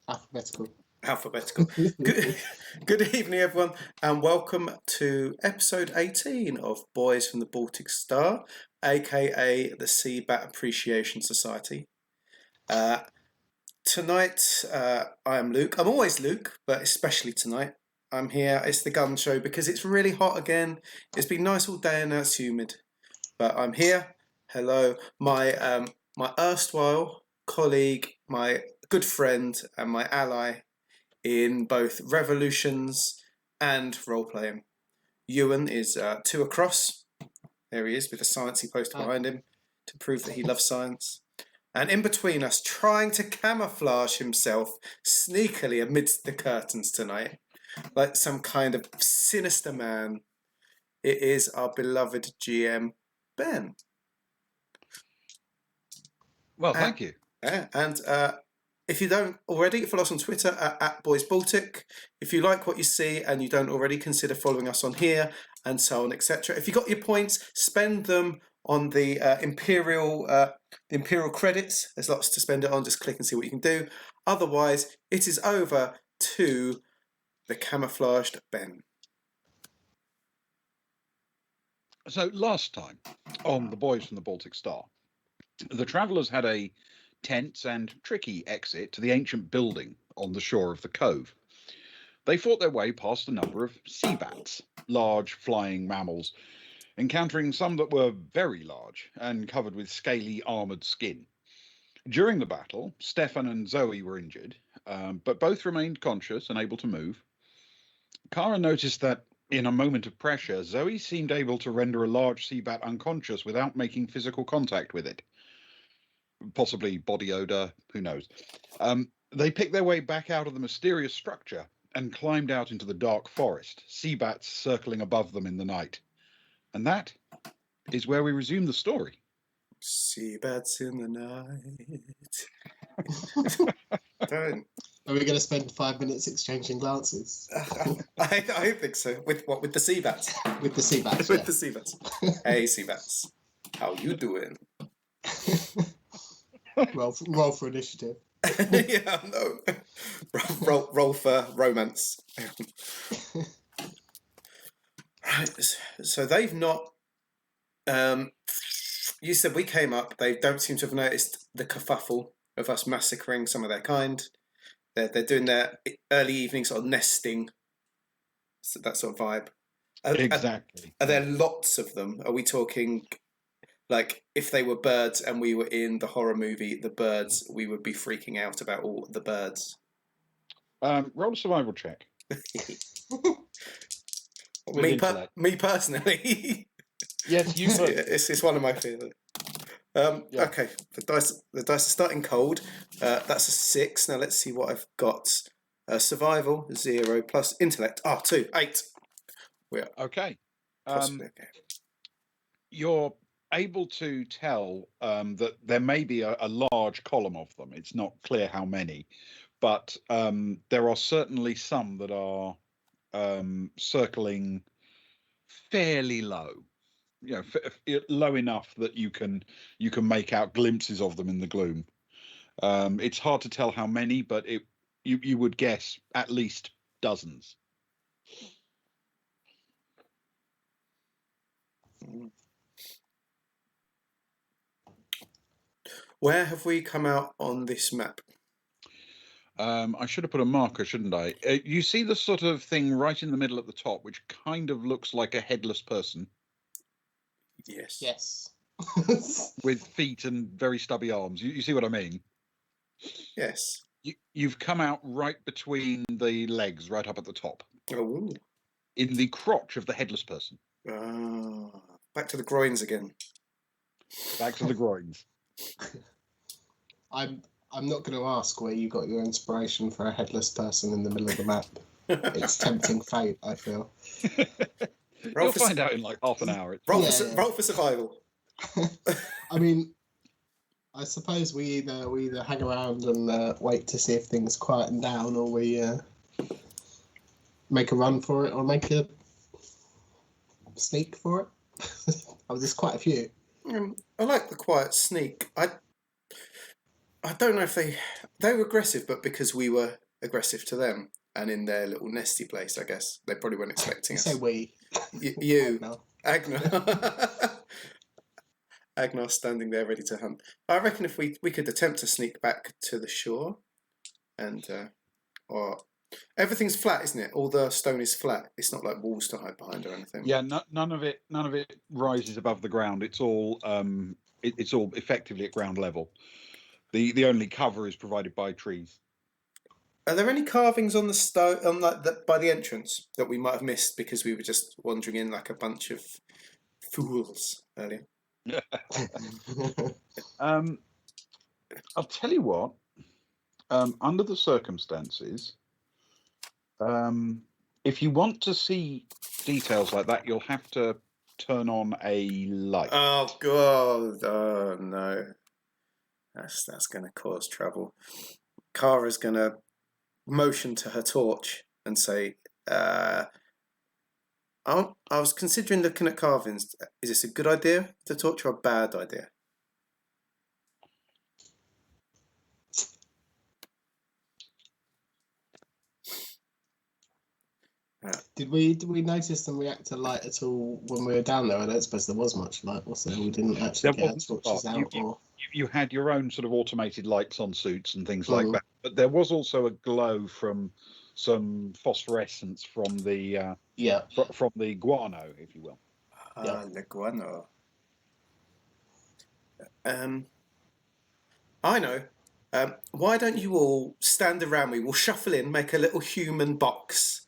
Alphabetical. Alphabetical. Good evening, everyone, and welcome to episode 18 of Boys from the Baltic Star, aka the Sea Bat Appreciation Society. Tonight, I am Luke. I'm always Luke, but especially tonight. I'm here. It's the gun show because it's really hot again. It's been nice all day and now it's humid. But I'm here. Hello. My erstwhile colleague, my good friend, and my ally in both revolutions and role-playing. Ewan is 2 across. There he is with a sciencey poster behind him to prove that he loves science. And in between us, trying to camouflage himself sneakily amidst the curtains tonight, like some kind of sinister man, it is our beloved GM, Ben. Well, thank you. And if you don't already, follow us on Twitter at BoysBaltic. If you like what you see and you don't already, consider following us on here and so on, etc. If you got your points, spend them on the Imperial credits. There's lots to spend it on. Just click and see what you can do. Otherwise, it is over to the camouflaged Ben. So last time on the Boys from the Baltic Star, the travellers had a tense and tricky exit to the ancient building on the shore of the cove. They fought their way past a number of sea bats, large flying mammals, encountering some that were very large and covered with scaly armoured skin. During the battle, Stefan and Zoe were injured, but both remained conscious and able to move. Kara noticed that in a moment of pressure, Zoe seemed able to render a large sea bat unconscious without making physical contact with it. Possibly body odor, who knows. They picked their way back out of the mysterious structure and climbed out into the dark forest, sea bats circling above them in the night. And that is where we resume the story. Sea bats in the night. Don't. Are we going to spend 5 minutes exchanging glances? I think so. With what? With the sea bats? With the sea bats. With the sea bats. Hey, sea bats. How you doing? Roll for initiative. Yeah, no. Roll for romance. Right. So they've not. You said we came up. They don't seem to have noticed the kerfuffle of us massacring some of their kind. They're doing their early evening sort of nesting. So that sort of vibe. Exactly. Are there lots of them? Are we talking? Like, if they were birds and we were in the horror movie The Birds, we would be freaking out about all the birds. Roll a survival check. Me personally. Yes, you could. It's one of my feelings. Okay, the dice are starting cold. That's a 6. Now let's see what I've got. Survival 0 plus intellect 2, 8. We're okay. Possibly okay. You're able to tell that there may be a large column of them. It's not clear how many, but there are certainly some that are circling fairly low. You know, low enough that you can make out glimpses of them in the gloom. It's hard to tell how many, but you would guess at least dozens. Where have we come out on this map? I should have put a marker, shouldn't I? You see the sort of thing right in the middle at the top, which kind of looks like a headless person. Yes. Yes. With feet and very stubby arms. You see what I mean? Yes. You've come out right between the legs, right up at the top. Oh. In the crotch of the headless person. Back to the groins again. Back to the groins. I'm not going to ask where you got your inspiration for a headless person in the middle of the map. It's tempting fate, I feel. You'll find out in like half an hour. Roll for survival. I mean, I suppose we either hang around and wait to see if things quieten down, or we make a run for it, or make a sneak for it. There's quite a few. I like the quiet sneak. I don't know if they were aggressive, but because we were aggressive to them, and in their little nesty place, I guess they probably weren't expecting You us. say we. You, No. Agnar. Agnar standing there ready to hunt. I reckon if we could attempt to sneak back to the shore, and or everything's flat, isn't it? All the stone is flat. It's not like walls to hide behind or anything. Yeah, none of it rises above the ground. It's all it's all effectively at ground level. The only cover is provided by trees. Are there any carvings on the stone by the entrance that we might have missed because we were just wandering in like a bunch of fools earlier? I'll tell you what. Under the circumstances, if you want to see details like that, you'll have to turn on a light. Oh God! Oh no, that's going to cause trouble. Kara's going to motion to her torch and say, I was considering looking at carvings. Is this a good idea to torch or a bad idea? Did we notice them react to light at all when we were down there? I don't suppose there was much light, was there? We didn't actually There get our wasn't torches a lot. out. You had your own sort of automated lights on suits and things like that, but there was also a glow from some phosphorescence from the from the guano, if you will. The guano. I know. Why don't you all stand around me? We'll shuffle in, make a little human box,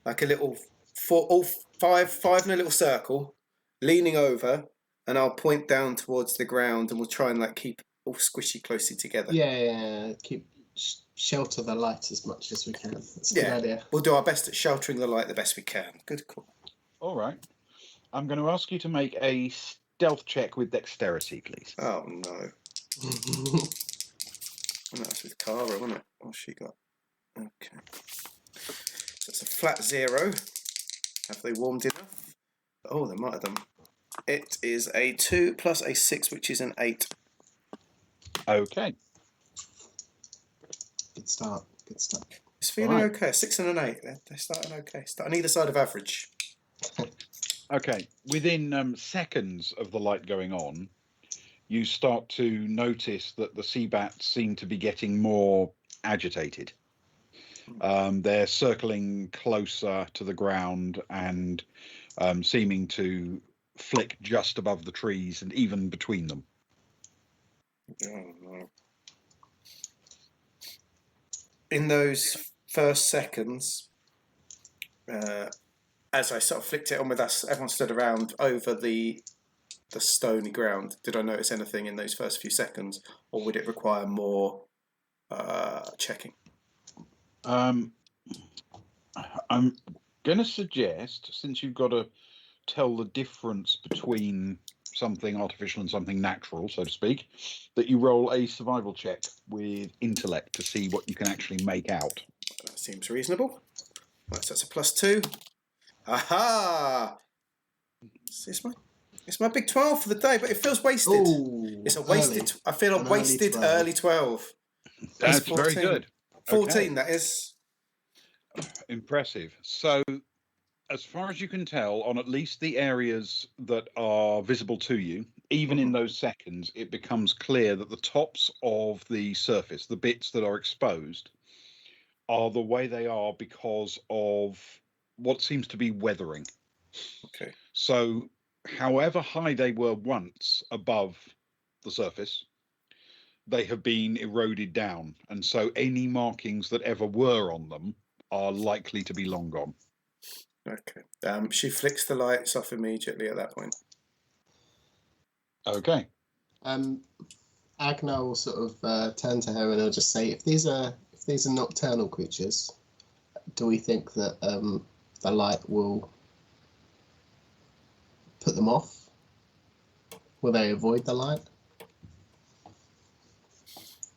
like a little five in a little circle, leaning over, and I'll point down towards the ground, and we'll try and like keep all squishy closely together. Yeah. Keep shelter the light as much as we can. That's a good idea. We'll do our best at sheltering the light the best we can. Good call. All right. I'm going to ask you to make a stealth check with dexterity, please. Oh no. And that's with Kara, wasn't it? What's she got? Okay. So it's a flat 0. Have they warmed enough? Oh, they might have done. It is a 2 plus a 6, which is an 8. Okay. Good start. It's feeling okay. 6 and an 8. They're starting okay. Starting either side of average. Okay. Within seconds of the light going on, you start to notice that the sea bats seem to be getting more agitated. They're circling closer to the ground and seeming to flick just above the trees and even between them. Oh, no. In those first seconds, as I sort of flicked it on with us, everyone stood around over the stony ground. Did I notice anything in those first few seconds, or would it require more checking? I'm going to suggest, since you've got to tell the difference between something artificial and something natural, so to speak, that you roll a survival check with intellect to see what you can actually make out. That seems reasonable. Right, so that's a +2. Aha! It's my big 12 for the day, but it feels wasted. Ooh, it's a wasted. Early. I feel a wasted early 12. That's 14. very good. 14, Okay. that is. Impressive. So, as far as you can tell, on at least the areas that are visible to you, even in those seconds, it becomes clear that the tops of the surface, the bits that are exposed, are the way they are because of what seems to be weathering. Okay. So, however high they were once above the surface, they have been eroded down. And so any markings that ever were on them are likely to be long gone. Okay. She flicks the lights off immediately at that point. Okay. Agnar will sort of turn to her and he'll just say, if these are nocturnal creatures, do we think that the light will put them off? Will they avoid the light?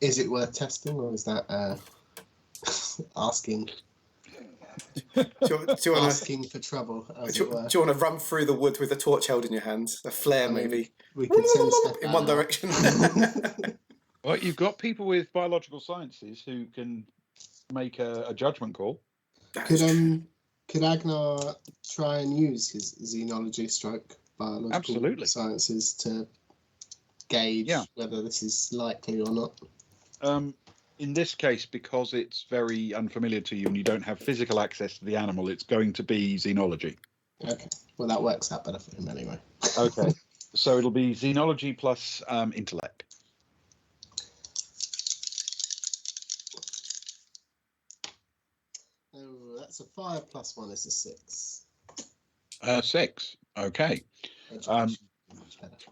Is it worth testing, or is that asking? Do you want asking for trouble? Do you want to run through the wood with a torch held in your hand? A flare, maybe. We could send Steph in one direction. Well, you've got people with biological sciences who can make a judgment call. Could Agnar try and use his xenology stroke biological Absolutely. sciences to gauge whether this is likely or not? In this case, because it's very unfamiliar to you and you don't have physical access to the animal, it's going to be xenology. Okay. Well, that works out better for him anyway. Okay. So it'll be xenology plus intellect. Oh, that's a 5 plus 1 is a 6. 6. Okay. Education, much better.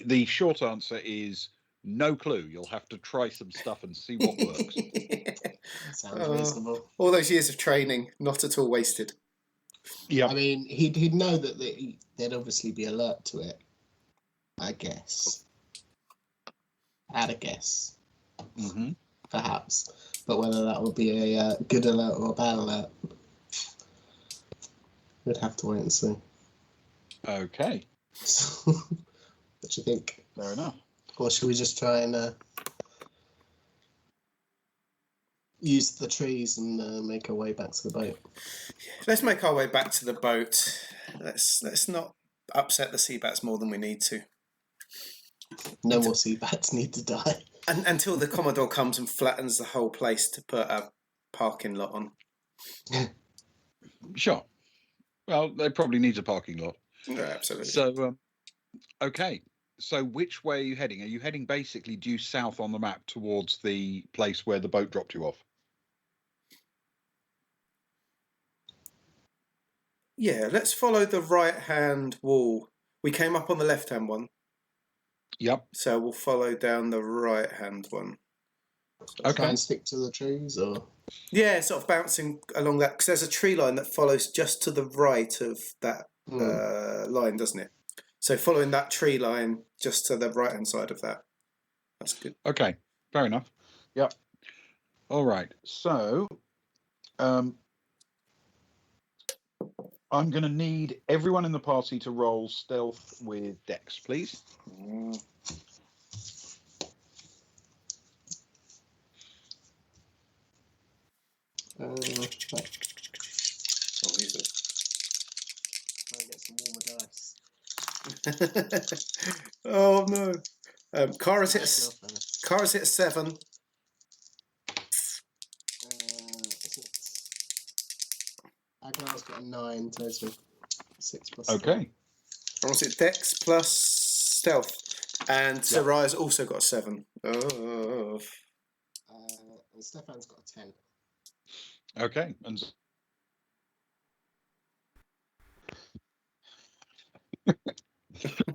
The short answer is no clue. You'll have to try some stuff and see what works. Sounds reasonable. All those years of training, not at all wasted. Yeah. I mean, he'd know that they'd obviously be alert to it. I guess. Add a guess. Mm-hmm. Perhaps. But whether that would be a good alert or a bad alert, we'd have to wait and see. Okay. What do you think? Fair enough. Or should we just try and use the trees and make our way back to the boat? Let's make our way back to the boat. Let's not upset the sea bats more than we need to. No more sea bats need to die. Until the Commodore comes and flattens the whole place to put a parking lot on. Sure. Well, they probably need a parking lot. Yeah, absolutely. So, okay. So which way are you heading? Are you heading basically due south on the map towards the place where the boat dropped you off? Yeah, let's follow the right-hand wall. We came up on the left-hand one. Yep. So we'll follow down the right-hand one. Okay. Try and stick to the trees, or? Yeah, sort of bouncing along that, because there's a tree line that follows just to the right of that line, doesn't it? So following that tree line just to the right-hand side of that. That's good. Okay, fair enough. Yep. All right. So, I'm going to need everyone in the party to roll stealth with Dex, please. Oh, these are... Try and get some warmer dice. Oh no. Cara's hit 7. Agnar's got a 9 total. 6 plus. Okay. Or was it Dex plus stealth? And Saraya's also got a 7. Oh. And Stefan's got a 10. Okay. And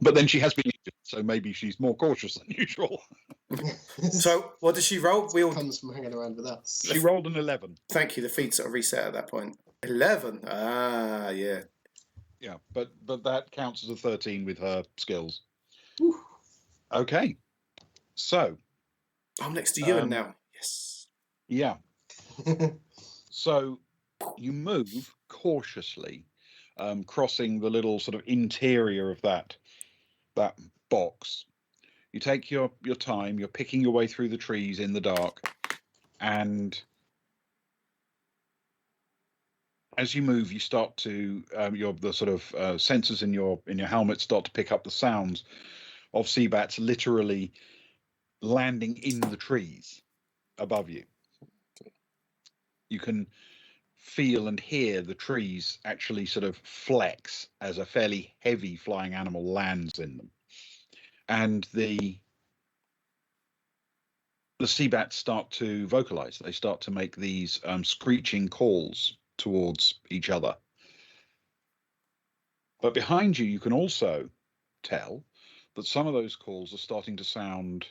but then she has been injured, so maybe she's more cautious than usual. So what does she roll? Comes from hanging around with us. She rolled an 11. Thank you. The feed sort of reset at that point. 11. Ah, yeah. Yeah, but that counts as a 13 with her skills. Whew. Okay. So I'm next to you now. Yes. Yeah. So you move cautiously, crossing the little sort of interior of that box. You take your time. You're picking your way through the trees in the dark, and as you move, you start to the sort of sensors in your helmet start to pick up the sounds of sea bats literally landing in the trees above you. You can feel and hear the trees actually sort of flex as a fairly heavy flying animal lands in them. And the sea bats start to vocalize. They start to make these screeching calls towards each other. But behind you, you can also tell that some of those calls are starting to sound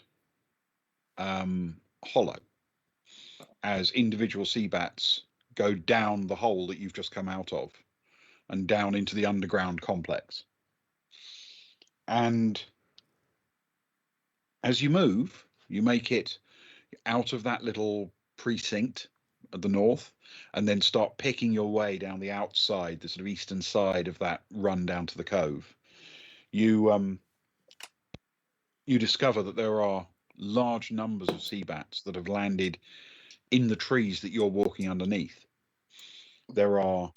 hollow, as individual sea bats go down the hole that you've just come out of and down into the underground complex. And as you move, you make it out of that little precinct at the north and then start picking your way down the outside, the sort of eastern side of that run down to the cove. You you discover that there are large numbers of sea bats that have landed in the trees that you're walking underneath. There are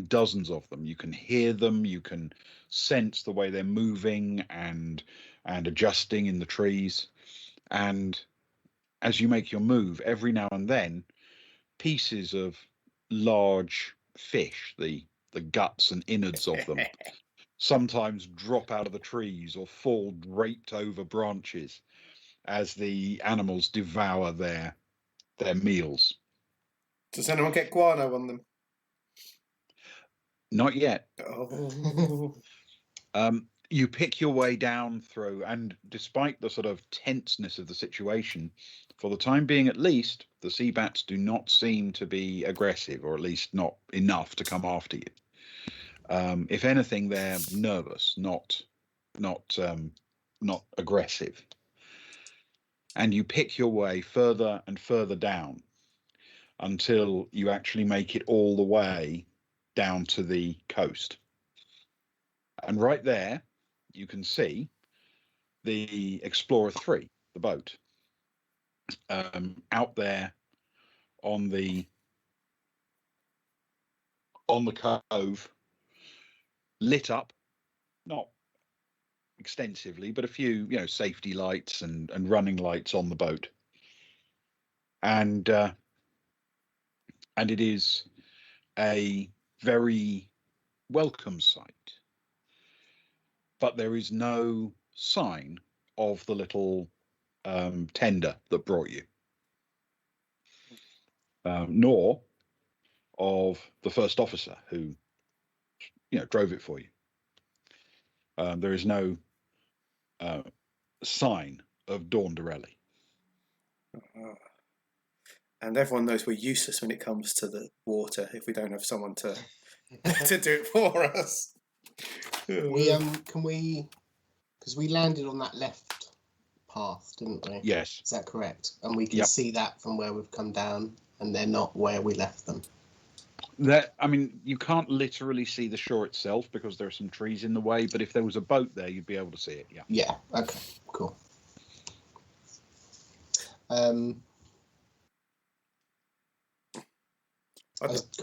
dozens of them. You can hear them. You can sense the way they're moving and adjusting in the trees. And as you make your move, every now and then, pieces of large fish, the guts and innards of them, sometimes drop out of the trees or fall draped over branches as the animals devour their meals. Does anyone get guano on them? Not yet. Oh. You pick your way down through, and despite the sort of tenseness of the situation, for the time being at least, the sea bats do not seem to be aggressive, or at least not enough to come after you. If anything, they're nervous, not aggressive. And you pick your way further and further down until you actually make it all the way down to the coast. And right there, you can see the Explorer 3, the boat, out there on the cove, lit up, not extensively, but a few, safety lights and running lights on the boat. And it is a very welcome sight. But there is no sign of the little tender that brought you, nor of the first officer who, drove it for you. There is no sign of Dawn Dorelli. And everyone knows we're useless when it comes to the water if we don't have someone to to do it for us. Can we, because we landed on that left path, didn't we? Yes. Is that correct? And we can see that from where we've come down, and they're not where we left them. You can't literally see the shore itself because there are some trees in the way, but if there was a boat there, you'd be able to see it. Yeah. Yeah. Okay. Cool. Can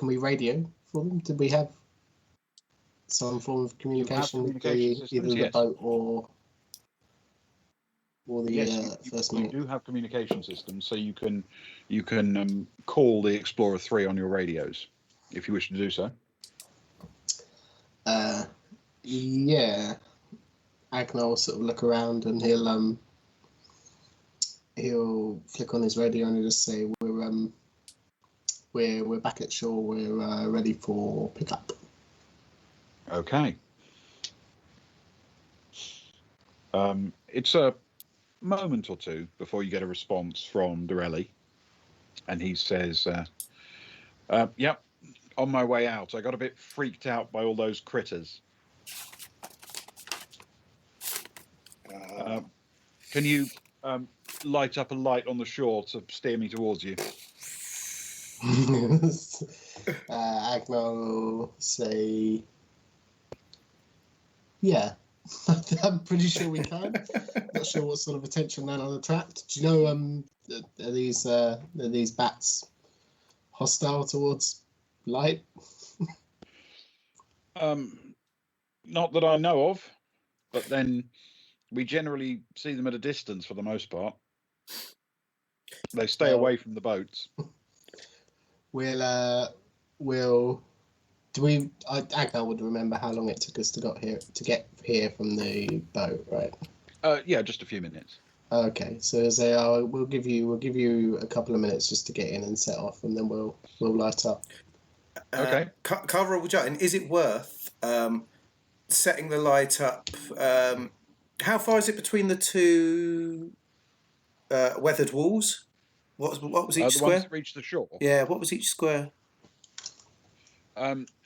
we radio for them? Did we have some form of communication with either the boat or the first mate? You do have communication systems, so you can call the Explorer 3 on your radios if you wish to do so. Yeah. Agnar will sort of look around and he'll flick on his radio and he'll just say, we're back at shore, we're ready for pickup. Okay. It's a moment or two before you get a response from Dorelli, and he says, yep, on my way out. I got a bit freaked out by all those critters. Can you light up a light on the shore to steer me towards you? Agnar will say, yeah, I'm pretty sure we can. Not sure what sort of attention that'll attract. Do you know, are these bats hostile towards light? Not that I know of, but then we generally see them at a distance for the most part. They stay away from the boats. Agnar would remember how long it took us to get here from the boat, right? Yeah, just a few minutes. Okay, so we'll give you a couple of minutes just to get in and set off, and then we'll light up. Okay. Carver, is it worth setting the light up? How far is it between the two weathered walls? What was each the square? ones that reach the shore. Yeah, what was each square?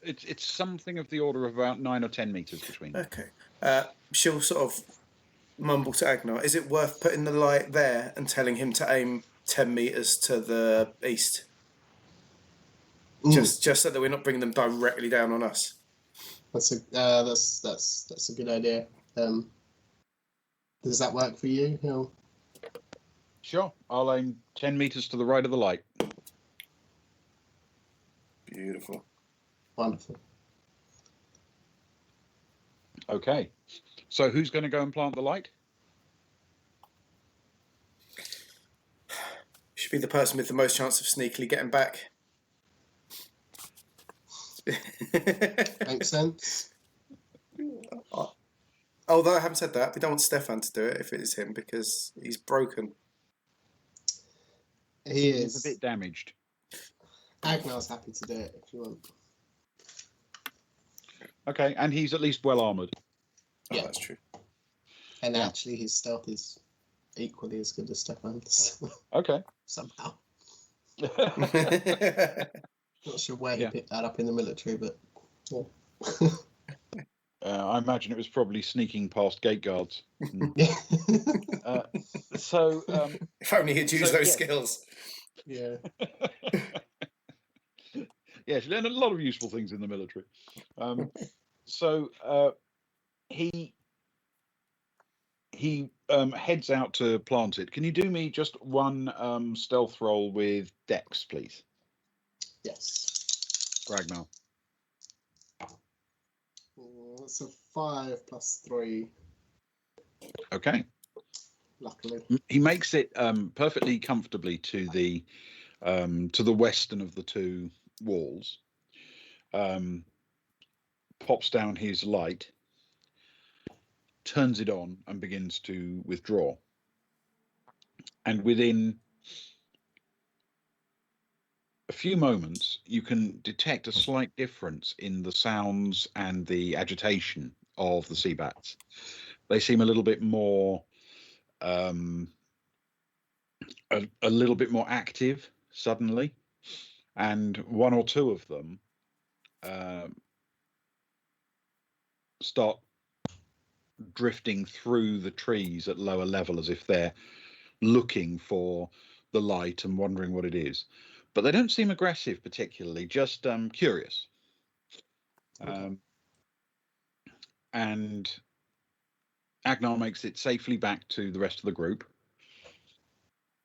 It's something of the order of about 9 or 10 meters between. Okay. She'll sort of mumble to Agnar, is it worth putting the light there and telling him to aim 10 meters to the east? Just so that we're not bringing them directly down on us. That's a good idea. Does that work for you? Hill? Sure. I'll aim 10 meters to the right of the light. Beautiful. Wonderful. Okay. So who's going to go and plant the light? Should be the person with the most chance of sneakily getting back. Makes sense. Although I haven't said that, we don't want Stefan to do it if it is him because he's broken. He He's is. a bit damaged. Agnar's happy to do it if you want. Okay, and he's at least well armored. Oh, Yeah. that's true. And Yeah. actually, his stealth is equally as good as Stefan's. Okay. Somehow. That's Not sure where he Yeah. picked that up in the military, but yeah. I imagine it was probably sneaking past gate guards. Yeah. So, if only he'd used those yeah. skills. Yeah. Yes, you learn a lot of useful things in the military. He heads out to plant it. Can you do me just one stealth roll with Dex, please, Yes. Ragnar? That's a 5 plus 3, Okay. luckily. He makes it perfectly comfortably to the western of the two walls. Pops down his light, turns it on, and begins to withdraw. And within a few moments, you can detect a slight difference in the sounds and the agitation of the sea bats. They seem a little bit more, a little bit more active suddenly, and one or two of them start drifting through the trees at lower level as if they're looking for the light and wondering what it is. But they don't seem aggressive particularly, just curious. Okay. And Agnar makes it safely back to the rest of the group.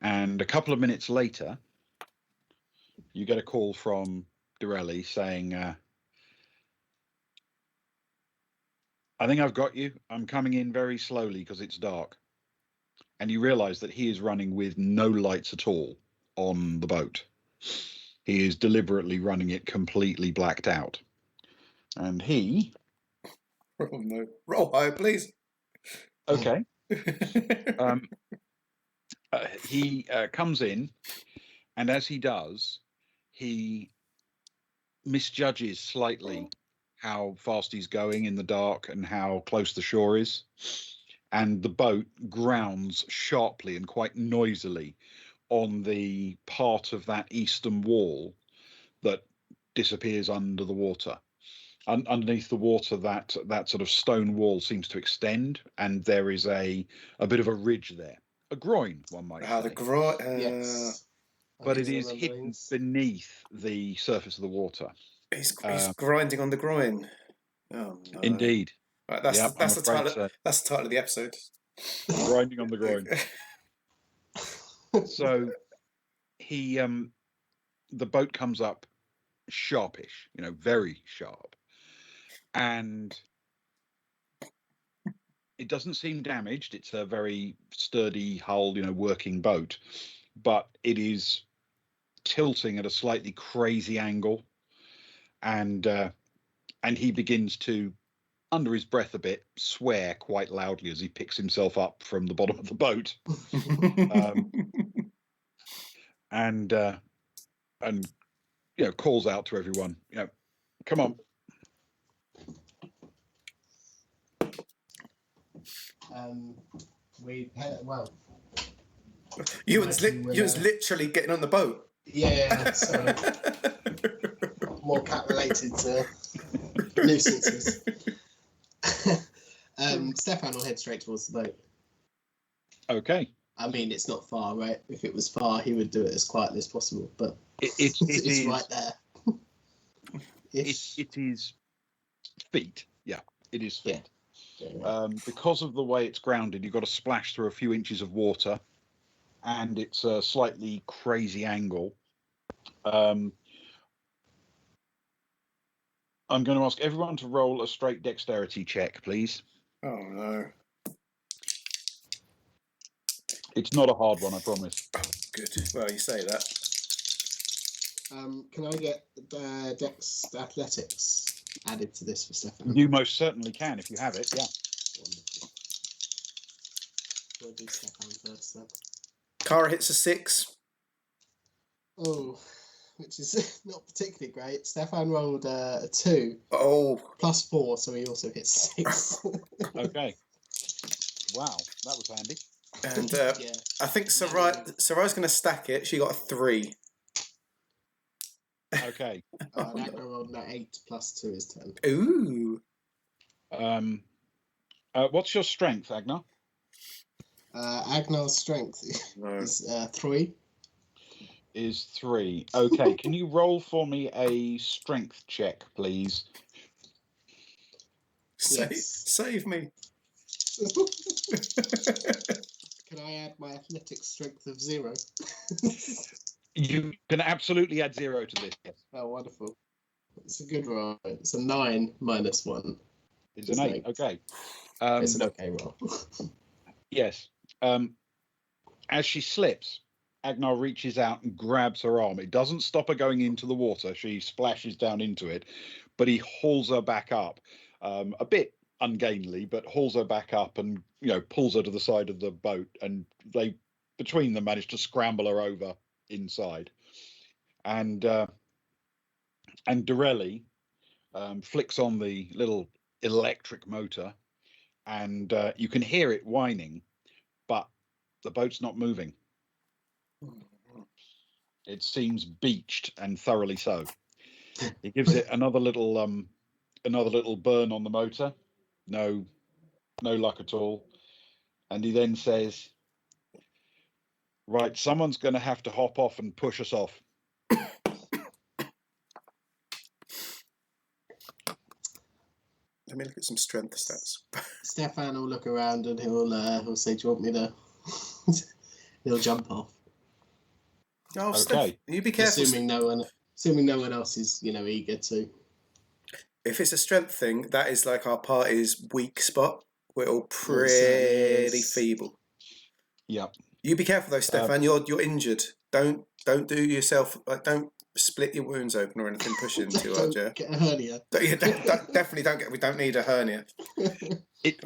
And a couple of minutes later, you get a call from Dorelli saying, I think I've got you. I'm coming in very slowly because it's dark. And you realize that he is running with no lights at all on the boat. He is deliberately running it completely blacked out. And he... Oh no. Roll higher, please. Okay. He comes in, and as he does, he misjudges slightly how fast he's going in the dark and how close the shore is. And the boat grounds sharply and quite noisily on the part of that eastern wall that disappears under the water. Underneath the water, that sort of stone wall seems to extend, and there is a bit of a ridge there. A groin, one might say. The groin. Yes. But it is hidden beneath the surface of the water. He's grinding on the groin. Oh no. Indeed. Right, that's Yep, that's the title. so. That's the title of the episode. Grinding on the groin. So he, the boat comes up sharpish, very sharp, and it doesn't seem damaged. It's a very sturdy hull, working boat, but it is tilting at a slightly crazy angle, and he begins to, under his breath a bit, swear quite loudly as he picks himself up from the bottom of the boat, and calls out to everyone, come on. You was literally getting on the boat. Yeah, sorry. More cat related to nuisances. Stefan will head straight towards the boat. Okay. I mean, it's not far, right? If it was far, he would do it as quietly as possible, but it it's is right there. It is feet. Yeah, it is feet. Because of the way it's grounded, you've got to splash through a few inches of water, and it's a slightly crazy angle. I'm going to ask everyone to roll a straight dexterity check, please. Oh no. It's not a hard one, I promise. Oh, good. Well, you say that. Can I get Dex Athletics added to this for Stefan? You most certainly can if you have it, yeah. Wonderful. We'll do Stefan first then. Cara hits a 6. Oh, which is not particularly great. Stefan rolled a 2 Oh. plus 4, so he also hits 6. Okay. Wow, that was handy. And Yeah. I think Sarai's going to stack it. She got a 3. Okay. That rolled an 8 plus 2 is 10. Ooh. What's your strength, Agnar? Agnar's strength is 3. Is 3. Okay, can you roll for me a strength check, please? Save me. Can I add my athletics strength of 0? You can absolutely add 0 to this. Yes. Oh, wonderful. It's a good roll. It's a 9 minus 1. It's an 8. Okay. It's an okay roll. Yes. As she slips, Agnar reaches out and grabs her arm. It doesn't stop her going into the water. She splashes down into it, but he hauls her back up, a bit ungainly, but hauls her back up and pulls her to the side of the boat. And they, between them, manage to scramble her over inside. And Dorelli flicks on the little electric motor, and you can hear it whining, but the boat's not moving. It seems beached, and thoroughly so. He gives it another little burn on the motor. No luck at all. And he then says, "Right, someone's going to have to hop off and push us off." Let me look at some strength stats. Stefan will look around and he'll say, "Do you want me to?" He'll jump off. Oh, Okay. Steph, you be careful. Assuming no one else is eager to. If it's a strength thing, that is like our party's weak spot. We're all Well, it certainly pretty is. feeble. Yep. You be careful though, Stefan. You're injured. Don't do yourself. Don't split your wounds open or anything. Pushing too hard, yeah. Get a hernia. Definitely don't get. We don't need a hernia.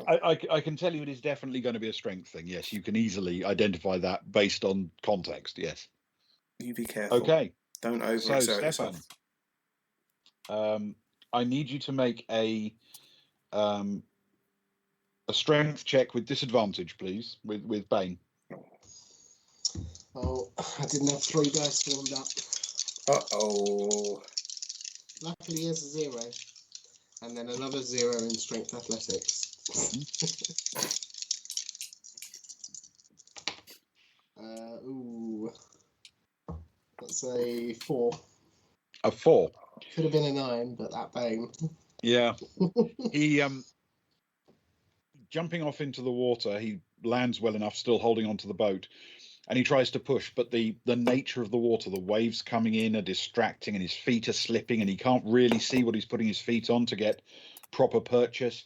I can tell you it is definitely going to be a strength thing. Yes, you can easily identify that based on context. Yes. You be careful. Okay. Don't overexert So, Stefan, yourself. I need you to make a strength check with disadvantage, please, with Bane. Oh, I didn't have 3 dice warmed up. Uh-oh. Luckily, he has a 0, and then another 0 in strength athletics. Ooh, that's a 4. A 4. Could have been a 9, but that Bane. Yeah. He jumping off into the water, he lands well enough, still holding onto the boat, and he tries to push, but the nature of the water, the waves coming in are distracting, and his feet are slipping, and he can't really see what he's putting his feet on to get proper purchase.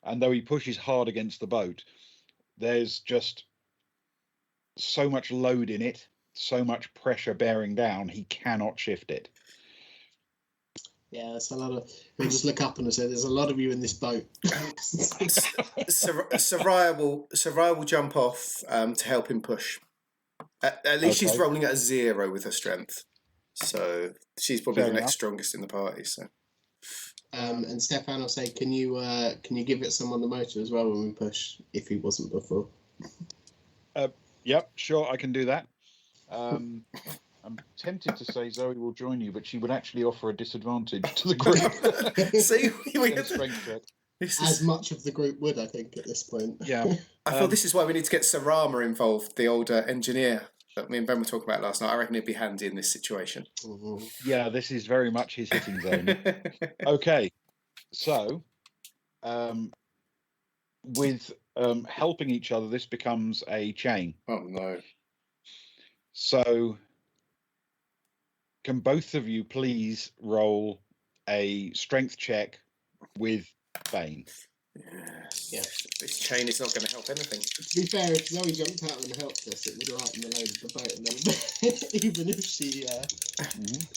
And though he pushes hard against the boat, there's just so much load in it, so much pressure bearing down, he cannot shift it. Yeah, there's a lot of. He'll just look up and say, "There's a lot of you in this boat." Sarai will jump off to help him push. At least she's rolling at a 0 with her strength, so she's probably the next strongest in the party. So, and Stefan will say, "Can you give it someone the motor as well when we push? If he wasn't before." Yep, sure, I can do that. I'm tempted to say Zoe will join you, but she would actually offer a disadvantage to the group. See, we get a strength check. As much of the group would, I think, at this point. Yeah. I thought this is why we need to get Sarama involved, the older engineer that me and Ben were talking about last night. I reckon he'd be handy in this situation. Mm-hmm. Yeah, this is very much his hitting zone. Okay, so with helping each other, this becomes a chain. Oh no. So can both of you please roll a strength check with Bane? Yes. Yeah. This chain is not going to help anything. To be fair, if Zoe jumped out and helped us, it would lighten the load of the boat, and then even if she,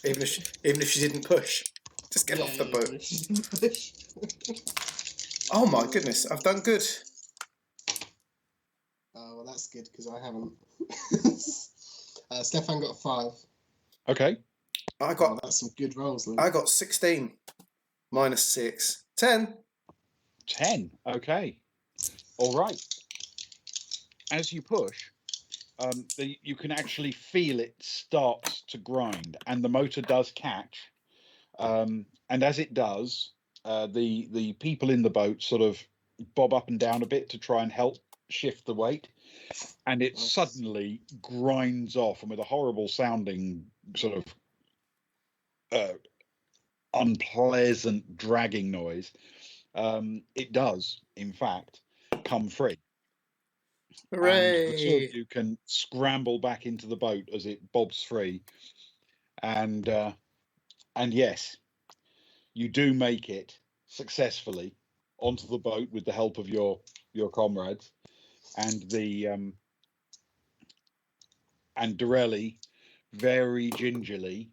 Even if she didn't push, just get off the boat. even if she didn't push. Oh my goodness, I've done good. Oh well, that's good because I haven't. Stefan got a 5. Okay. That's some good rolls, Luke. I got 16 minus 6. 10. 10. Okay. All right. As you push, you can actually feel it starts to grind, and the motor does catch. And as it does, the people in the boat sort of bob up and down a bit to try and help shift the weight, and it suddenly grinds off, and with a horrible sounding sort of unpleasant dragging noise, it does in fact come free. Hooray! And the two of you can scramble back into the boat as it bobs free, and yes, you do make it successfully onto the boat with the help of your comrades, and and Dorelli very gingerly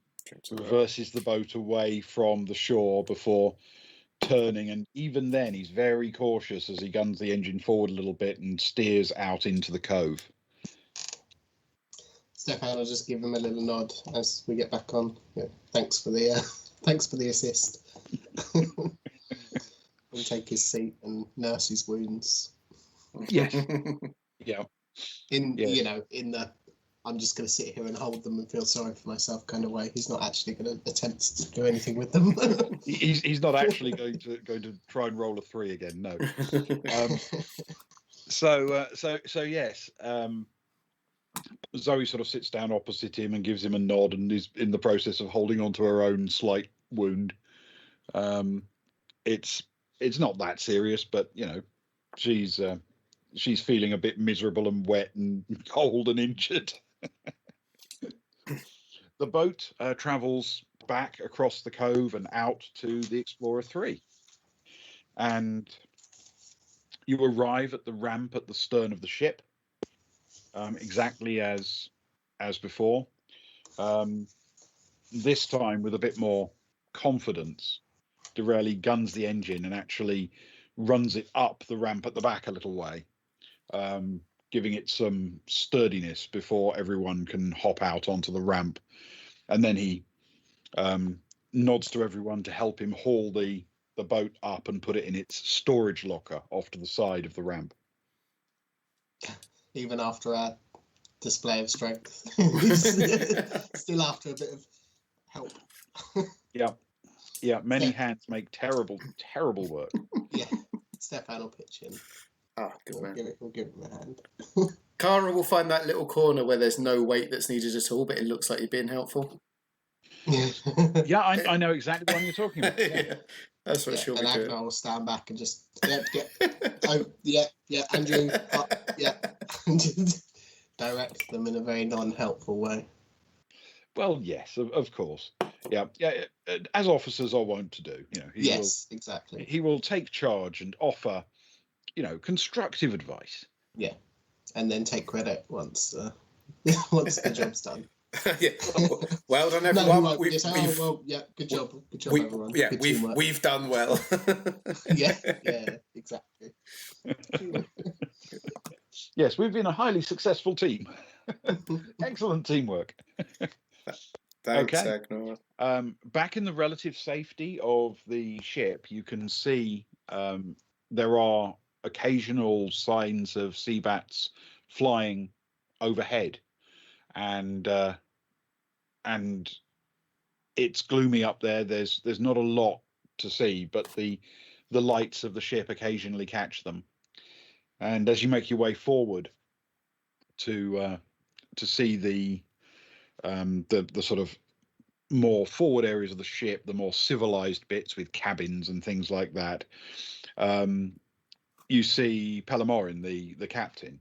reverses the boat away from the shore before turning, and even then he's very cautious as he guns the engine forward a little bit and steers out into the cove. Stefan will just give him a little nod as we get back on. Yeah, thanks for the assist. And take his seat and nurse his wounds. Yes. Yeah. In the I'm just going to sit here and hold them and feel sorry for myself kind of way. He's not actually going to attempt to do anything with them. he's not actually going to try and roll a 3 again. No. So yes. Zoe sort of sits down opposite him and gives him a nod, and is in the process of holding on to her own slight wound. It's not that serious, but she's feeling a bit miserable and wet and cold and injured. The boat travels back across the cove and out to the Explorer 3, and you arrive at the ramp at the stern of the ship, exactly as before. This time with a bit more confidence, Dorelli guns the engine and actually runs it up the ramp at the back a little way, giving it some sturdiness before everyone can hop out onto the ramp. And then he nods to everyone to help him haul the boat up and put it in its storage locker off to the side of the ramp. Even after our display of strength, still after a bit of help. Yeah. Many hands make terrible work. Yeah, Stefan will pitch in. Ah, good man. We'll give him a hand. Kara will find that little corner where there's no weight that's needed at all, but it looks like you're being helpful. Yeah, I know exactly what you're talking about. Yeah. That's what she'll be doing. And Agnar will stand back and just Andrew, and direct them in a very non-helpful way. Well, yes, of course. Yeah. As officers are wont to do, Exactly. He will take charge and offer, constructive advice. Yeah, and then take credit once the job's done. Yeah. Well done, everyone. No, good job, everyone. Yeah, Good we've done well. yeah, exactly. Yes, we've been a highly successful team. Excellent teamwork. Thanks, Okay. Agnar. Back in the relative safety of the ship, you can see there are occasional signs of sea bats flying overhead, and it's gloomy up there. There's not a lot to see, but the lights of the ship occasionally catch them. And as you make your way forward to see the sort of more forward areas of the ship, the more civilized bits with cabins and things like that, you see Palamorin, the captain,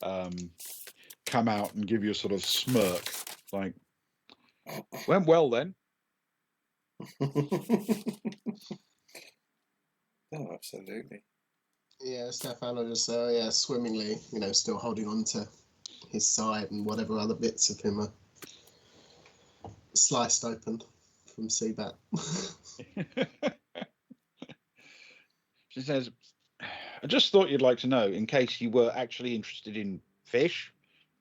come out and give you a sort of smirk, like, went well then. Oh, absolutely. Yeah, Stefano just swimmingly, still holding on to his side, and whatever other bits of him are sliced open from Seabat. She says, I just thought you'd like to know, in case you were actually interested in fish.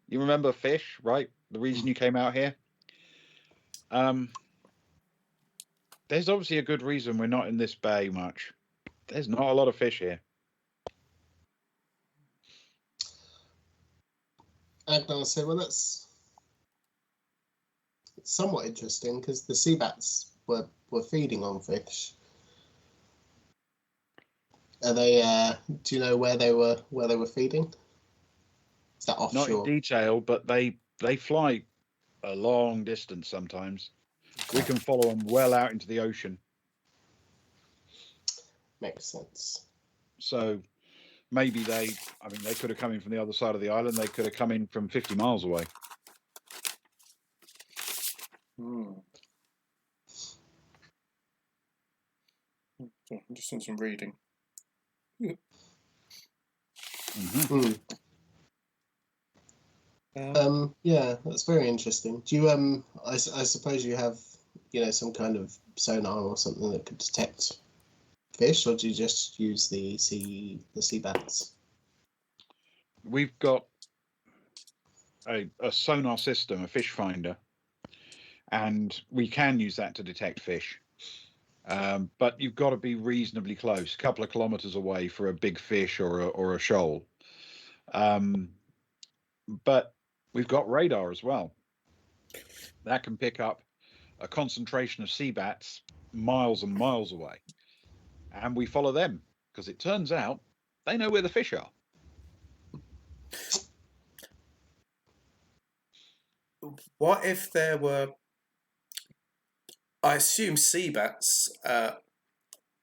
You remember fish, right? The reason you came out here? There's obviously a good reason we're not in this bay much. There's not a lot of fish here. Agnar said, well, that's somewhat interesting, because the sea bats were feeding on fish. Are they? Do you know where they were feeding? Is that offshore? Not in detail, but they fly a long distance sometimes. We can follow them well out into the ocean. Makes sense. So maybe they could have come in from the other side of the island. They could have come in from 50 miles away. I'm just doing some reading. Mm-hmm. Yeah, that's very interesting. Do you I suppose you have some kind of sonar or something that could detect fish, or do you just use the sea bats? We've got a sonar system, a fish finder, and we can use that to detect fish. But you've got to be reasonably close, a couple of kilometers away for a big fish or a shoal. But we've got radar as well. That can pick up a concentration of sea bats miles and miles away. And we follow them, because it turns out they know where the fish are. What if there were... I assume sea bats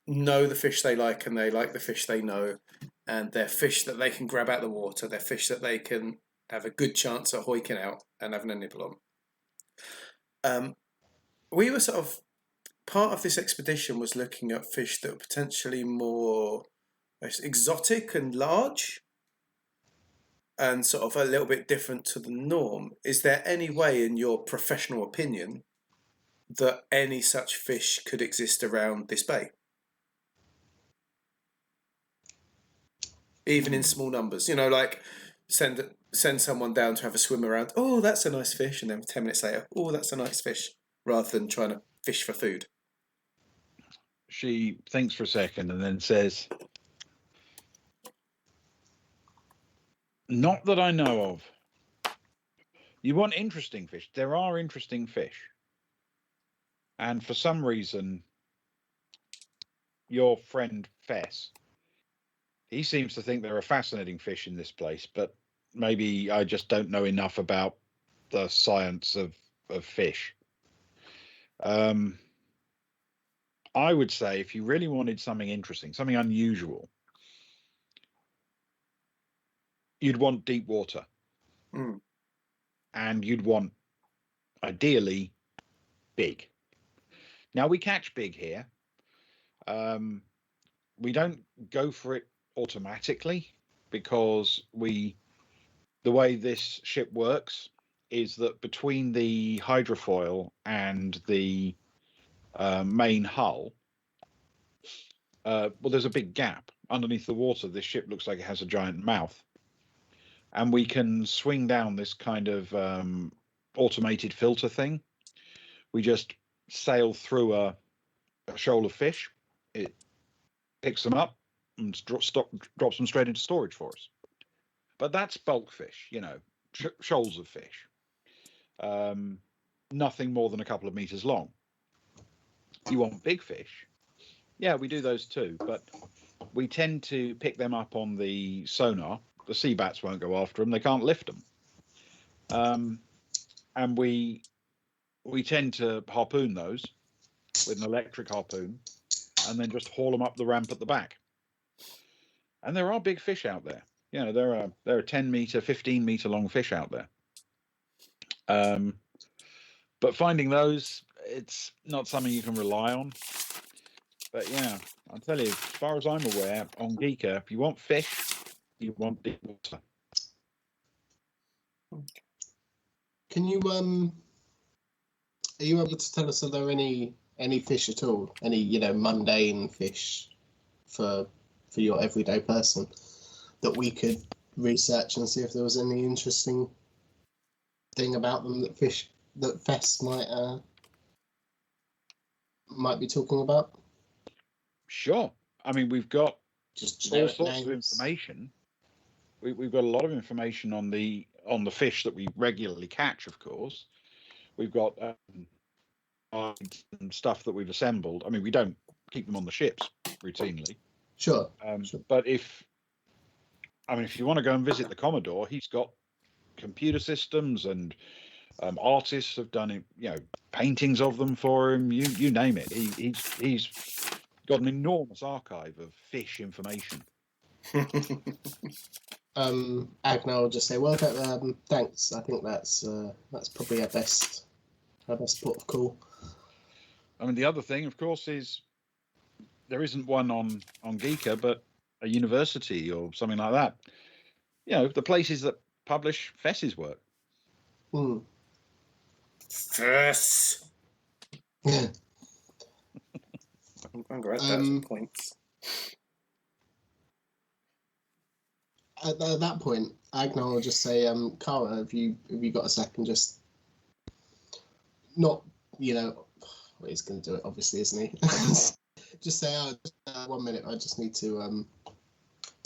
know the fish they like, and they like the fish they know, and they're fish that they can grab out of the water. They're fish that they can have a good chance at hoiking out and having a nibble on. We were sort of... Part of this expedition was looking at fish that were potentially more exotic and large, and sort of a little bit different to the norm. Is there any way, in your professional opinion, that any such fish could exist around this bay? Even in small numbers, like send someone down to have a swim around. Oh, that's a nice fish, and then 10 minutes later, oh, that's a nice fish, rather than trying to fish for food. She thinks for a second and then says, not that I know of. You want interesting fish? There are interesting fish. And for some reason, your friend Fess, he seems to think there are fascinating fish in this place, but maybe I just don't know enough about the science of fish. I would say if you really wanted something interesting, something unusual, you'd want deep water. And you'd want, ideally, big. Now, we catch big here. We don't go for it automatically, because the way this ship works is that between the hydrofoil and the main hull, there's a big gap underneath the water. This ship looks like it has a giant mouth, and we can swing down this kind of automated filter thing. We just sail through a shoal of fish. It picks them up and drops them straight into storage for us. But that's bulk fish, shoals of fish. Nothing more than a couple of meters long. You want big fish? Yeah, we do those too, but we tend to pick them up on the sonar. The sea bats won't go after them; they can't lift them. And we tend to harpoon those with an electric harpoon, and then just haul them up the ramp at the back. And there are big fish out there. You know, there are 10-meter, 15-meter long fish out there. But finding those, it's not something you can rely on. But yeah, I'll tell you, as far as I'm aware, on Giikur, if you want fish, you want deep water. Can you are you able to tell us, are there any fish at all? Any, you know, mundane fish for your everyday person that we could research and see if there was any interesting thing about them that Fess might be talking about? Sure. I mean, we've got Just all generic sorts of names. information. We've got a lot of information on the fish that we regularly catch, of course. We've got stuff that we've assembled. I mean, we don't keep them on the ships routinely. Sure. But if you want to go and visit the Commodore, he's got computer systems, and artists have done it, you know, paintings of them for him. You name it. He's got an enormous archive of fish information. Agnar will just say, "Well, thanks. I think that's probably our best port of call." I mean, the other thing, of course, is there isn't one on Giikur, but a university or something like that. You know, the places that publish Fess's work. Fess. I'm going to write some points. At that point, Agnar will just say, "Cara, have you got a second? Just not, you know, well, he's going to do it, obviously, isn't he? Just say, 1 minute. I just need to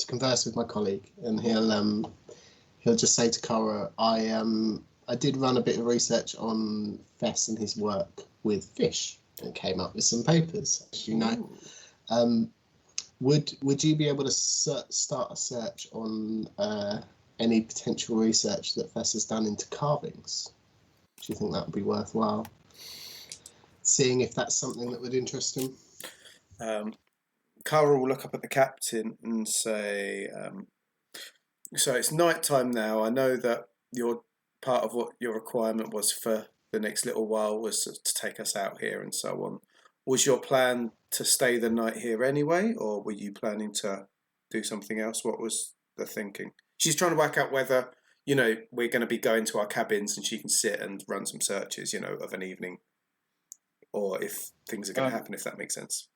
converse with my colleague," and he'll just say to Cara, I did run a bit of research on Fess and his work with fish, and came up with some papers, as you know." Would you be able to start a search on any potential research that Fess has done into carvings? Do you think that would be worthwhile? Seeing if that's something that would interest him? Cara will look up at the captain and say, "So it's night time now. I know that your part of what your requirement was for the next little while was to take us out here and so on. Was your plan to stay the night here anyway, or were you planning to do something else? What was the thinking?" She's trying to work out whether, you know, we're going to be going to our cabins and she can sit and run some searches, you know, of an evening, or if things are going to happen, if that makes sense.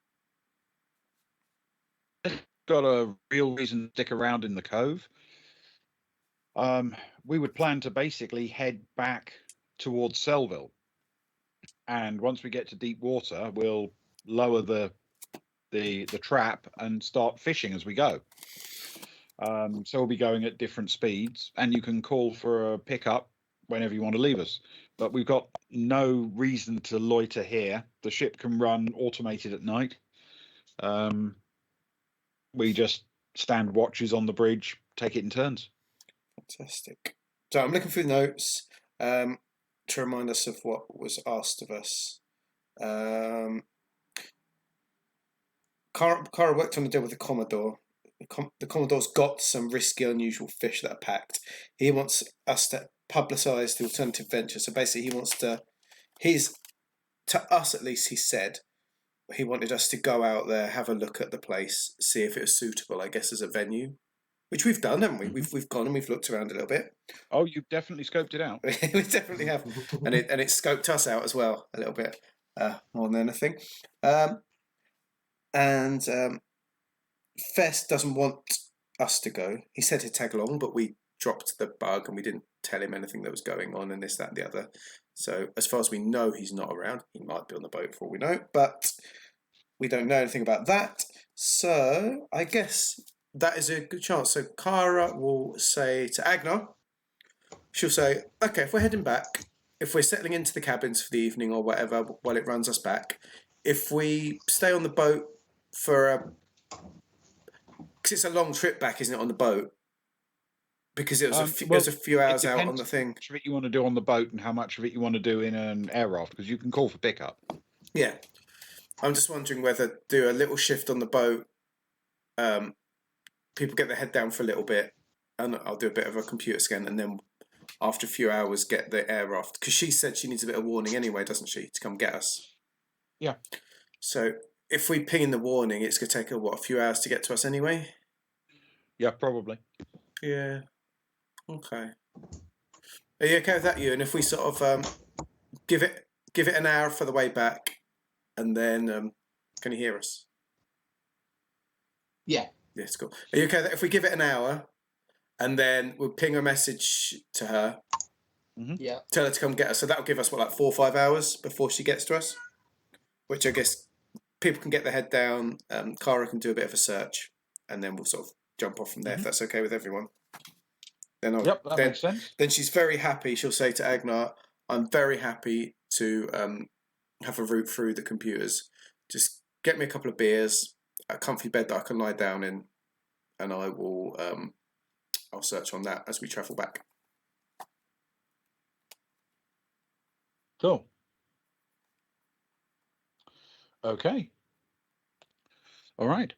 Got a real reason to stick around in the cove. We would plan to basically head back towards Selville. And once we get to deep water, we'll lower the trap and start fishing as we go. So we'll be going at different speeds, and you can call for a pickup whenever you want to leave us. But we've got no reason to loiter here. The ship can run automated at night. We just stand watches on the bridge, take it in turns. Fantastic. So I'm looking through the notes to remind us of what was asked of us. Cara worked on a deal with the Commodore. The Commodore's got some risky, unusual fish that are packed. He wants us to publicise the alternative venture. So basically, he wants to us at least, he said, he wanted us to go out there, have a look at the place, see if it was suitable, I guess, as a venue. Which we've done, haven't we? Mm-hmm. We've gone and we've looked around a little bit. Oh, you've definitely scoped it out. We definitely have, and it scoped us out as well a little bit, more than anything. And Fess doesn't want us to go. He said he'd tag along, but we dropped the bug and we didn't tell him anything that was going on and this, that, and the other. So as far as we know, he's not around. He might be on the boat for all we know, but we don't know anything about that. So I guess that is a good chance. So Cara will say to Agnar, she'll say, "Okay, if we're heading back, if we're settling into the cabins for the evening or whatever while it runs us back, if we stay on the boat for because it's a long trip back, isn't it, on the boat? Because it was a few hours out on the thing. How much of it you want to do on the boat and how much of it you want to do in an air raft, because you can call for pickup. Yeah. I'm just wondering whether do a little shift on the boat people get their head down for a little bit, and I'll do a bit of a computer scan, and then after a few hours get the aircraft, because she said she needs a bit of warning anyway, doesn't she, to come get us? Yeah. So if we ping in the warning, it's going to take her, a few hours to get to us anyway? Yeah, probably. Yeah. Okay. Are you okay with that, you? And if we sort of give it an hour for the way back, and then can you hear us? Yeah. Yes, cool. Are you okay with that? If we give it an hour, and then we'll ping a message to her, Yeah. tell her to come get us. So that'll give us, like 4 or 5 hours before she gets to us, which I guess people can get their head down. Cara can do a bit of a search, and then we'll sort of jump off from there, if that's okay with everyone. Then Yep, that makes sense. Then she's very happy. She'll say to Agnar, I'm very happy to have a route through the computers. Just get me a couple of beers, a comfy bed that I can lie down in, and I will I'll search on that as we travel back. Cool. Okay. All right.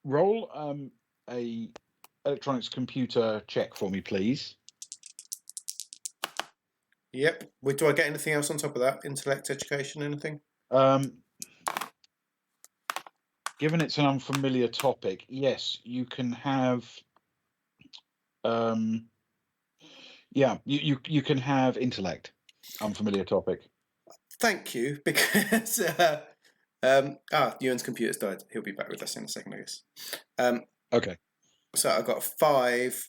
Roll a electronics computer check for me, please. Yep. Do I get anything else on top of that? Intellect, education, anything? Given it's an unfamiliar topic, yes, you can have. You can have intellect. Unfamiliar topic. Thank you, because Ewan's computer's died. He'll be back with us in a second, I guess. Okay. So I got a 5,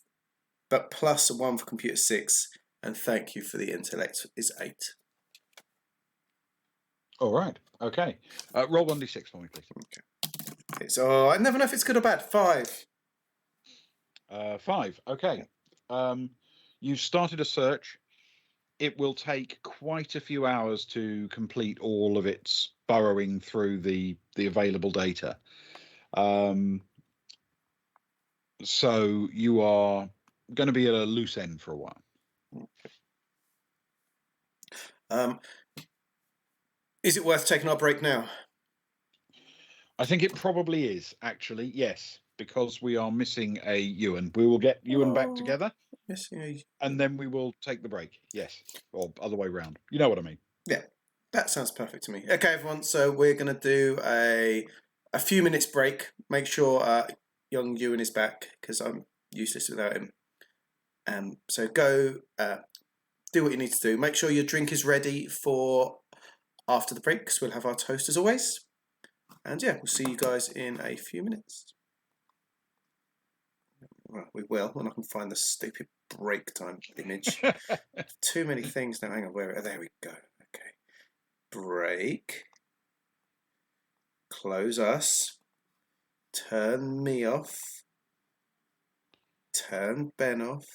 but plus a 1 for computer 6, and thank you for the intellect is 8. All right. Okay. Roll 1d6 for me, please. Okay. I never know if it's good or bad. 5. 5. Okay. You've started a search. It will take quite a few hours to complete all of its burrowing through the available data. So you are going to be at a loose end for a while. Is it worth taking our break now? I think it probably is, actually, yes, because we are missing a Ewan. We will get Ewan back together, and then we will take the break, yes, or other way round. You know what I mean? Yeah, that sounds perfect to me. Okay, everyone, so we're going to do a few minutes break. Make sure young Ewan is back, because I'm useless without him. So go do what you need to do. Make sure your drink is ready for after the break, because we'll have our toast as always. And yeah, we'll see you guys in a few minutes. Well, we will, when I can find the stupid break time image. Too many things now. Hang on, there we go. Okay. Break. Close us. Turn me off. Turn Ben off.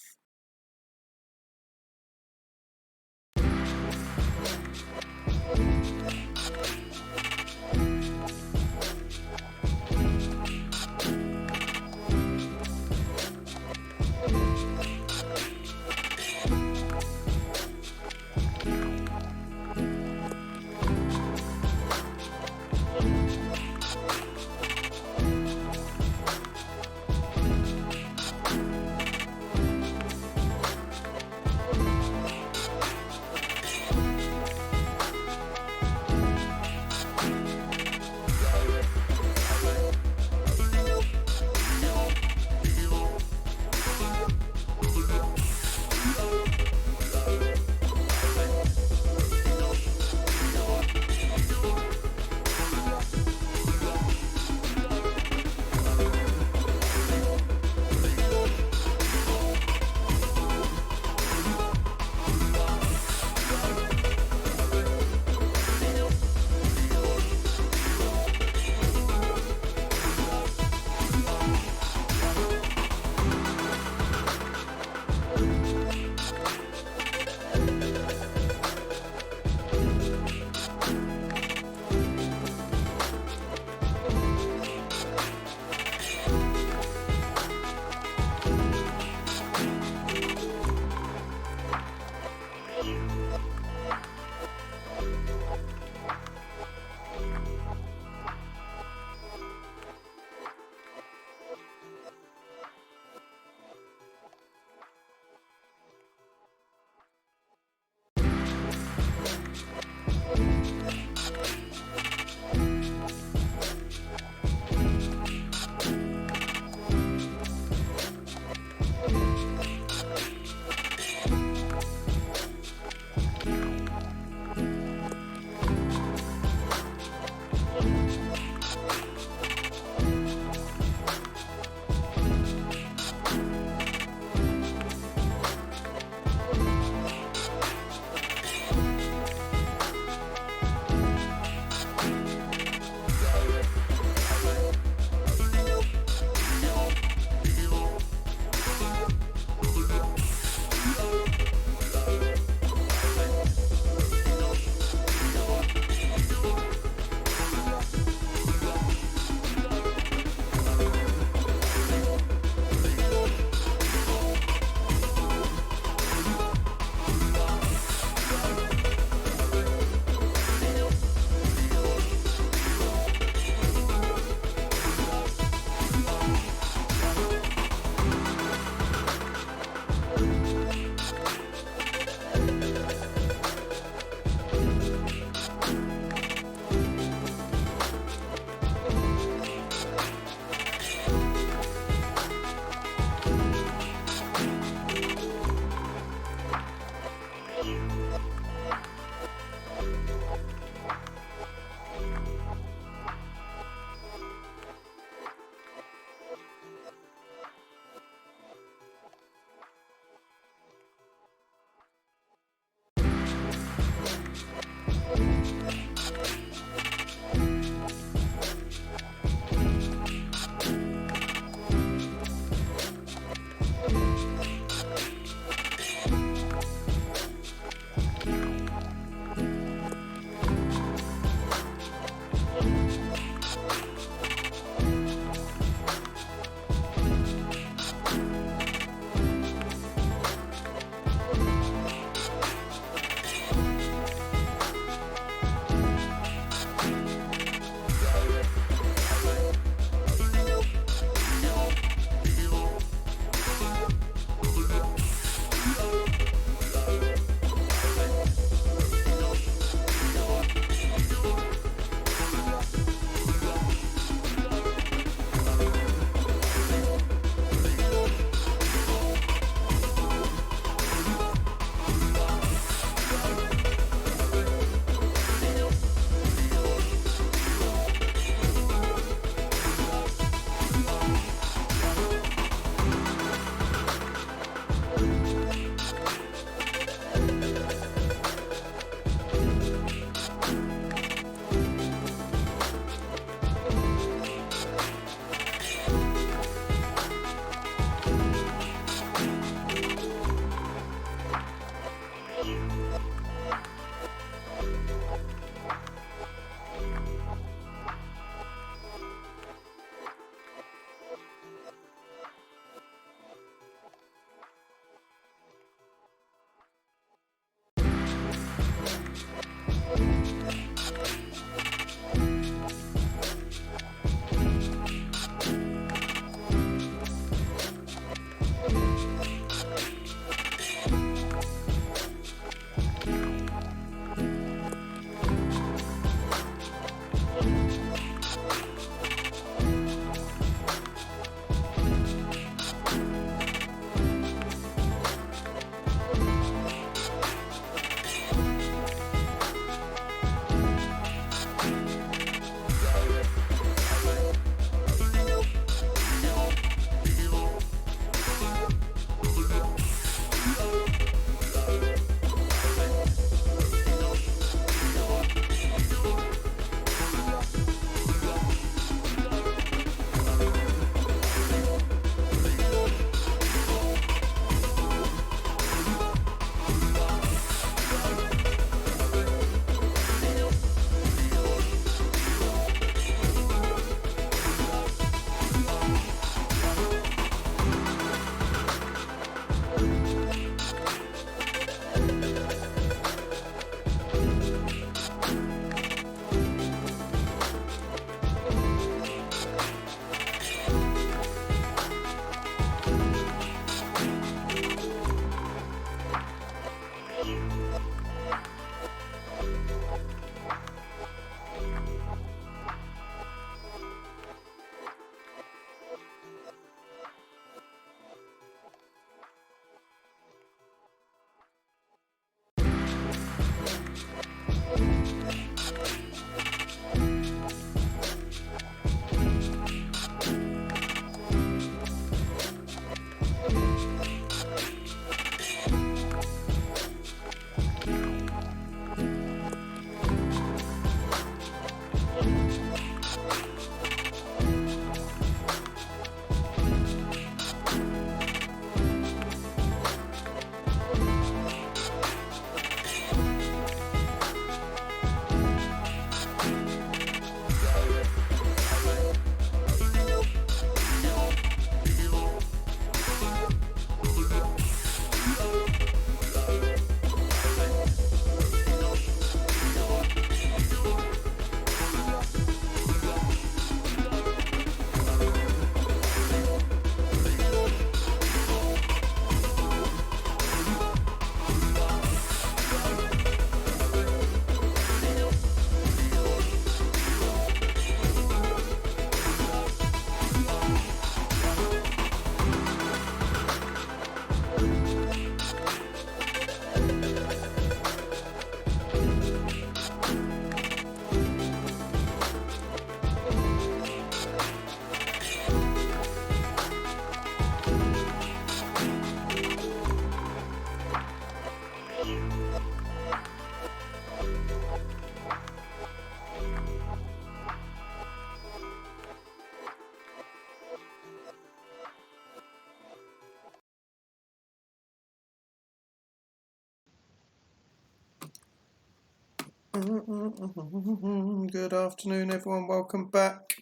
Good afternoon, everyone. Welcome back.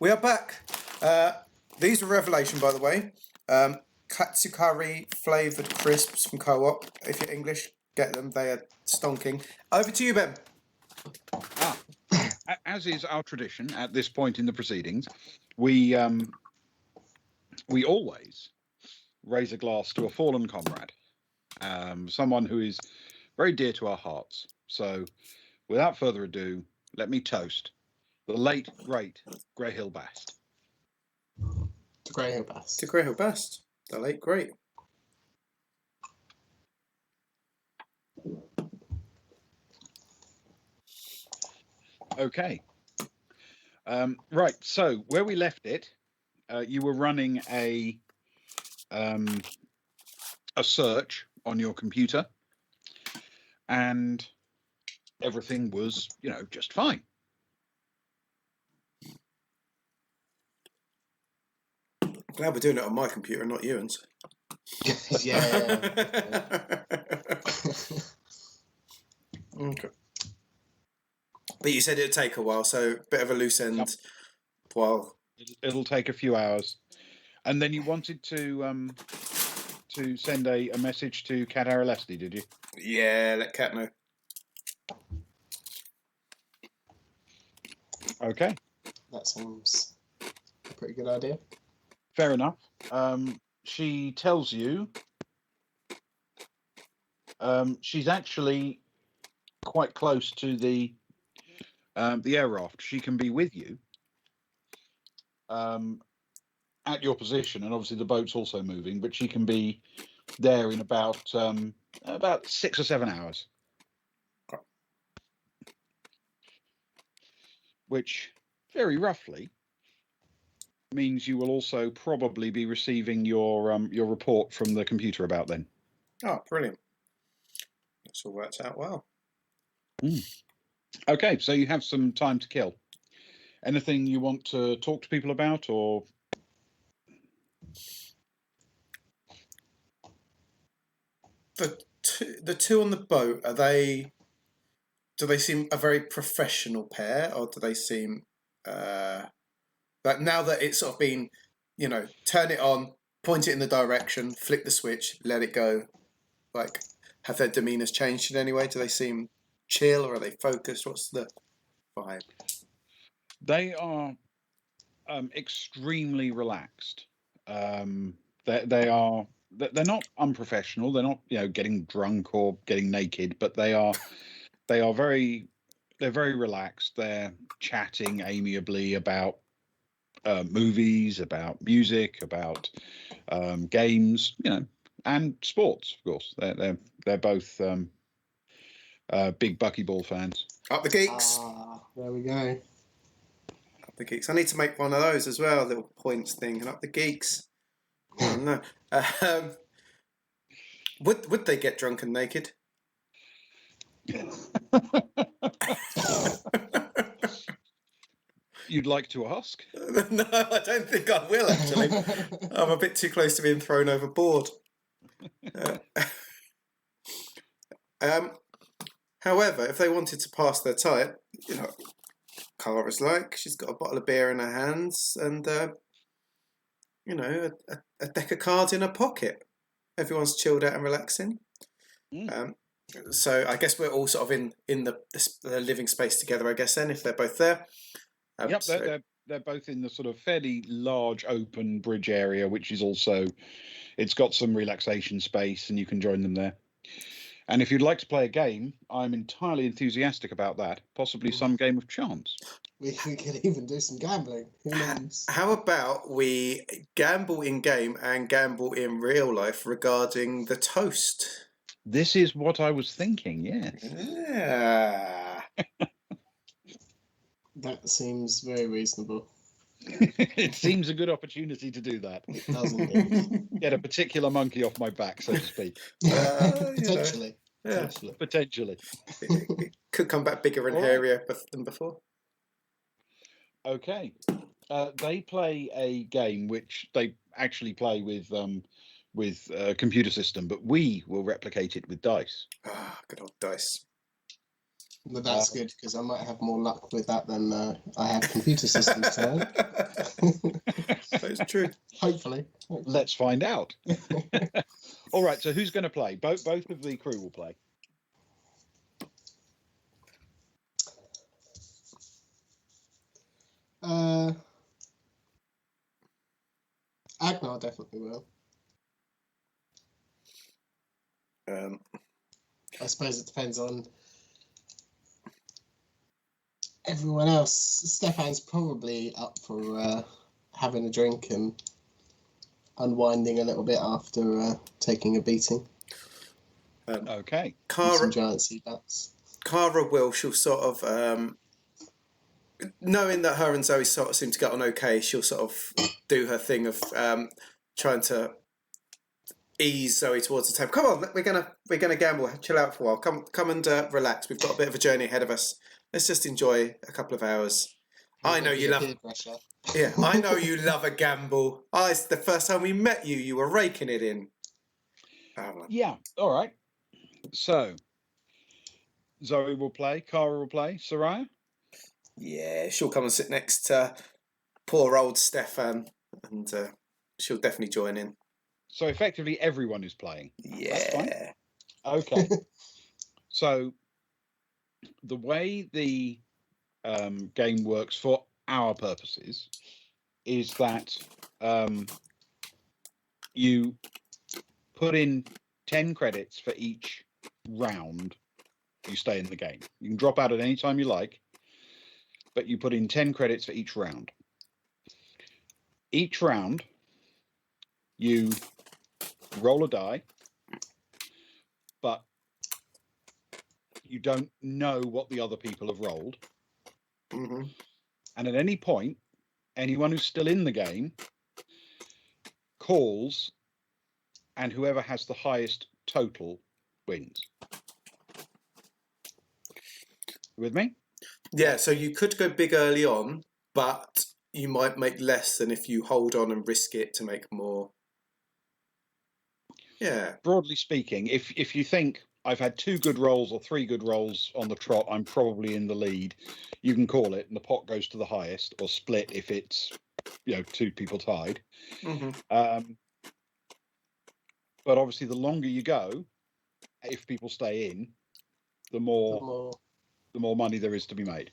We are back. These are Revelation, by the way. Katsukari flavoured crisps from Co-op. If you're English, get them. They are stonking. Over to you, Ben. As is our tradition at this point in the proceedings, we always raise a glass to a fallen comrade, someone who is very dear to our hearts. So, without further ado, let me toast the late, great Grey Hill Bast. To Grey Hill Bast. To Grey Hill Bast. The late, great. Okay. Right. So, where we left it, you were running a search on your computer, and everything was, just fine. Glad we're doing it on my computer, not Ewan's. Yeah. Okay. But you said it'd take a while, so a bit of a loose end. Yep. While It'll take a few hours, and then you wanted to send a message to Cat Aralesti, did you? Yeah, let Cat know. Okay. That sounds a pretty good idea. Fair enough. She tells you she's actually quite close to the air raft. She can be with you at your position, and obviously the boat's also moving, but she can be there in about 6 or 7 hours. Okay. Which, very roughly, means you will also probably be receiving your report from the computer about then. Oh, brilliant. This all works out well. Okay, so you have some time to kill. Anything you want to talk to people about, or? The two on the boat, do they seem a very professional pair, or do they seem like, now that it's sort of been, turn it on, point it in the direction, flick the switch, let it go, like, have their demeanours changed in any way? Do they seem chill, or are they focused? What's the vibe? They are extremely relaxed. They're not unprofessional. They're not getting drunk or getting naked, but they're very relaxed. They're chatting amiably about movies, about music, about games, and sports. Of course, they're both big buckyball fans. Up the geeks. There we go. Up the geeks. I need to make one of those as well. A little points thing. And up the geeks. Oh no. Would they get drunk and naked? You'd like to ask? No, I don't think I will, actually. I'm a bit too close to being thrown overboard. However, if they wanted to pass their time, Cara's like. She's got a bottle of beer in her hands and, you know, a deck of cards in her pocket. Everyone's chilled out and relaxing. So I guess we're all sort of in the living space together, I guess, then, if they're both there. Yep, they're both in the sort of fairly large open bridge area, which is also, it's got some relaxation space and you can join them there. And if you'd like to play a game, I'm entirely enthusiastic about that. Possibly some game of chance. We could even do some gambling. Who knows? How about we gamble in game and gamble in real life regarding the toast? This is what I was thinking, yes. Yeah. That seems very reasonable. It seems a good opportunity to do that. It doesn't. Get a particular monkey off my back, so to speak. Potentially. Yeah. Potentially. It could come back bigger and hairier than before. Okay. They play a game which they actually play with a computer system, but we will replicate it with dice. Ah, good old dice. But that's good, because I might have more luck with that than I have computer systems today. That's true. Hopefully. Let's find out. All right, so who's going to play? Both of the crew will play. Agnar definitely will. I suppose it depends on everyone else. Stefan's probably up for having a drink and unwinding a little bit after taking a beating. Okay. Some giant sea bats. Cara will, she'll sort of, knowing that her and Zoe sort of seem to get on okay, she'll sort of do her thing of trying to ease Zoe towards the table. Come on, we're gonna gamble. Chill out for a while. Come and relax. We've got a bit of a journey ahead of us. Let's just enjoy a couple of hours. I know you love. Yeah, I know you love a gamble. It's the first time we met you. You were raking it in. Yeah. All right. So Zoe will play. Cara will play. Soraya. Yeah, she'll come and sit next to poor old Stefan, and she'll definitely join in. So effectively, everyone is playing. Yeah. Okay. So the way the game works for our purposes is that you put in 10 credits for each round you stay in the game. You can drop out at any time you like, but you put in 10 credits for each round. Each round, you roll a die, but you don't know what the other people have rolled. Mm-hmm. And at any point, anyone who's still in the game calls, and whoever has the highest total wins. With me? Yeah, so you could go big early on, but you might make less than if you hold on and risk it to make more. Yeah. Broadly speaking, if you think I've had 2 good rolls or 3 good rolls on the trot, I'm probably in the lead, you can call it and the pot goes to the highest, or split if it's 2 people tied. Mm-hmm. But obviously the longer you go, if people stay in, the more money there is to be made.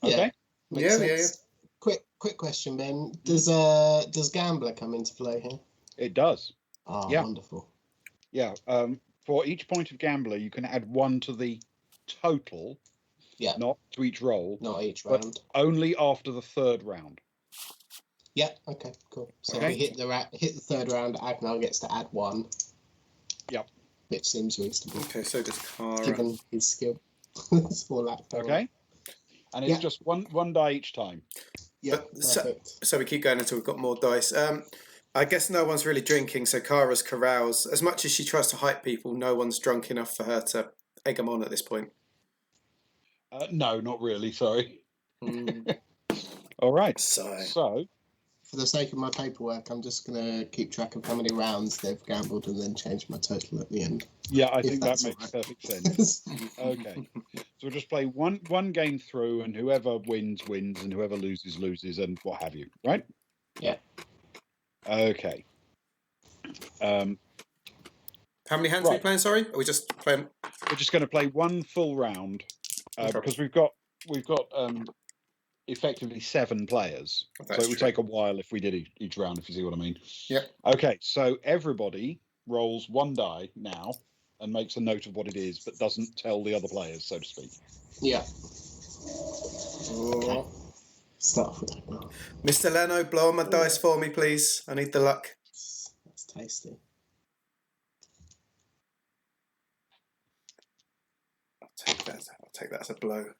Okay? Yeah. Quick question, Ben. Does Gambler come into play here? It does. Oh, yeah. Wonderful. Yeah. For each point of Gambler, you can add 1 to the total. Yeah. Not to each roll. Not each round. Only after the 3rd round. Yeah. Okay. Cool. So if we hit the 3rd round, Agnar gets to add 1. Yep. Which seems reasonable. Okay. So does Cara. Given his skill. Okay. And it's just one die each time. Yeah. So we keep going until we've got more dice. I guess no one's really drinking, so Cara's carouse. As much as she tries to hype people, no one's drunk enough for her to egg them on at this point. No, not really. Sorry. All right. So, for the sake of my paperwork, I'm just going to keep track of how many rounds they've gambled and then change my total at the end. Yeah, I think that makes perfect sense. Okay. So we'll just play one game through, and whoever wins, and whoever loses, loses, and what have you, right? Yeah. Okay. How many hands are we Right. playing, sorry? Are we just playing? We're just going to play one full round Okay. because we've got effectively 7 players. That's So it would true. take a while if we did each round, if you see what I mean. Yeah. Okay, so everybody rolls 1 die now and makes a note of what it is, but doesn't tell the other players, so to speak. Yeah. Okay. Start off with that now. Mr. Leno, blow on my dice for me, please. I need the luck. That's tasty. I'll take that as a blow.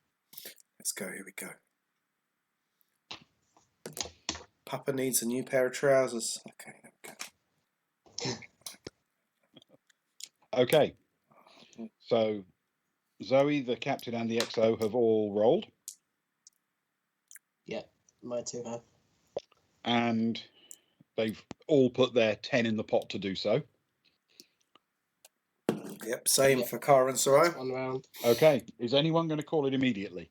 Let's go. Here we go. Papa needs a new pair of trousers. Okay, there we go. Okay. So Zoe, the captain, and the XO have all rolled. Yeah, my 2 have. And they've all put their 10 in the pot to do so. Yep, same for Cara and Sarai. 1 round. Okay. Is anyone going to call it immediately?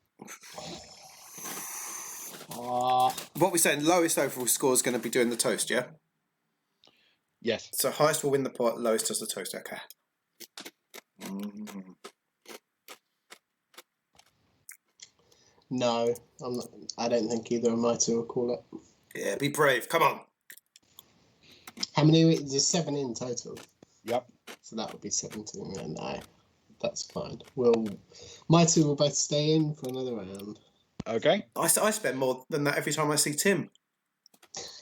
What we're saying, lowest overall score is going to be doing the toast, yeah? Yes. So highest will win the pot, lowest does the toast. Okay. Mm. No, I'm not. I don't think either of my 2 will call it. Yeah, be brave. Come on. How many? There's 7 in total. Yep. So that would be 17. And no, that's fine. My 2 will both stay in for another round. Okay. I spend more than that every time I see Tim.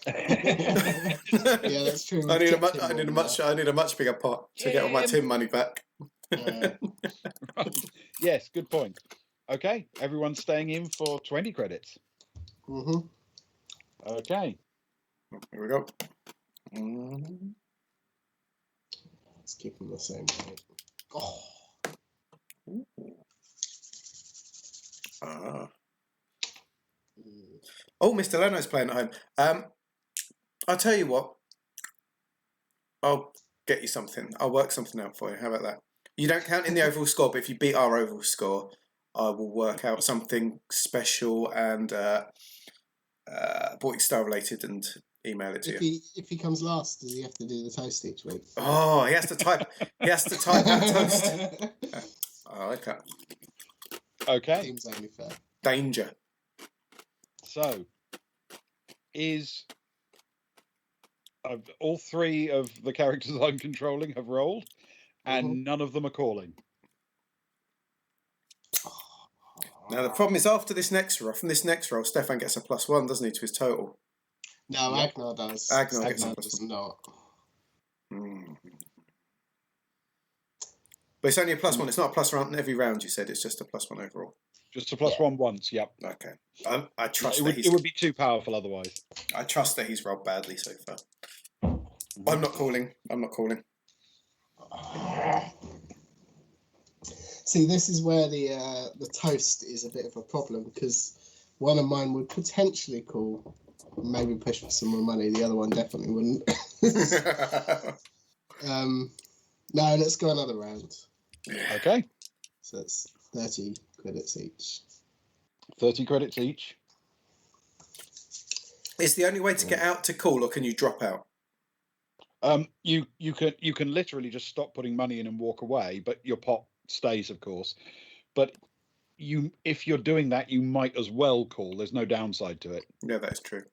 Yeah, that's true. I need a much bigger pot to get all my Tim money back. Right. Yes, good point. Okay, everyone's staying in for 20 credits. Mhm. Here Okay. we go. Mm. Let's keep them the same rate. Oh. Oh, Mr. Leno's playing at home. I'll tell you what. I'll get you something. I'll work something out for you. How about that? You don't count in the overall score, but if you beat our overall score, I will work out something special and Baltic Star related and email it to you. If he comes last, does he have to do the toast each week? Oh, he has to type. He has to type out toast. I like that. Okay. Seems only fair. Danger. So, all 3 of the characters I'm controlling have rolled, and none of them are calling. Now the problem is after this next roll, Stefan gets a +1, doesn't he, to his total? No, Yep. Agnar does. Agnar gets a does not. Mm. But it's only a +1. It's not a +1 every round. You said it's just a +1 overall. Just a +1 once. Yep. Okay. I trust It would be too powerful otherwise. I trust that he's rolled badly so far. I'm not calling. See, this is where the toast is a bit of a problem because one of mine would potentially call, maybe push for some more money. The other one definitely wouldn't. No, let's go another round. Okay. So it's 30 credits each. 30 credits each. Is the only way to get out to call, or can you drop out? You can literally just stop putting money in and walk away, but your pot stays, of course. But if you're doing that, you might as well call. There's no downside to it. Yeah, that is true.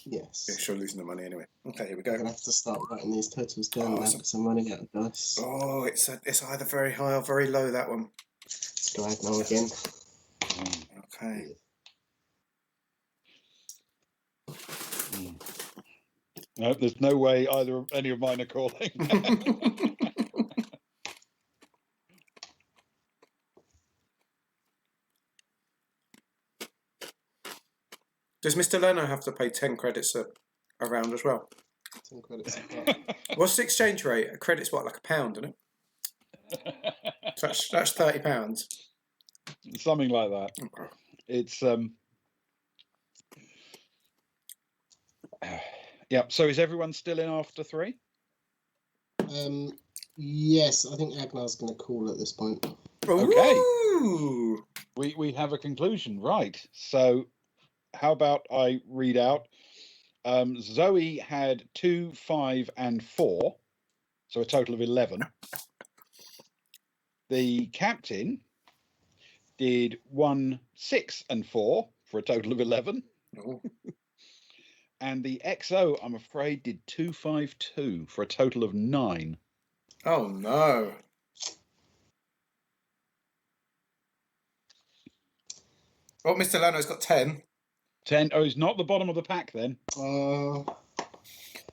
Yes. Yeah, sure, losing the money anyway. Okay, here we go. I'm gonna have to start writing these totals down now because I'm running out of dice. Oh, it's either very high or very low, that one. Let's go Agnar again. Okay. No, there's no way any of mine are calling. Does Mr. Leno have to pay 10 credits a round as well? 10 credits. What's the exchange rate? A credit's what, like £1, isn't it? That's £30. Something like that. Okay. It's yeah. So is everyone still in after 3? Yes, I think Agnar's going to call at this point. Okay. Ooh. We have a conclusion, right? So, how about I read out? Zoe had 2, 5, and 4, so a total of 11. The captain did 1, 6, and 4 for a total of 11. Oh. And the XO, I'm afraid, did 2, 5, 2 for a total of 9. Oh no. Oh, Mr. Leno's got 10. 10. Oh, he's not the bottom of the pack then.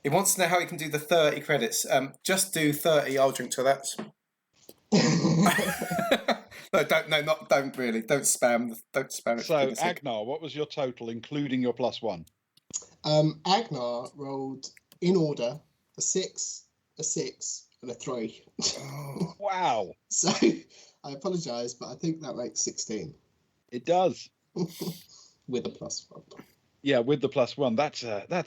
He wants to know how he can do the 30 credits. Just do 30. I'll drink to that. Don't really. Don't spam it. So, Agnar, what was your total, including your +1? Agnar rolled in order a 6, a 6, and a 3. Oh. Wow. So I apologise, but I think that makes 16 It does. with a +1. Yeah, with the +1. That's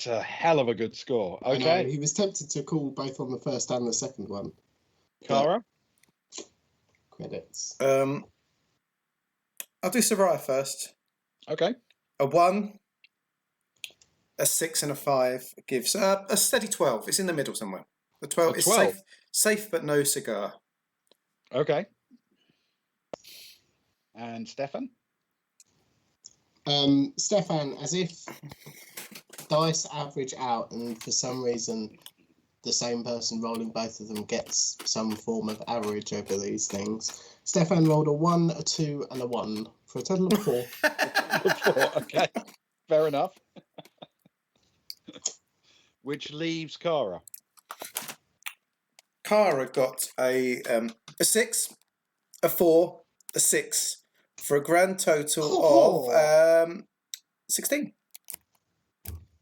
a hell of a good score. I know, Okay. he was tempted to call both on the first and the second one. Cara? Credits. I'll do Soraya first. Okay. A 1, a 6, and a 5 gives a steady 12. It's in the middle somewhere. The 12 is 12. safe but no cigar. Okay. And Stefan? Stefan, as if dice average out and for some reason the same person rolling both of them gets some form of average over these things. Stefan rolled a 1, a 2, and a 1 for a total of 4. 4. Okay. Fair enough. Which leaves Cara. Cara got a 6, a 4, a 6 for a grand total of 16.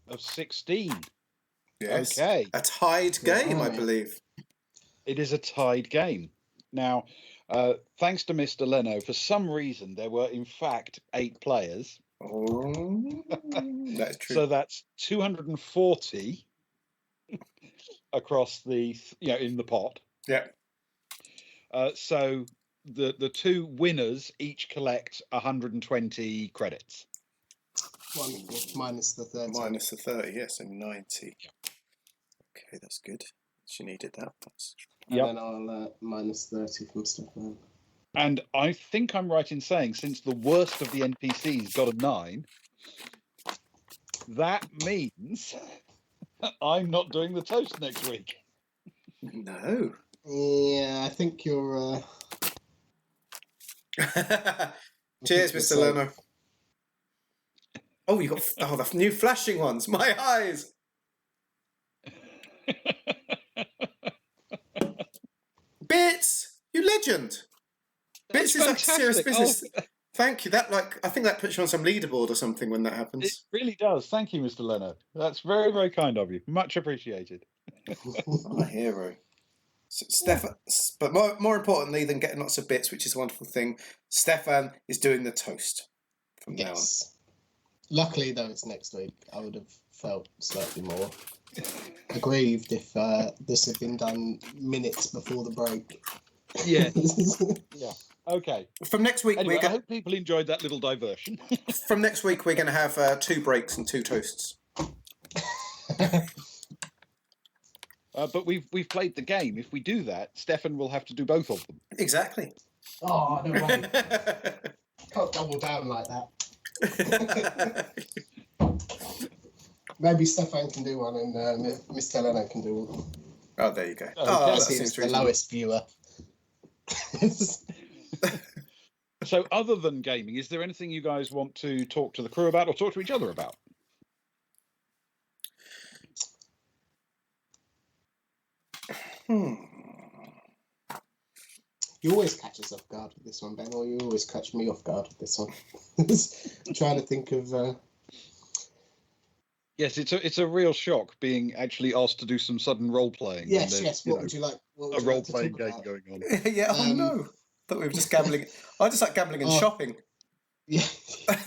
Of 16. Yes. Okay. A tied game, I Blimey. believe. It is a tied game. Now, thanks to Mr. Leno, for some reason there were in fact 8 players. Oh, that's true. So that's 240 across the in the pot. Yeah. So the 2 winners each collect 120 credits. Wonderful. Minus the 30. Minus the 30, yes, so 90. Okay, that's good. She needed that. And then I'll minus 30 from Stefan. And I think I'm right in saying, since the worst of the NPCs got a 9, that means I'm not doing the toast next week. No. Yeah, I think you're... Cheers, Mr. Leno. Oh, you got the new flashing ones. My eyes. Bits, you legend. Bits is like serious business. Oh. Thank you. I think that puts you on some leaderboard or something when that It happens. really does. Thank you, Mr. Leno. That's very, very kind of you. Much appreciated. I'm a hero. So Stefan, but more importantly than getting lots of bits, which is a wonderful thing, Stefan is doing the toast from now on. Luckily, though, it's next week. I would have felt slightly more aggrieved if this had been done minutes before the break. Yeah. Yeah. Okay. From next week, Anyway, I hope people enjoyed that little diversion. From next week, we're going to have 2 breaks and 2 toasts. But we've played the game. If we do that, Stefan will have to do both of them. Exactly. Oh, no way. Can't double down like that. Maybe Stefan can do one and Mr. Leno can do one. Oh, there you go. Okay. That He's seems the reasonable. lowest viewer. So other than gaming, is there anything you guys want to talk to the crew about or talk to each other about? You always catch us off guard with this one, Ben, or you always catch me off guard with this one. I'm trying to think of... Yes, it's a real shock being actually asked to do some sudden role playing. Yes. What would you like? A role playing game going on. Yeah. Oh no. Thought we were just gambling. I just like gambling and shopping. Yeah.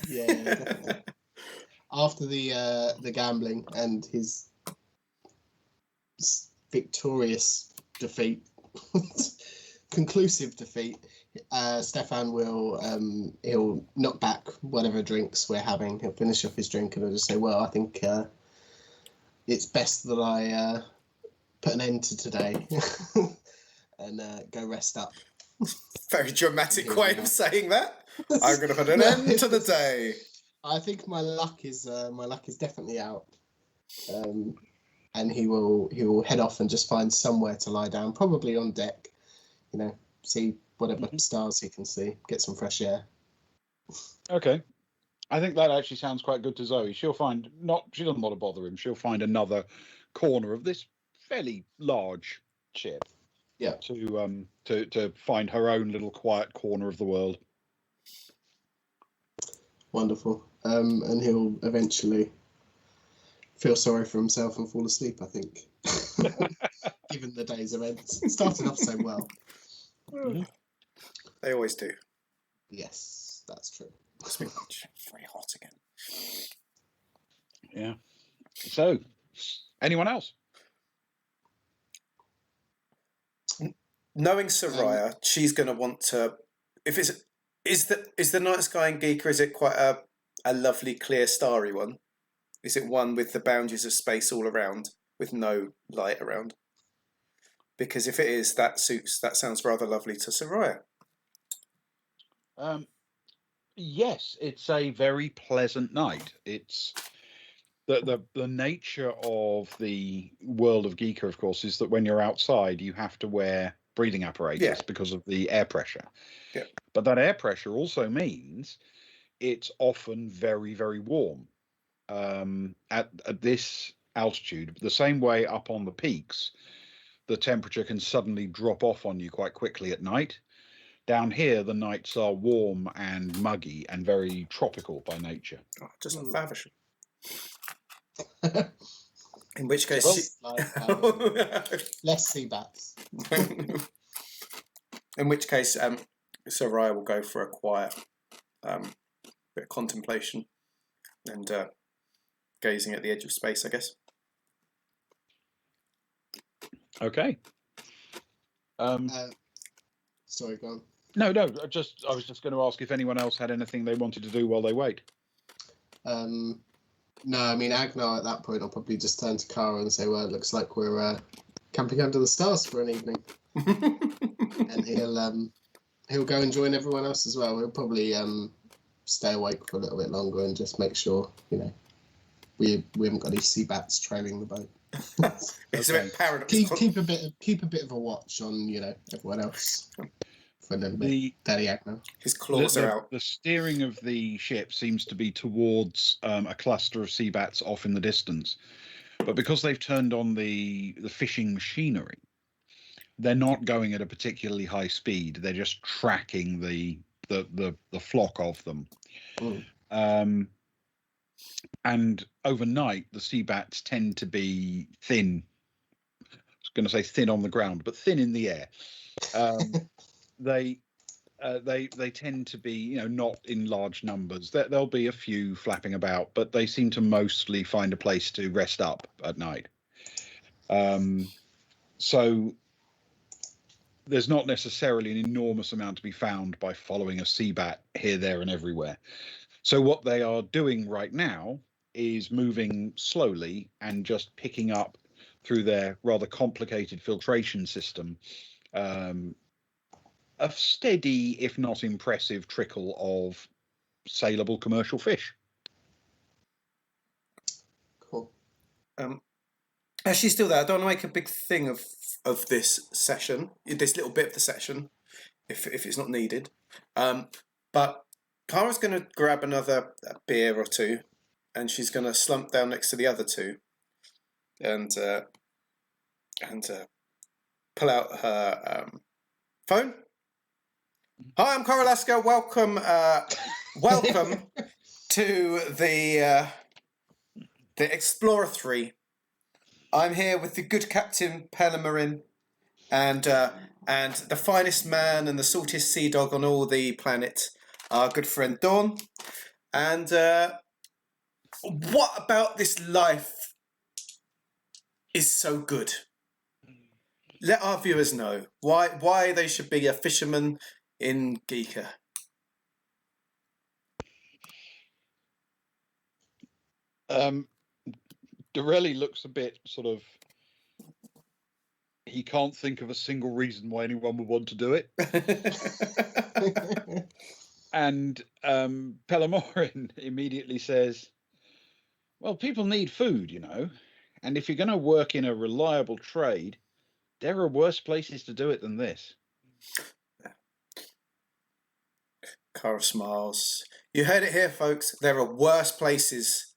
Definitely. After the gambling and his victorious defeat, conclusive defeat, Stefan will he'll knock back whatever drinks we're having. He'll finish off his drink and he'll just say, "Well, I think it's best that I put an end to today and go rest up." Very dramatic way of saying that. I'm going to put an end to the day. I think my luck is definitely out, and he will head off and just find somewhere to lie down, probably on deck. See whatever stars he can see, get some fresh air. Okay. I think that actually sounds quite good to Zoe. She doesn't want to bother him. She'll find another corner of this fairly large ship. Yeah. To find her own little quiet corner of the world. Wonderful. And he'll eventually feel sorry for himself and fall asleep, I think. Given the day's events. It started off so well. Mm-hmm. They always do. Yes, that's true. It's very hot again. Yeah. So, anyone else? Knowing Soraya, she's going to want to. If it's is the night sky in Giikur, is it quite a lovely, clear, starry one? Is it one with the boundaries of space all around, with no light around? Because if it is, that sounds rather lovely to Soraya. Yes, it's a very pleasant night. It's the nature of the world of Giikur, of course, is that when you're outside, you have to wear breathing apparatus because of the air pressure. Yeah. But that air pressure also means it's often very, very warm. At this altitude, the same way up on the peaks, the temperature can suddenly drop off on you quite quickly at night. Down here, the nights are warm and muggy and very tropical by nature. Oh, just like Faversham. In which case, less sea bats. In which case, Soraya will go for a quiet bit of contemplation and gazing at the edge of space, I guess. Okay. Sorry, go on. No. I was just going to ask if anyone else had anything they wanted to do while they wait. No, I mean, Agnar at that point will probably just turn to Kara and say, "Well, it looks like we're camping under the stars for an evening," and he'll go and join everyone else as well. He'll probably stay awake for a little bit longer and just make sure we haven't got any sea bats trailing the boat. It's a bit paradox. Keep a bit of a watch on everyone else. For a little bit. Daddy Agnar. His claws are out. The steering of the ship seems to be towards a cluster of sea bats off in the distance, but because they've turned on the fishing machinery, they're not going at a particularly high speed. They're just tracking the flock of them. And overnight, the sea bats tend to be thin. I was going to say thin on the ground, but thin in the air. They tend to be, not in large numbers. There'll be a few flapping about, but they seem to mostly find a place to rest up at night. So there's not necessarily an enormous amount to be found by following a sea bat here, there, and everywhere. So what they are doing right now is moving slowly and just picking up through their rather complicated filtration system a steady, if not impressive, trickle of saleable commercial fish. Cool. As she's still there, I don't want to make a big thing of this session, this little bit of the session, if it's not needed. But Kara's going to grab another beer or two, and she's going to slump down next to the other two, and pull out her phone. Hi, I'm Kara Lasker. Welcome to the Explorer 3. I'm here with the good Captain Pelamarin and the finest man and the saltiest sea dog on all the planet, our good friend Dawn. And what about this life is so good? Let our viewers know why they should be a fisherman in Giikur? Dorelli looks a bit sort of. He can't think of a single reason why anyone would want to do it. And Pelamorin immediately says, well, people need food, you know. And if you're going to work in a reliable trade, there are worse places to do it than this. Cara smiles. You heard it here, folks. There are worse places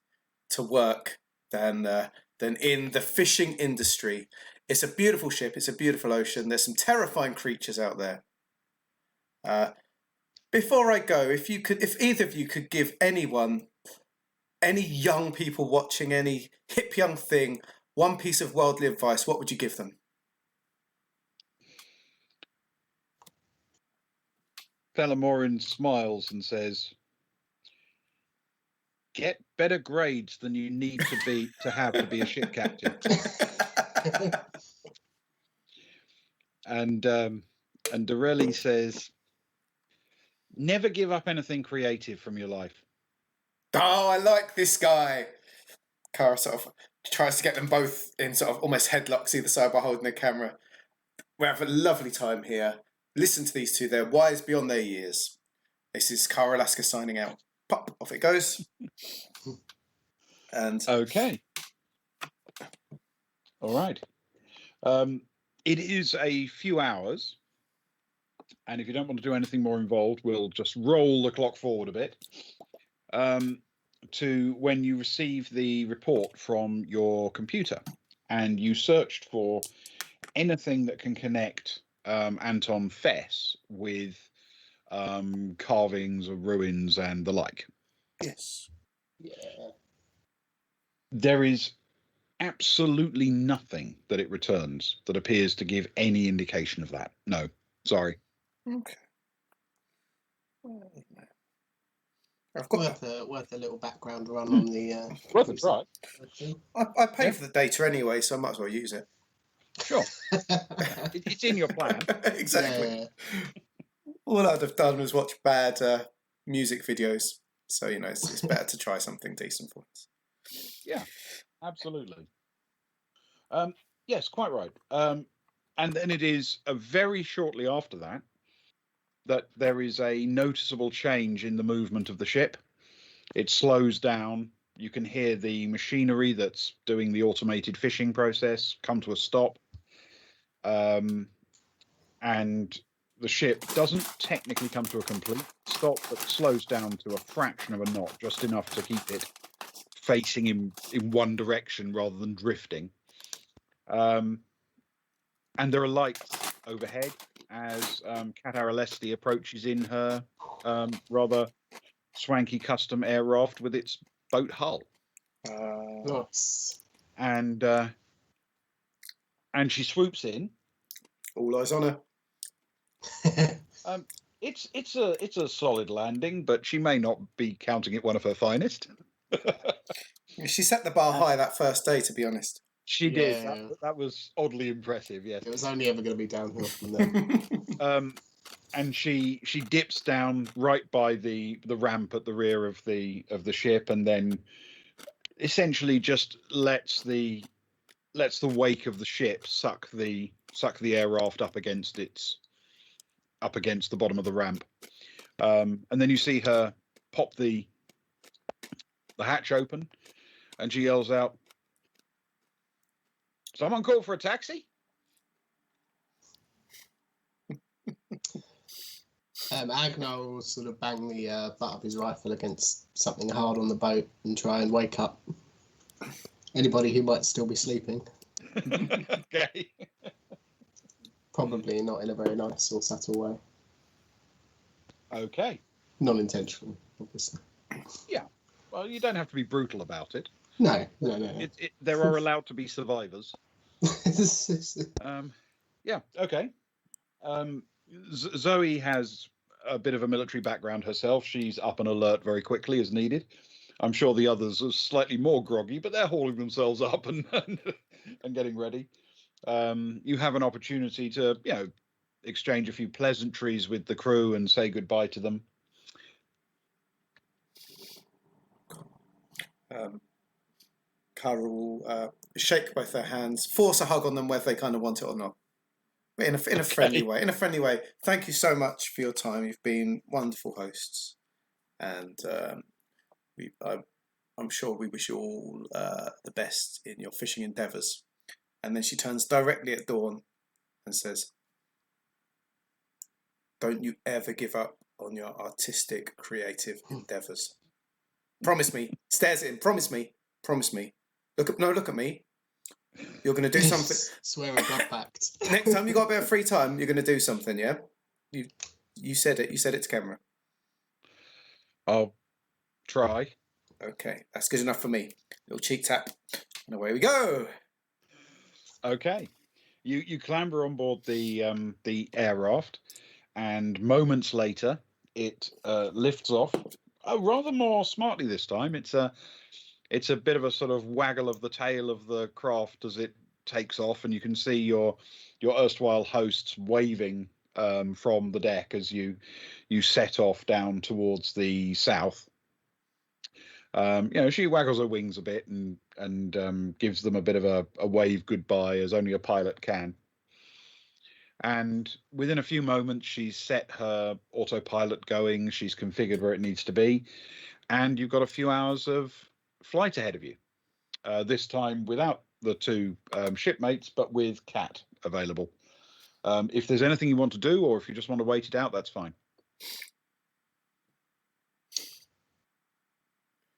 to work than in the fishing industry. It's a beautiful ship. It's a beautiful ocean. There's some terrifying creatures out there. Before I go, if either of you could give anyone, any young people watching, any hip young thing, one piece of worldly advice, what would you give them? Pelamorin smiles and says, get better grades than you need to have to be a ship captain. And Dorelli says, never give up anything creative from your life. Oh, I like this guy. Cara sort of tries to get them both in sort of almost headlocks either side by holding the camera. We have a lovely time here. Listen to these two. They're wise beyond their years. This is Cara Alaska signing out. Pop, off it goes. And okay. All right. It is a few hours. And if you don't want to do anything more involved, we'll just roll the clock forward a bit to when you receive the report from your computer. And you searched for anything that can connect Anton Fess with carvings of ruins and the like. yes. Yeah. There is absolutely nothing that it returns that appears to give any indication of that. No, sorry. Okay. I've got Worth a little background run on the. Worth a try. I paid for the data anyway, so I might as well use it. Sure. It's in your plan. Exactly. Yeah. All I'd have done was watch bad music videos. So, you know, it's better to try something decent for us. Yeah, absolutely. Yes, quite right. And then it is very shortly after that there is a noticeable change in the movement of the ship. It slows down. You can hear the machinery that's doing the automated fishing process come to a stop. And the ship doesn't technically come to a complete stop, but slows down to a fraction of a knot, just enough to keep it facing in one direction rather than drifting. And there are lights overhead as Cat Aralesti approaches in her rather swanky custom air raft with its boat hull. Nice. And she swoops in. All eyes on her. It's a solid landing, but she may not be counting it one of her finest. She set the bar high that first day, to be honest. She did. That was oddly impressive. Yes, it was only ever going to be downhill from there. And she dips down right by the ramp at the rear of the ship, and then essentially just lets the wake of the ship suck the air raft up against the bottom of the ramp, and then you see her pop the hatch open, and she yells out, "Someone call for a taxi?" Agnar will sort of bang the butt of his rifle against something hard on the boat and try and wake up anybody who might still be sleeping. Okay. Probably not in a very nice or subtle way. Okay. Non-intentional, obviously. Yeah. Well, you don't have to be brutal about it. No. There are allowed to be survivors. Yeah. Okay. Zoe has a bit of a military background herself. She's up and alert very quickly as needed. I'm sure the others are slightly more groggy, but they're hauling themselves up and getting ready. You have an opportunity to, exchange a few pleasantries with the crew and say goodbye to them. Cara will shake both their hands, force a hug on them whether they kind of want it or not. But in a friendly way. In a friendly way. Thank you so much for your time. You've been wonderful hosts. And I'm sure we wish you all the best in your fishing endeavours. And then she turns directly at Dawn and says, don't you ever give up on your artistic, creative endeavours. Promise me. Stares at him. Promise me. Promise me. Look at me. You're going to do something. Swear a blood pact. Next time you got a bit of free time, you're going to do something, yeah? You said it. You said it to camera. I'll try. Okay, that's good enough for me. Little cheek tap, and away we go. Okay, you clamber on board the air raft, and moments later it lifts off. Rather more smartly this time. It's a bit of a sort of waggle of the tail of the craft as it takes off, and you can see your erstwhile hosts waving from the deck as you set off down towards the south. She waggles her wings a bit and gives them a bit of a wave goodbye, as only a pilot can. And within a few moments, she's set her autopilot going. She's configured where it needs to be, and you've got a few hours of flight ahead of you. This time without the two shipmates, but with Kat available. If there's anything you want to do, or if you just want to wait it out, that's fine.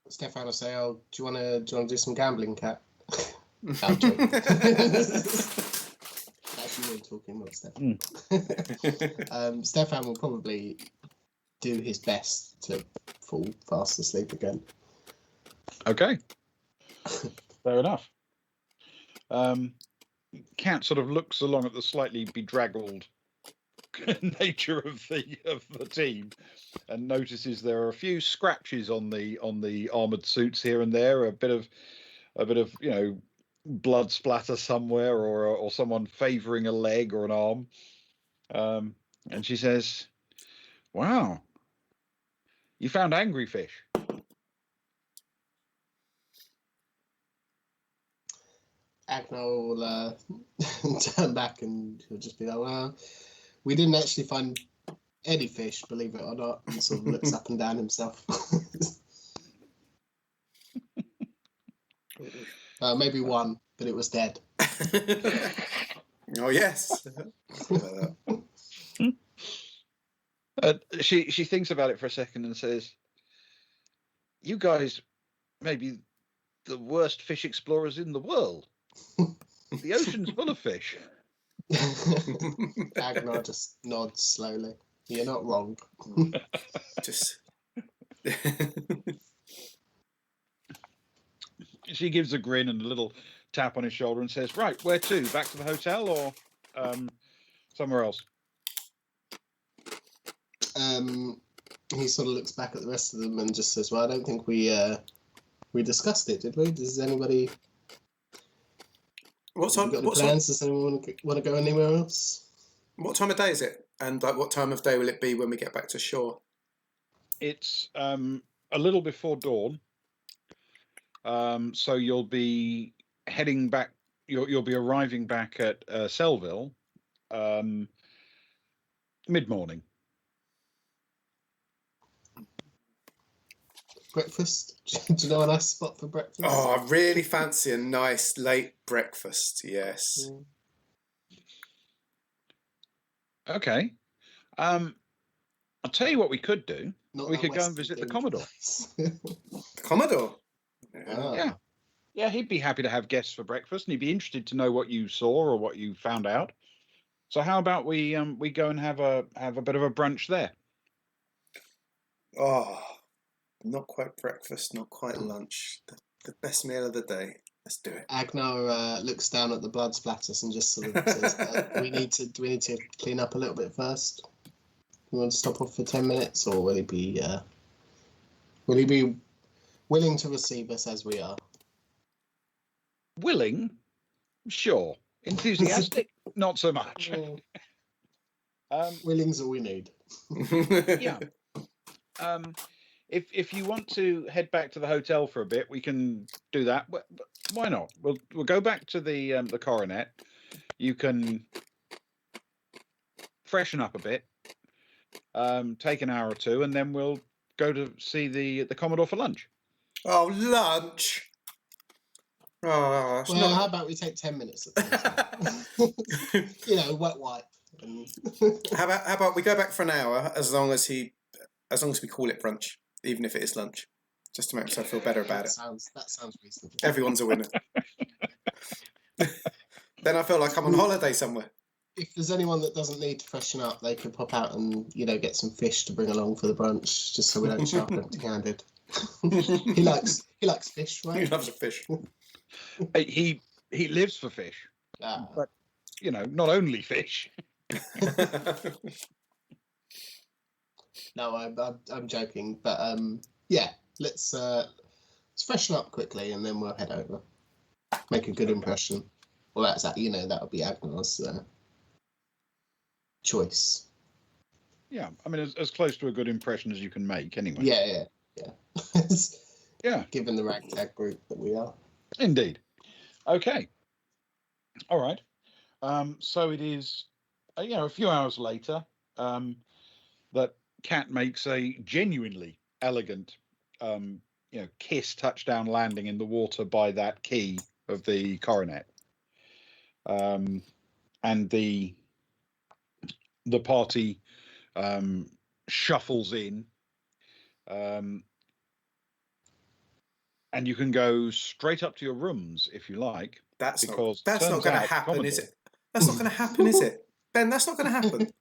Stefan will say, "Oh, do you want to do some gambling, Kat?" Actually, we're talking, not Stefan. Stefan will probably do his best to fall fast asleep again. Okay, fair enough. Kat sort of looks along at the slightly bedraggled nature of the team, and notices there are a few scratches on the armored suits here and there, a bit of blood splatter somewhere, or someone favouring a leg or an arm, and she says, "Wow, you found angry fish." Agnar will turn back and he'll just be like, "Well, we didn't actually find any fish, believe it or not," and sort of looks up and down himself. Maybe one, but it was dead. Oh, yes. She thinks about it for a second and says, "You guys may be the worst fish explorers in the world. The ocean's full of fish." Agnar just nods slowly. You're not wrong. Just. She gives a grin and a little tap on his shoulder and says, "Right, where to? Back to the hotel or somewhere else?" He sort of looks back at the rest of them and just says, "Well, I don't think we discussed it, did we? Does anybody? What time? Got any plans? Does anyone want to go anywhere else?" What time of day is it? And what time of day will it be when we get back to shore? It's a little before dawn. So you'll be heading back. You'll be arriving back at Sellville mid-morning. Breakfast? Do you know a nice spot for breakfast? Oh, I really fancy a nice late breakfast. Yes. Okay. I'll tell you what we could do. We could go and visit the Commodore. The Commodore? Yeah, he'd be happy to have guests for breakfast, and he'd be interested to know what you saw or what you found out. So how about we go and have a bit of a brunch there? Oh, not quite breakfast, not quite lunch. The best meal of the day. Let's do it. Agnar looks down at the blood splatters and just sort of says, do we need to clean up a little bit first? You want to stop off for 10 minutes, or will he be willing to receive us as we are? Willing? Sure. Enthusiastic? Not so much. Willing's all we need. Yeah. If you want to head back to the hotel for a bit, we can do that. But why not? We'll go back to the Coronet. You can freshen up a bit, take an hour or two, and then we'll go to see the Commodore for lunch. Oh, lunch. Oh, it's Well, not... how about we take 10 minutes? Wet wipe. And... how about we go back for an hour, as long as we call it brunch, even if it is lunch, just to make myself feel better about that it. Sounds reasonable. Everyone's a winner. Then I feel like I'm on holiday somewhere. If there's anyone that doesn't need to freshen up, they could pop out and get some fish to bring along for the brunch, just so we don't show up empty-handed. He likes fish, right? He loves a fish. He lives for fish, but not only fish. No, I'm joking, but yeah, let's freshen up quickly and then we'll head over. Make a good impression. Well, that's that. That'll be Agnar's choice. Yeah, I mean, as close to a good impression as you can make, anyway. Yeah. Yeah. Given the ragtag group that we are. Indeed. Okay. All right. So it is, a few hours later, that Cat makes a genuinely elegant, kiss touchdown landing in the water by that key of the Coronet. And the party shuffles in, and you can go straight up to your rooms if you like. That's not going to happen, is it? That's not going to happen, is it? Ben, that's not going to happen.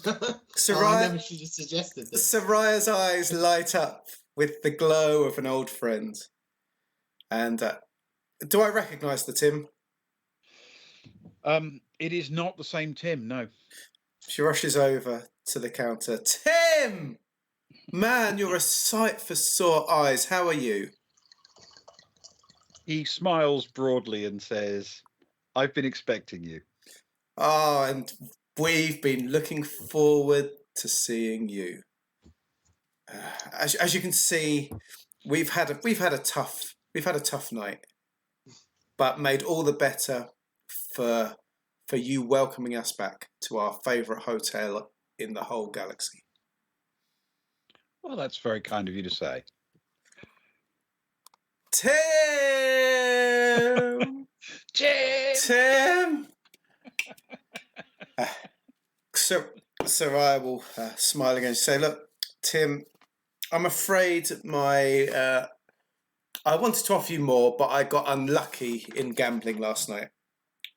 I never should have suggested this. Soraya's eyes light up with the glow of an old friend. And do I recognise the Tim? It is not the same Tim, no. She rushes over to the counter. Tim! Man, you're a sight for sore eyes. How are you? He smiles broadly and says, I've been expecting you. Oh, and we've been looking forward to seeing you. As you can see, we've had a tough night, but made all the better for you welcoming us back to our favourite hotel in the whole galaxy. Well, that's very kind of you to say. Tim! Tim! So I will smile again and say, look, Tim, I'm afraid I wanted to offer you more, but I got unlucky in gambling last night.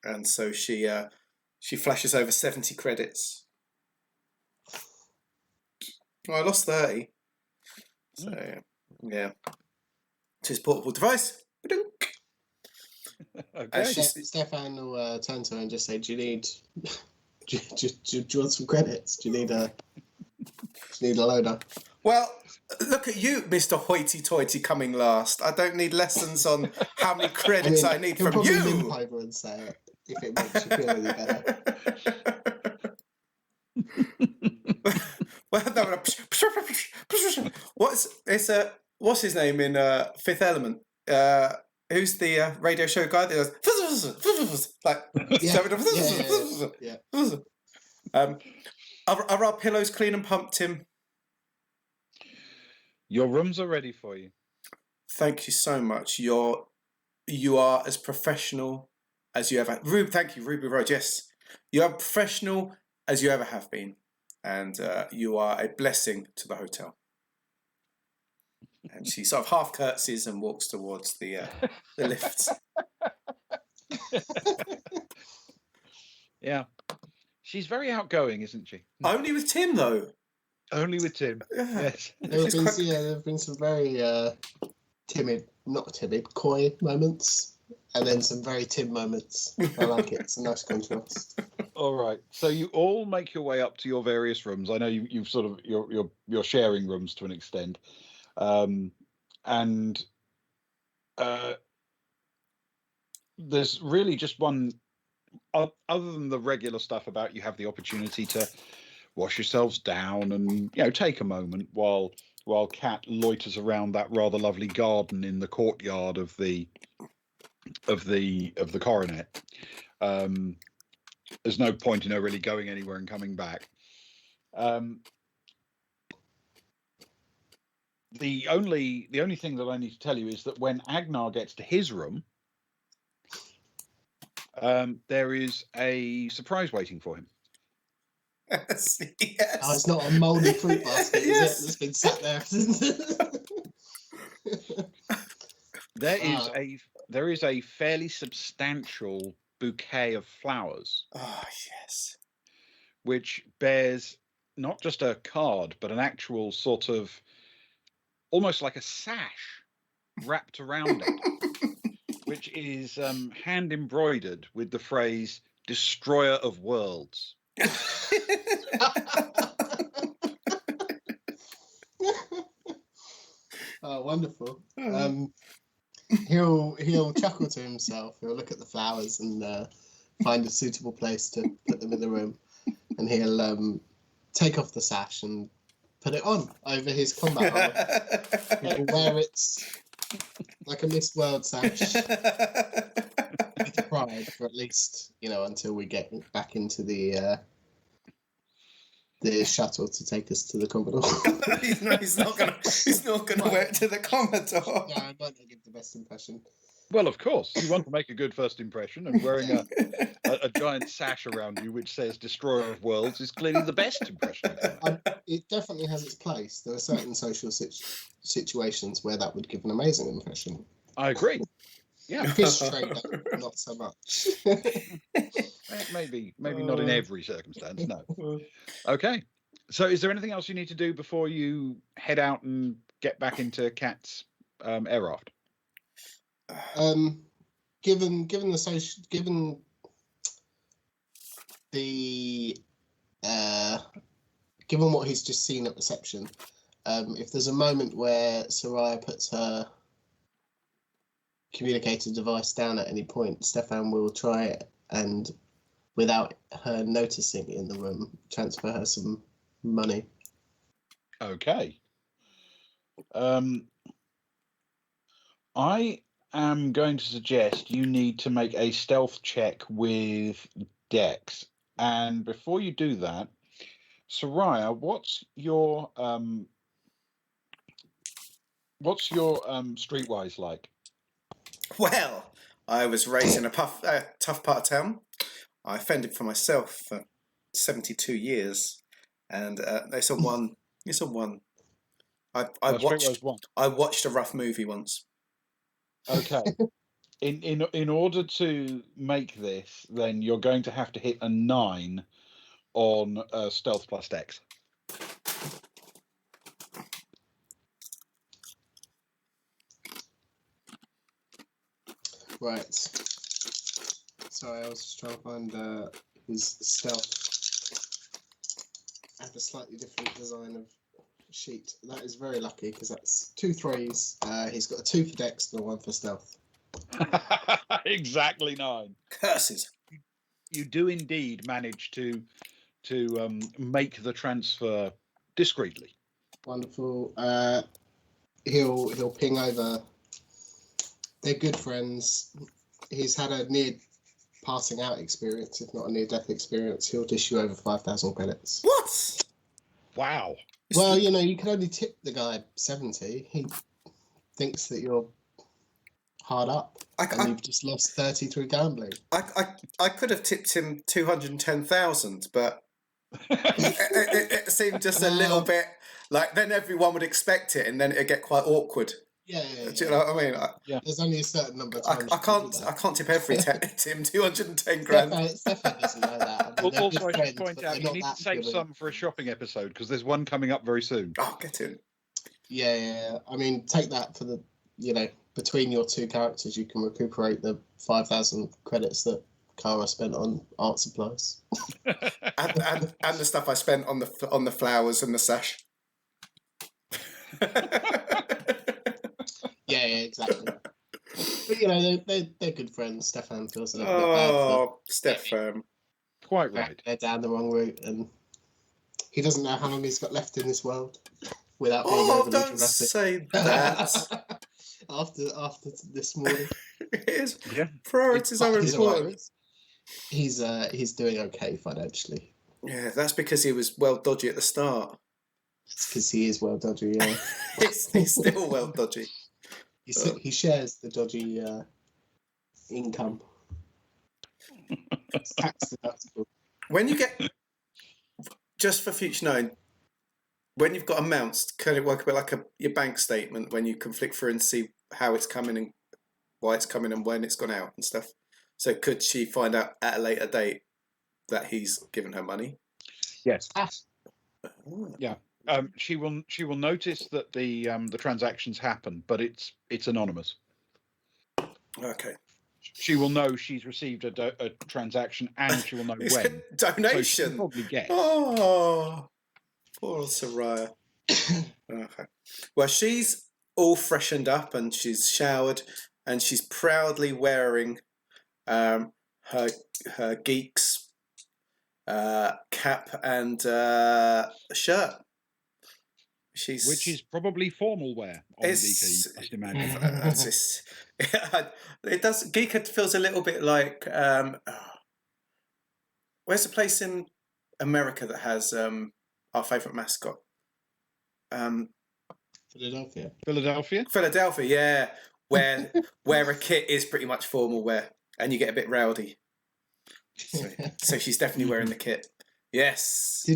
And so she flashes over 70 credits. I lost 30. So, yeah. To his portable device. Okay. Stefan will turn to her and just say, do you want some credits? Do you need a loader? Well, look at you, Mr. Hoity-toity, coming last. I don't need lessons on how many credits I need from you. He'll probably limp over and say it if it makes you feel any better. Well, no, what's his name in Fifth Element? Who's the radio show guy that goes like? Yeah. Are our pillows clean and pumped, Tim? Your rooms are ready for you. Thank you so much. You are as professional as you ever. Thank you, Ruby Road. Yes, you are professional as you ever have been, and you are a blessing to the hotel. And she sort of half curtsies and walks towards the lifts. Yeah, she's very outgoing, isn't she? Only with Tim, though. Only with Tim. Yeah. Yes. There have been some very coy moments, and then some very Tim moments. I like it. It's a nice contrast. All right. So you all make your way up to your various rooms. I know you've sort of you're sharing rooms to an extent, and there's really just one other than the regular stuff about you have the opportunity to wash yourselves down and take a moment while Kat loiters around that rather lovely garden in the courtyard of the coronet. There's no point in her really going anywhere and coming back. The only thing that I need to tell you is that when Agnar gets to his room, there is a surprise waiting for him. Yes. Oh, it's not a mouldy fruit basket, Yes. is it? It's been sat there. There is a fairly substantial bouquet of flowers, Oh, yes. which bears not just a card, but an actual sort of almost like a sash wrapped around it, which is hand embroidered with the phrase "Destroyer of Worlds." Oh, wonderful. He'll chuckle to himself. He'll look at the flowers and find a suitable place to put them in the room, and he'll take off the sash and put it on over his combat armor. He'll wear it like a Mist World sash with pride for at least until we get back into the shuttle to take us to the Commodore. He's not gonna wear it to the Commodore. No, I might not give the best impression. Well, of course, you want to make a good first impression, and wearing a giant sash around you which says "Destroyer of Worlds" is clearly the best impression. It definitely has its place. There are certain social situations where that would give an amazing impression. I agree. Yeah, Fish trade, not so much. maybe not in every circumstance. No. Okay. So, is there anything else you need to do before you head out and get back into Kat's air raft? Given what he's just seen at reception, if there's a moment where Soraya puts her communicator device down at any point, Stefan will try it and, without her noticing in the room, transfer her some money. Okay. I am going to suggest you need to make a stealth check with Dex. And before you do that, Soraya, what's your streetwise like? Well, I was raised in a tough part of town. I fended for myself for 72 years, and it's a one. It's a one. I watched a rough movie once. Okay. In order to make this, then you're going to have to hit a 9 on stealth plus Dex. Right. Sorry, I was just trying to find his stealth. I have a slightly different design of sheet. That is very lucky because that's 2 3s. He's got a 2 for Dex and a 1 for stealth. Exactly 9. Curses. You do indeed manage to make the transfer discreetly. Wonderful. He'll ping over. They're good friends. He's had a near passing out experience, if not a near death experience. He'll dish you over 5,000 credits. What? Wow. Well, you can only tip the guy 70. He thinks that you're hard up, and you've just lost 30 through gambling. I could have tipped him 210,000, but it seemed just a little bit like then everyone would expect it, and then it'd get quite awkward. Yeah. Do you know what I mean? There's only a certain number of times. I can't tip every Tim 210 grand. Stefan doesn't know that. Also, I should point out you need to save some for a shopping episode because there's one coming up very soon. Oh, get in. Yeah. I mean, take that for the between your two characters, you can recuperate the 5,000 credits that Cara spent on art supplies, and the stuff I spent on the flowers and the sash. Yeah, exactly. But you know, they're good friends. Stefan feels a little bit bad for Oh, Stefan. Quite right. they're down the wrong route, and he doesn't know how long he's got left in this world without being Oh, overly don't dramatic. say that. after this morning, His Yeah. priorities are he's all right. important. He's doing okay financially. Yeah, that's because he was well dodgy at the start. It's because he is well dodgy. Yeah, He's still well dodgy. he shares the dodgy income. It's tax deductible. When you get, just for future knowing, when you've got amounts, can it work a bit like your bank statement when you can flick through and see how it's coming and why it's coming and when it's gone out and stuff? So could she find out at a later date that he's given her money? Yes. Oh. Yeah. She will notice that the transactions happen, but it's anonymous. Okay. She will know she's received a transaction, and she will know He said when. So she donation. can probably guess. Oh, poor Soraya. Okay. Well, she's all freshened up and she's showered and she's proudly wearing her geek's cap and shirt. Which is probably formal wear on Giikur, you must imagine. It does. Giikur feels a little bit like where's the place in America that has our favourite mascot? Philadelphia. Philadelphia, yeah. Where a kit is pretty much formal wear, and you get a bit rowdy. So she's definitely wearing the kit. Yes.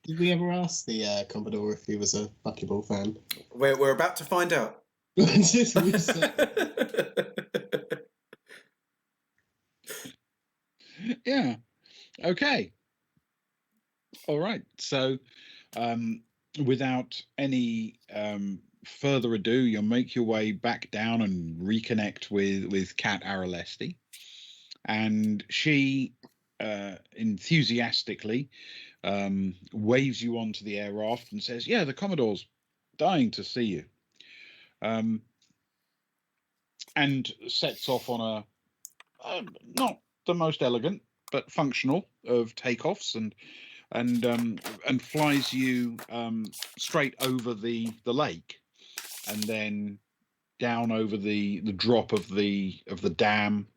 Did we ever ask the Commodore if he was a buckyball fan? We're about to find out. Yeah. Okay. All right. So, without any further ado, you'll make your way back down and reconnect with Kat Aralesti, and she enthusiastically waves you onto the air raft and says, "Yeah, the Commodore's dying to see you," and sets off on a not the most elegant but functional of takeoffs and flies you straight over the lake, and then down over the drop of the dam,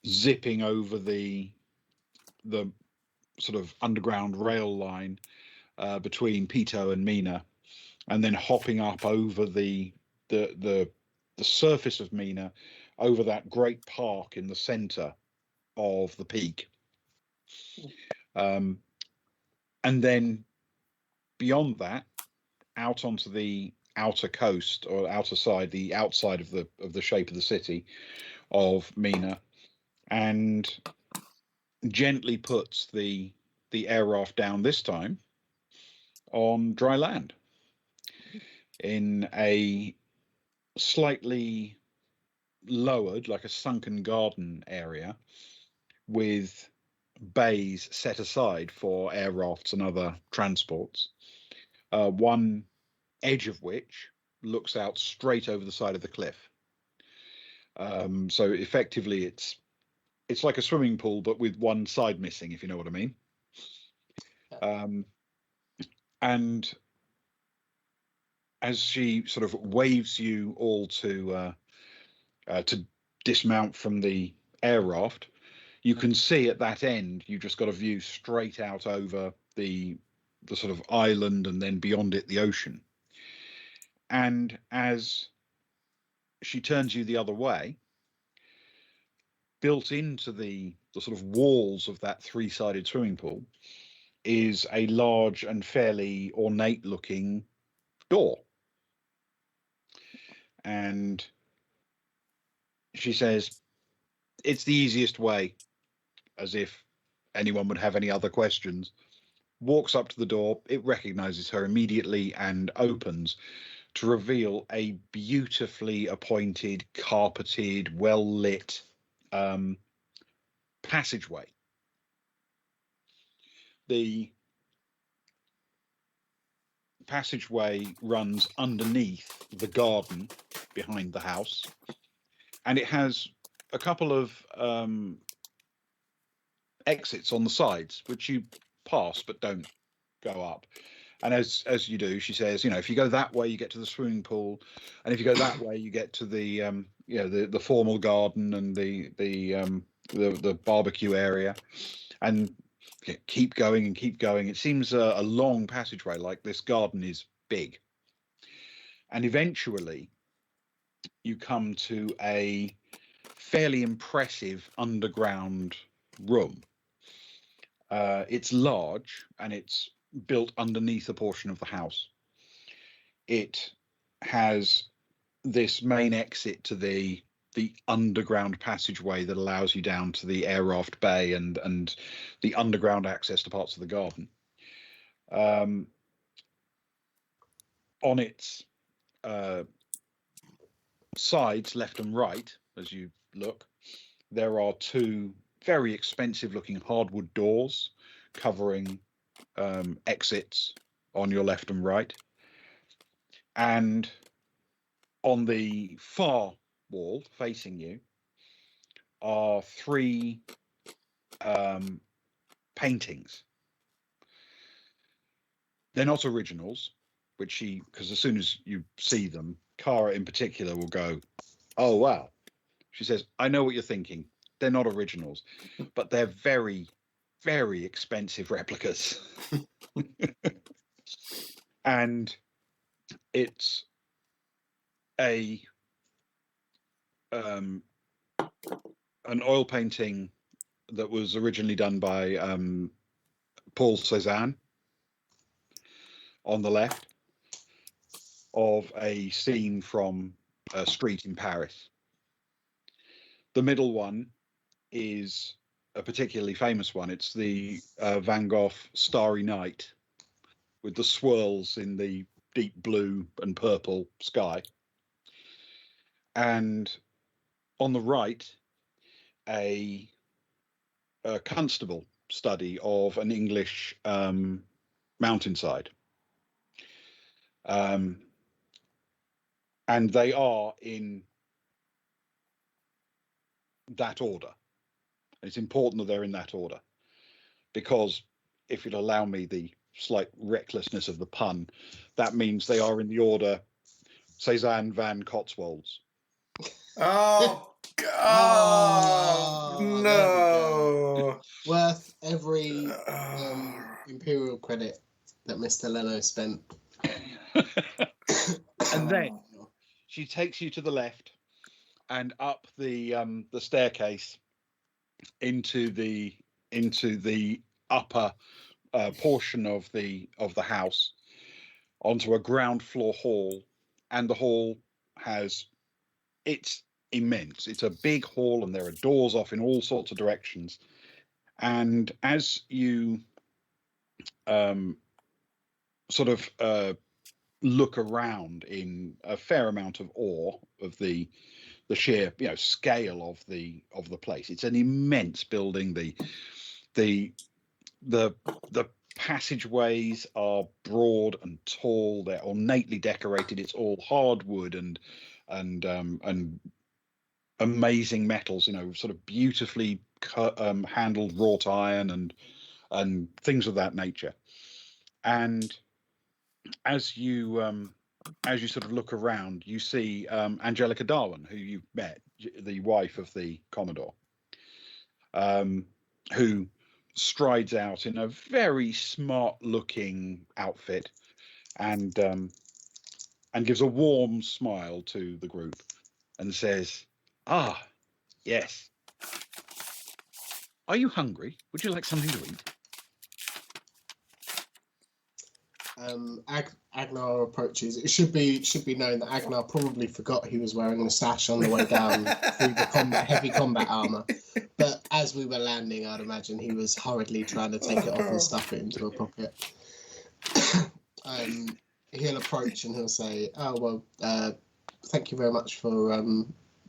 zipping over the sort of underground rail line between Pito and Mina, and then hopping up over the surface of Mina, over that great park in the center of the peak, and then beyond that, out onto the outer coast or outer side, the outside of the shape of the city of Mina, and gently puts the air raft down, this time on dry land in a slightly lowered, like a sunken garden area, with bays set aside for air rafts and other transports, one edge of which looks out straight over the side of the cliff. So effectively it's like a swimming pool, but with one side missing, if you know what I mean. And as she sort of waves you all to dismount from the air raft, you can see at that end, you just got a view straight out over the sort of island, and then beyond it, the ocean. And as she turns you the other way, built into the sort of walls of that three-sided swimming pool is a large and fairly ornate looking door. And she says, "It's the easiest way," as if anyone would have any other questions. Walks up to the door, it recognizes her immediately and opens to reveal a beautifully appointed, carpeted, well-lit passageway. The passageway runs underneath the garden behind the house, and it has a couple of exits on the sides, which you pass but don't go up. And as you do, she says, if you go that way, you get to the swimming pool, and if you go that way, you get to the the formal garden and the barbecue area, and keep going and keep going. It seems a long passageway, like this garden is big, and eventually you come to a fairly impressive underground room. It's large, and it's built underneath a portion of the house. It has this main exit to the underground passageway that allows you down to the air raft bay and the underground access to parts of the garden. On its sides, left and right, as you look, there are two very expensive looking hardwood doors covering exits on your left and right. And on the far wall facing you are three paintings. They're not originals, because as soon as you see them, Cara in particular will go, "Oh, wow." She says, "I know what you're thinking. They're not originals, but they're very, very expensive replicas." And it's an oil painting that was originally done by Paul Cézanne on the left, of a scene from a street in Paris. The middle one is a particularly famous one. It's the Van Gogh Starry Night, with the swirls in the deep blue and purple sky. And on the right, a constable study of an English mountainside. And they are in that order. It's important that they're in that order, because if you'll allow me the slight recklessness of the pun, that means they are in the order Cézanne van Cotswolds. Oh, God! Oh, No! Worth every Imperial credit that Mr. Leno spent. And then she takes you to the left and up the staircase into the upper portion of the house, onto a ground floor hall. And the hall it's immense. It's a big hall, and there are doors off in all sorts of directions. And as you sort of look around in a fair amount of awe of the sheer scale of the place, it's an immense building. The passageways are broad and tall. They're ornately decorated. It's all hardwood and amazing metals, sort of beautifully handled wrought iron and things of that nature. And as you sort of look around, you see Angelica Darwin, who you've met, the wife of the Commodore, who strides out in a very smart-looking outfit and gives a warm smile to the group and says, "Ah, yes. Are you hungry? Would you like something to eat?" Agnar approaches. It should be known that Agnar probably forgot he was wearing the sash on the way down through the heavy combat armor. But as we were landing, I'd imagine he was hurriedly trying to take it off and stuff it into a pocket. He'll approach and he'll say, "Oh well, thank you very much for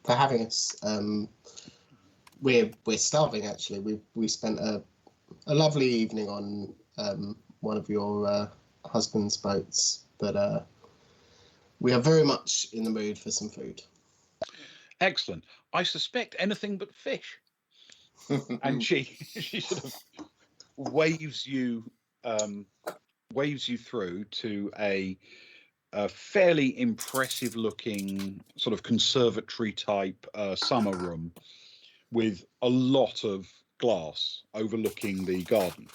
having us. We're starving actually. We spent a lovely evening on one of your husband's boats, but we are very much in the mood for some food. Excellent. I suspect anything but fish. And she sort of waves you through to a fairly impressive looking sort of conservatory type summer room with a lot of glass overlooking the garden.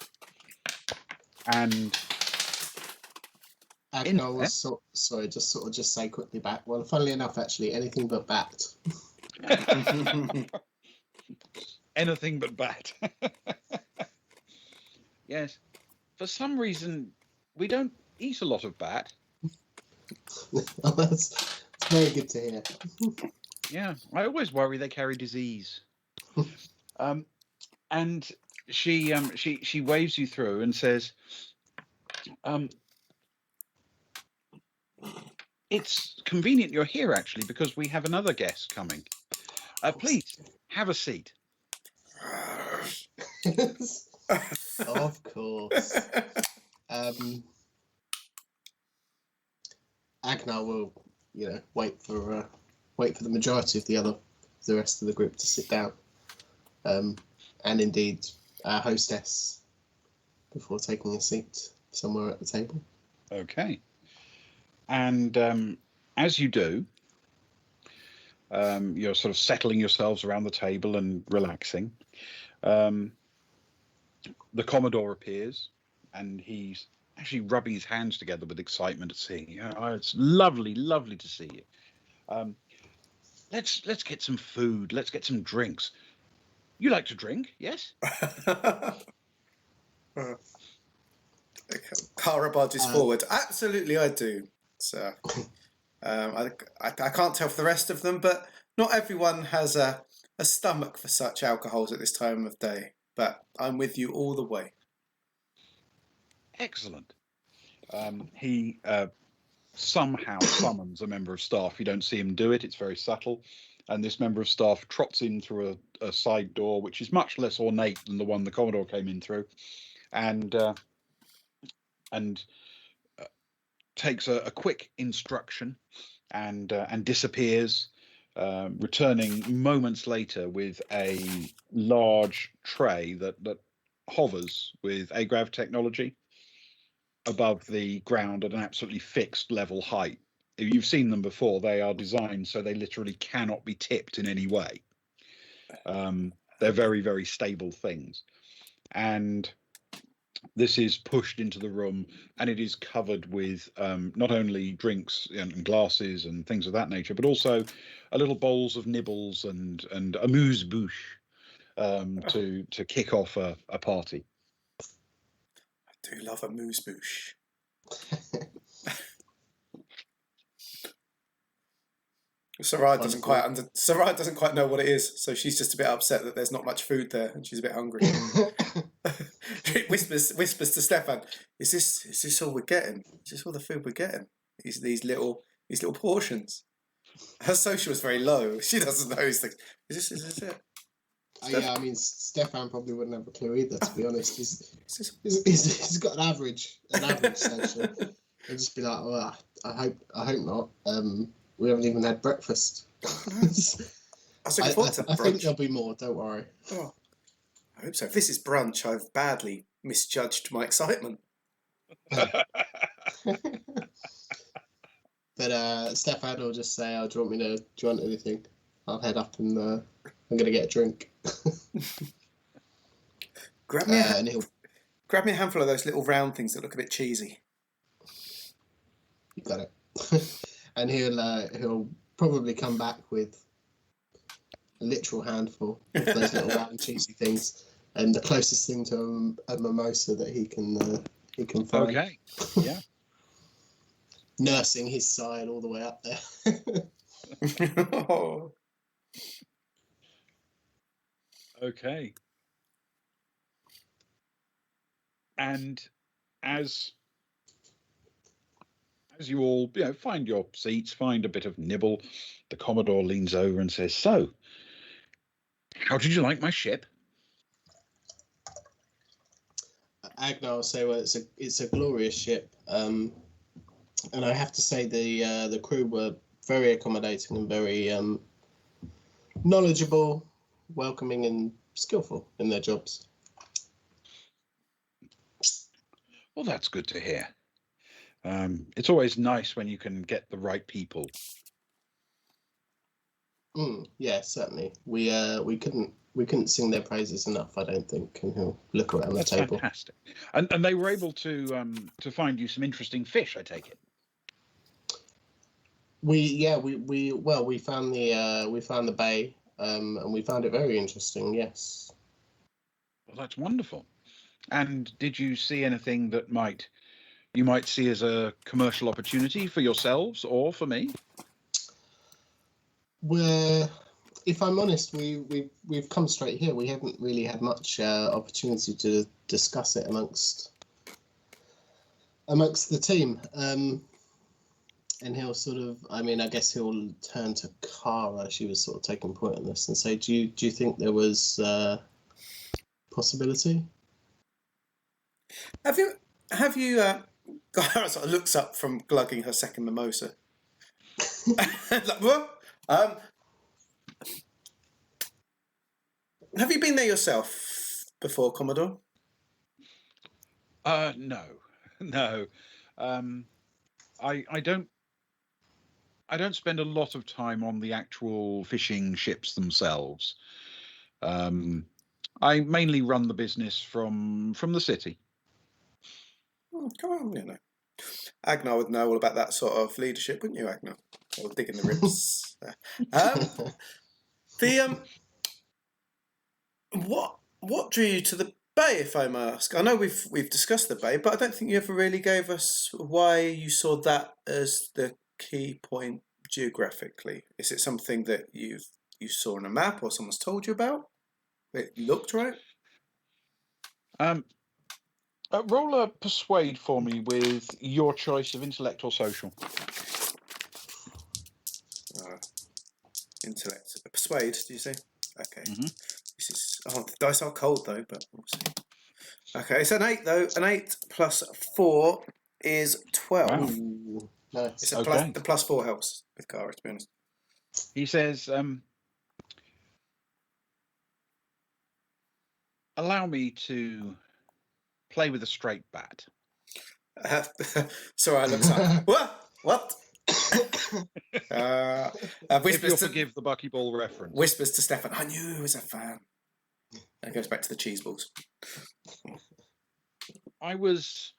And Agnar was sorry, just say quickly back. Well, funnily enough, actually, anything but bat. anything but bat. Yes. For some reason, we don't eat a lot of bat. Oh, that's very good to hear. Yeah, I always worry they carry disease. And she waves you through and says, "It's convenient you're here actually because we have another guest coming. Please have a seat." Of course. Agnar will, wait for the majority of the rest of the group to sit down, and indeed our hostess before taking a seat somewhere at the table. Okay. And as you do, you're sort of settling yourselves around the table and relaxing. The Commodore appears, and he's actually rubbing his hands together with excitement at seeing you. Oh, it's lovely, lovely to see you. Let's get some food. Let's get some drinks. You like to drink, yes? Kara barges forward. Absolutely, I do. So, I can't tell for the rest of them, but not everyone has a stomach for such alcohols at this time of day. But I'm with you all the way. Excellent. He somehow summons a member of staff. You don't see him do it. It's very subtle. And this member of staff trots in through a side door, which is much less ornate than the one the Commodore came in through, and takes a quick instruction and disappears, returning moments later with a large tray that hovers with agrav technology above the ground at an absolutely fixed level height. You've seen them before. They are designed so they literally cannot be tipped in any way. They're very, very stable things. And this is pushed into the room, and it is covered with not only drinks and glasses and things of that nature, but also a little bowls of nibbles and amuse-bouche to kick off a party. I do love amuse-bouche. Sarai doesn't quite know what it is, so she's just a bit upset that there's not much food there, and she's a bit hungry. whispers to Stefan, "Is this all we're getting? Is this all the food we're getting? These little portions?" Her social is very low. She doesn't know these things. Is this it? Yeah, I mean, Stefan probably wouldn't have a clue either, to be honest. He's got an average social. He'll just be like, "Oh, I hope not. We haven't even had breakfast." I think there'll be more. Don't worry. Oh, I hope so. If this is brunch, I've badly misjudged my excitement. But Stefan will just say, "Oh, do you want anything? I'll head up and I'm gonna get a drink." Grab me a handful of those little round things that look a bit cheesy. You got it. And he'll probably come back with a literal handful of those little round cheesy things, and the closest thing to a mimosa that he can find. Okay. Yeah. Nursing his side all the way up there. Oh. Okay. And as you all find your seats, find a bit of nibble, the Commodore leans over and says, "So, how did you like my ship?" Agnar will say, "Well, it's a glorious ship. And I have to say the crew were very accommodating and very knowledgeable, welcoming, and skillful in their jobs. Well, that's good to hear. It's always nice when you can get the right people. Yeah, certainly. We couldn't sing their praises enough, I don't think. And he'll look around That's the table. fantastic. And they were able to find you some interesting fish, I take it. We found the bay, and we found it very interesting. Yes. Well, that's wonderful. And did you see anything that you might see as a commercial opportunity for yourselves or for me? If I'm honest, we've come straight here. We haven't really had much opportunity to discuss it amongst the team. And he'll sort of, I guess he'll turn to Kara. She was sort of taking point on this and say, do you think there was possibility? Have you? Kara sort of looks up from glugging her second mimosa. Like, what? Have you been there yourself before, Commodore? No. I don't spend a lot of time on the actual fishing ships themselves. I mainly run the business from the city. Oh, come on, Agnar would know all about that sort of leadership, wouldn't you, Agnar? Or digging the ribs. What drew you to the bay, if I may ask? I know we've discussed the bay, but I don't think you ever really gave us why you saw that as the key point geographically. Is it something that you saw on a map or someone's told you about? It looked right. Roll a persuade for me with your choice of intellect or social. Intellect. Persuade, do you say? Okay. Mm-hmm. This is... Oh, the dice are cold, though, but we'll see. Okay, it's an 8, though. An 8 plus 4 is 12. Wow. Ooh, nice. It's Okay. the plus 4 helps with Kara, to be honest. He says, allow me to play with a straight bat. Sorry, I looked up. What? If you'll forgive the buckyball reference. Whispers to Stefan, I knew he was a fan. And goes back to the cheese balls. I was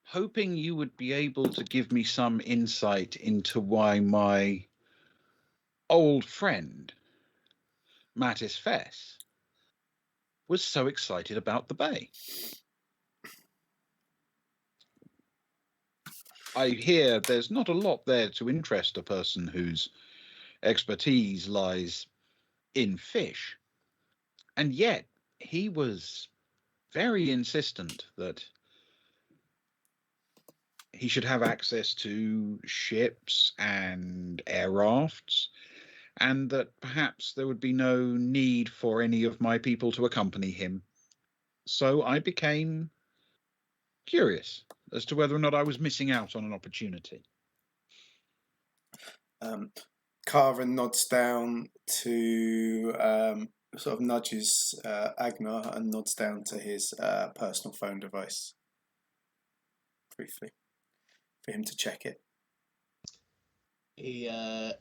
hoping you would be able to give me some insight into why my old friend, Mattis Fess, was so excited about the bay. I hear there's not a lot there to interest a person whose expertise lies in fish. And yet he was very insistent that he should have access to ships and air rafts, and that perhaps there would be no need for any of my people to accompany him. So I became curious as to whether or not I was missing out on an opportunity. Kara nods down to, sort of nudges Agnar and nods down to his personal phone device briefly for him to check it. He'll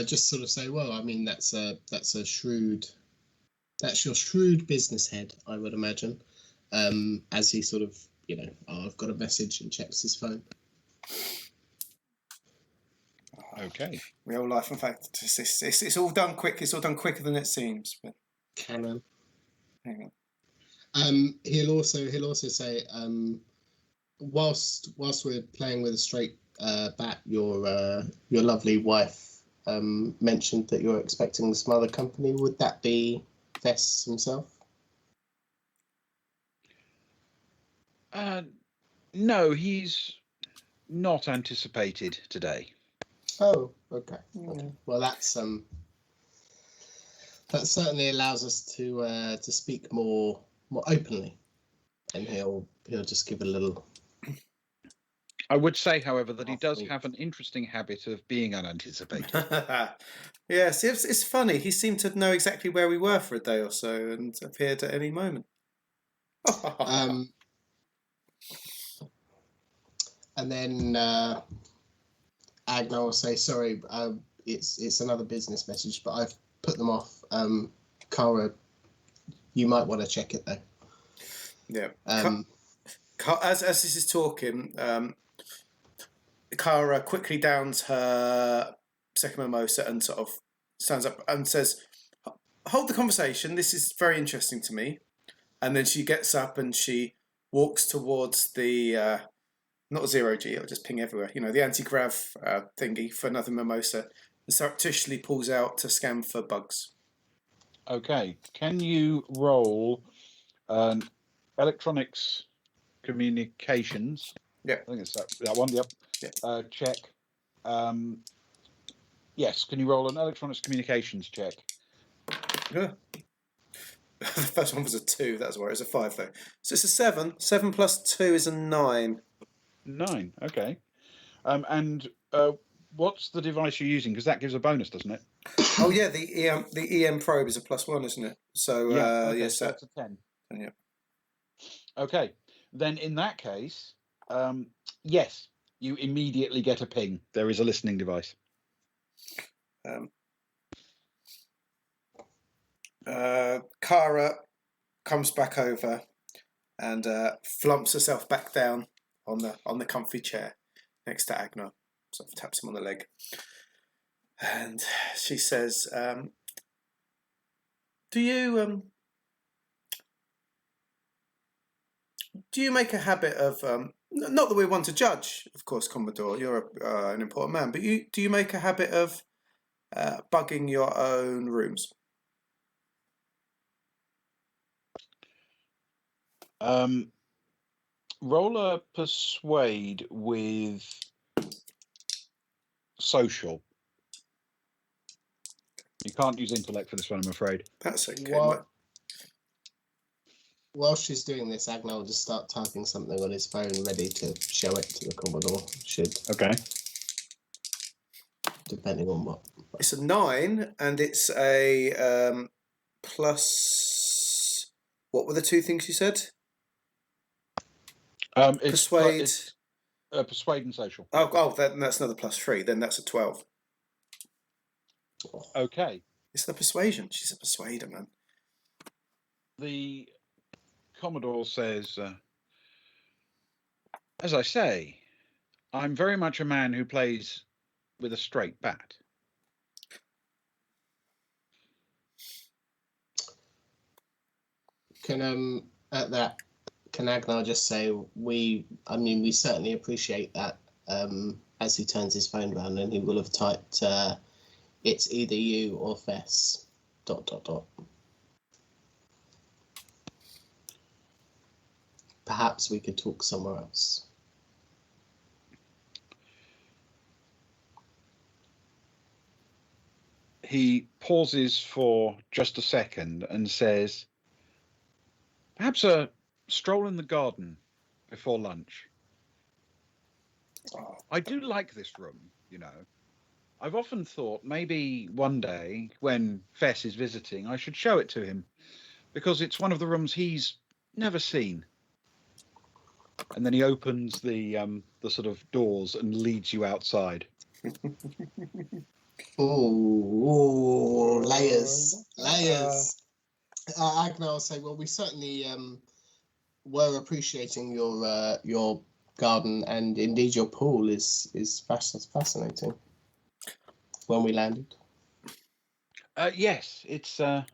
just sort of say, well, that's your shrewd business head, I would imagine. As he sort of, I've got a message, and checks his phone. Okay. Real life, in fact, it's all done quick. It's all done quicker than it seems. But Canon. hang on. He'll also say, whilst we're playing with a straight bat, your lovely wife mentioned that you're expecting some other company. Would that be Vess himself? No, he's not anticipated today. Oh, okay. Okay. Well, that certainly allows us to speak more openly, and he'll just give a little I would say, however, that he Half does week. have an interesting habit of being unanticipated. Yes, it's funny. He seemed to know exactly where we were for a day or so and appeared at any moment. And then Agnar will say, "Sorry, it's another business message, but I've put them off. Kara, you might want to check it though." Yeah. As this is talking, Kara quickly downs her second mimosa and sort of stands up and says, "Hold the conversation. This is very interesting to me." And then she gets up and she walks towards the not 0G, it'll just ping everywhere. You know, the anti-grav thingy for another mimosa, and surreptitiously pulls out to scan for bugs. Okay, can you roll electronics communications? Yeah. I think it's that one. Yep. Yeah. Check. Yes. Can you roll an electronics communications check? Yeah. The first one was a 2. That's why it was a 5 though. So it's a 7. 7 plus 2 is a 9. 9. Okay. And what's the device you're using? Because that gives a bonus, doesn't it? Oh yeah, the EM probe is a +1, isn't it? So Okay, yes, so that's a 10. Yeah. Okay. Then in that case, yes, you immediately get a ping. There is a listening device. Kara comes back over and flumps herself back down on the comfy chair next to Agnar. Sort of taps him on the leg, and she says, "Do you make a habit of not that we're one to judge, of course, Commodore. You're an important man, but do you make a habit of bugging your own rooms?" Roll a persuade with social. You can't use intellect for this one, I'm afraid. That's okay. While she's doing this, Agnar will just start typing something on his phone, ready to show it to the Commodore. Okay. Depending on what. It's a 9, and it's a plus. What were the 2 things you said? Persuade. Persuade and social. Oh, that's another +3. Then that's a 12. Okay. It's the persuasion. She's a persuader, man. The Commodore says, as I say, I'm very much a man who plays with a straight bat. Can Agnar just say we certainly appreciate that, as he turns his phone around, and he will have typed it's either you or Fess ... Perhaps we could talk somewhere else. He pauses for just a second and says, perhaps a stroll in the garden before lunch. I do like this room, you know. I've often thought maybe one day when Fess is visiting, I should show it to him, because it's one of the rooms he's never seen. And then he opens the sort of doors and leads you outside. Ooh, layers. Agnar will say, well, we certainly were appreciating your garden, and indeed your pool is fascinating. When we landed. Yes, it's a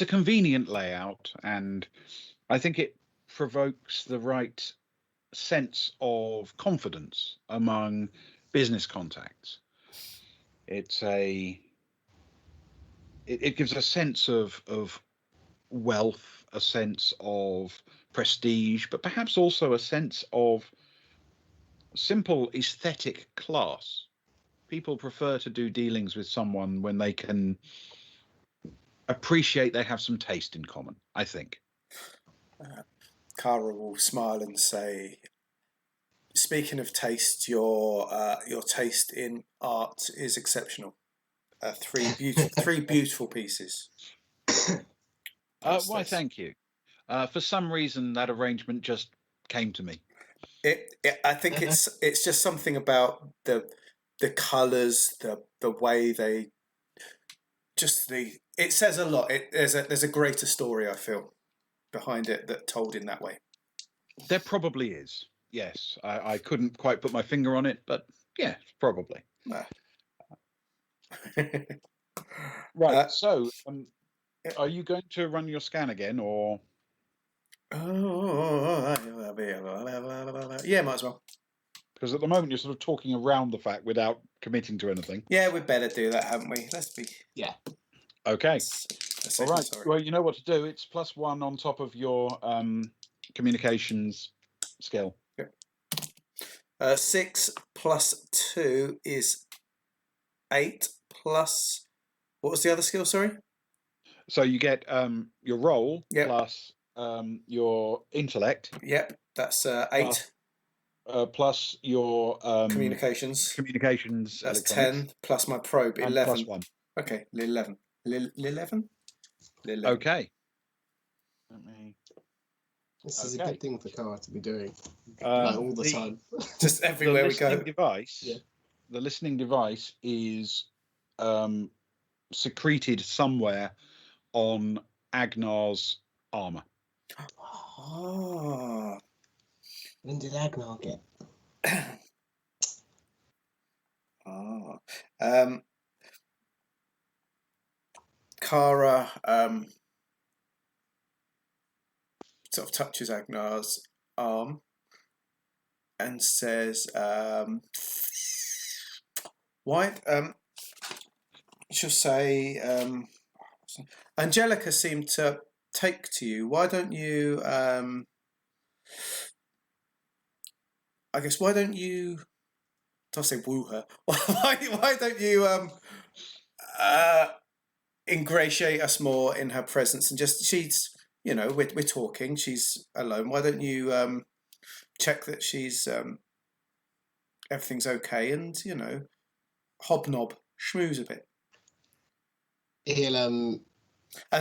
convenient layout, and I think it provokes the right sense of confidence among business contacts. It gives a sense of wealth, a sense of prestige, but perhaps also a sense of simple aesthetic class. People prefer to do dealings with someone when they can appreciate they have some taste in common, I think. Kara will smile and say, speaking of taste, your taste in art is exceptional. Three beautiful pieces. Why, thank you. For some reason, that arrangement just came to me. I think it's just something about the colours, the way they it says a lot. There's a greater story, I feel, behind it that told in that way. There probably is. Yes, I couldn't quite put my finger on it, but yeah, probably. Right. So, are you going to run your scan again, or? Yeah, might as well. Because at the moment you're sort of talking around the fact without committing to anything. Yeah, we'd better do that, haven't we? Let's be. Yeah. Okay. All right. Sorry. Well, you know what to do. It's +1 on top of your communications skill. Yep. 6 plus 2 is 8 plus. What was the other skill? Sorry. So you get your roll plus your intellect. Yep, that's 8. Plus your communications. That's 10 plus my probe. 11. +1. Okay, 11. 11. Okay. This is a good thing for Cara to be doing, all the time, just everywhere we go. The listening device is secreted somewhere on Agnar's armor. Oh. When did Agnar get? Cara sort of touches Agnar's arm and says, "Why?" She'll say, "Angelica seemed to take to you. Why don't you?" I guess why don't you? Don't say woo her. Why don't you ingratiate us more in her presence and just she's we're talking. She's alone. Why don't you check that she's everything's okay and hobnob schmooze a bit. He'll and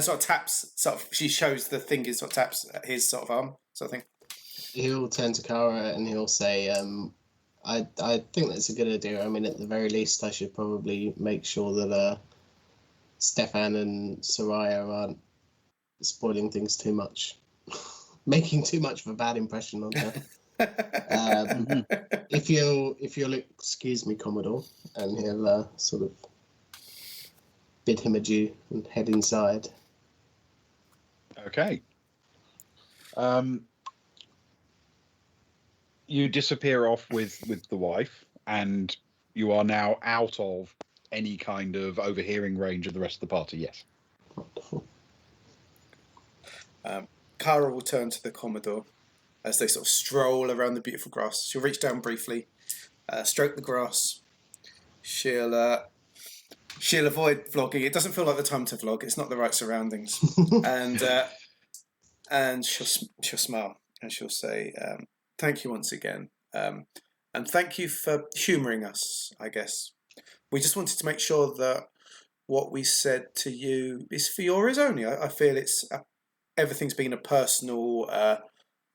sort of taps. She shows the thing is sort of taps his sort of arm sort of thing. He'll turn to Cara and he'll say, I think that's a good idea. I mean, at the very least, I should probably make sure that Stefan and Soraya aren't spoiling things too much, making too much of a bad impression on her. If you'll excuse me, Commodore, and he'll sort of bid him adieu and head inside. Okay. You disappear off with the wife, and you are now out of any kind of overhearing range of the rest of the party. Yes. Cara will turn to the Commodore as they sort of stroll around the beautiful grass. She'll reach down briefly, stroke the grass. She'll avoid vlogging. It doesn't feel like the time to vlog. It's not the right surroundings. And she'll smile and she'll say, "Thank you once again, and thank you for humouring us. I guess we just wanted to make sure that what we said to you is for your ears only. I feel everything's been a personal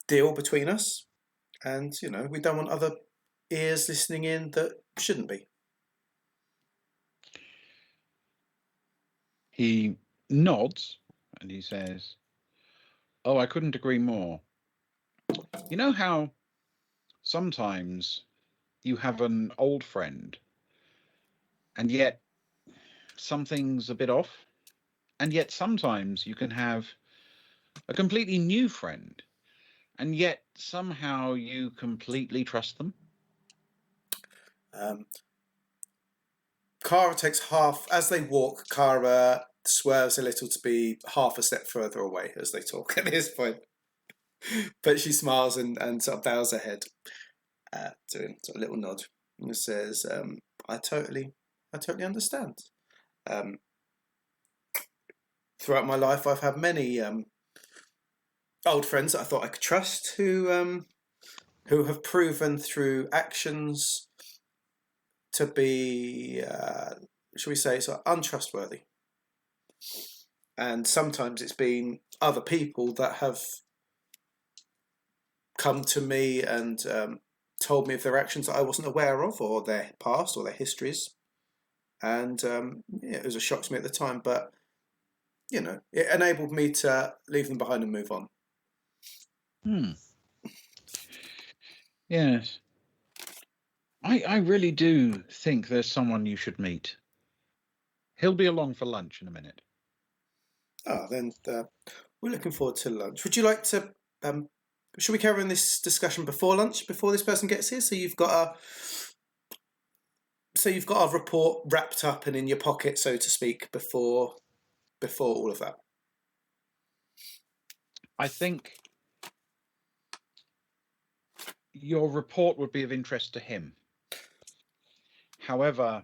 deal between us, and we don't want other ears listening in that shouldn't be." He nods and he says, "Oh, I couldn't agree more. You know how sometimes you have an old friend and yet something's a bit off, and yet sometimes you can have a completely new friend and yet somehow you completely trust them?" Cara takes half as they walk. Cara swerves a little to be half a step further away as they talk at this point, but she smiles and sort of bows her head, doing sort of a little nod, and says, I totally understand. Throughout my life, I've had many old friends that I thought I could trust who who have proven through actions to be, shall we say, sort of untrustworthy. And sometimes it's been other people that have come to me and told me of their actions that I wasn't aware of, or their past, or their histories. And it was a shock to me at the time, but it enabled me to leave them behind and move on. Yes. I really do think there's someone you should meet. He'll be along for lunch in a minute. Then we're looking forward to lunch. Would you like to? Should we carry on this discussion before lunch, before this person gets here? So you've got a report wrapped up and in your pocket, so to speak, before all of that. I think your report would be of interest to him. However,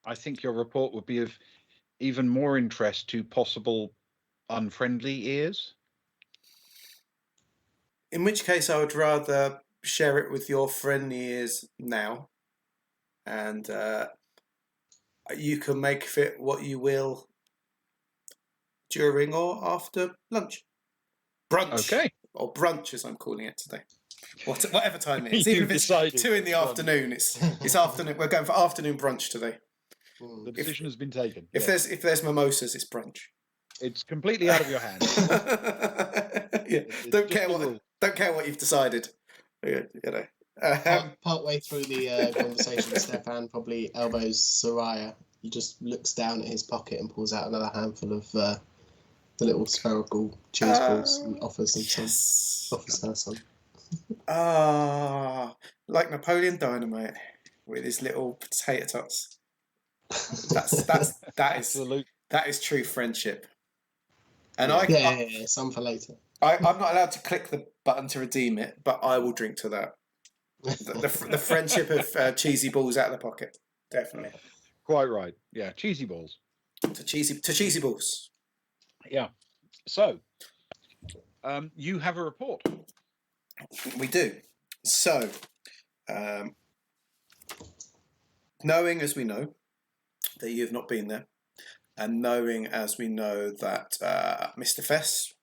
I think your report would be of even more interest to possible unfriendly ears. In which case, I would rather share it with your friendly ears now, and you can make of it what you will during or after lunch. Brunch. Okay. Or brunch, as I'm calling it today. Whatever time it is. Even You've if it's decided 2 in the brunch. afternoon, it's afternoon. We're going for afternoon brunch today. The decision has been taken. If there's mimosas, it's brunch. It's completely out of your hands. Don't care what you've decided. Partway through the conversation, Stefan probably elbows Soraya. He just looks down at his pocket and pulls out another handful of the little spherical cheese balls and offers them some. Offers her some. Like Napoleon Dynamite with his little potato tots. That is true friendship. And some for later. I'm not allowed to click the button to redeem it, but I will drink to that. The friendship of cheesy balls out of the pocket, definitely. Quite right. Yeah, cheesy balls. To cheesy balls. Yeah. So, you have a report. We do. So, knowing as we know that you have not been there, and knowing as we know that Mr. Fess,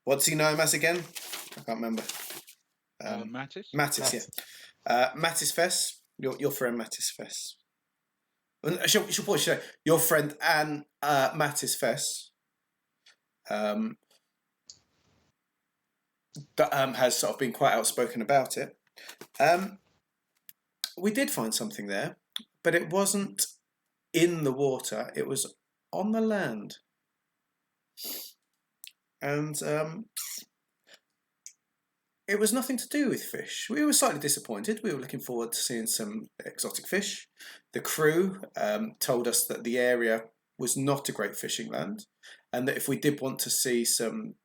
what's he known as again? I can't remember. Mattis? Mattis, yeah. Mattis Fess, your friend Mattis Fess. Should say your friend and Mattis Fess has sort of been quite outspoken about it. We did find something there, but it wasn't in the water, it was on the land. And it was nothing to do with fish. We were slightly disappointed. We were looking forward to seeing some exotic fish. The crew told us that the area was not a great fishing land, and that if we did want to see some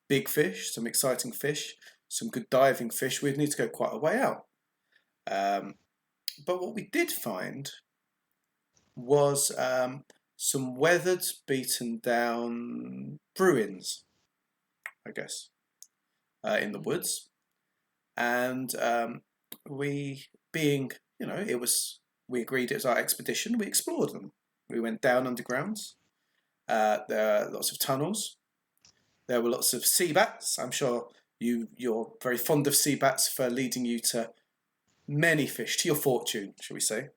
big fish, some exciting fish, some good diving fish, we'd need to go quite a way out. But what we did find was some weathered, beaten down ruins, I guess, in the woods. And we agreed it was our expedition, we explored them. We went down underground. There are lots of tunnels. There were lots of sea bats. I'm sure you're very fond of sea bats for leading you to many fish, to your fortune, shall we say.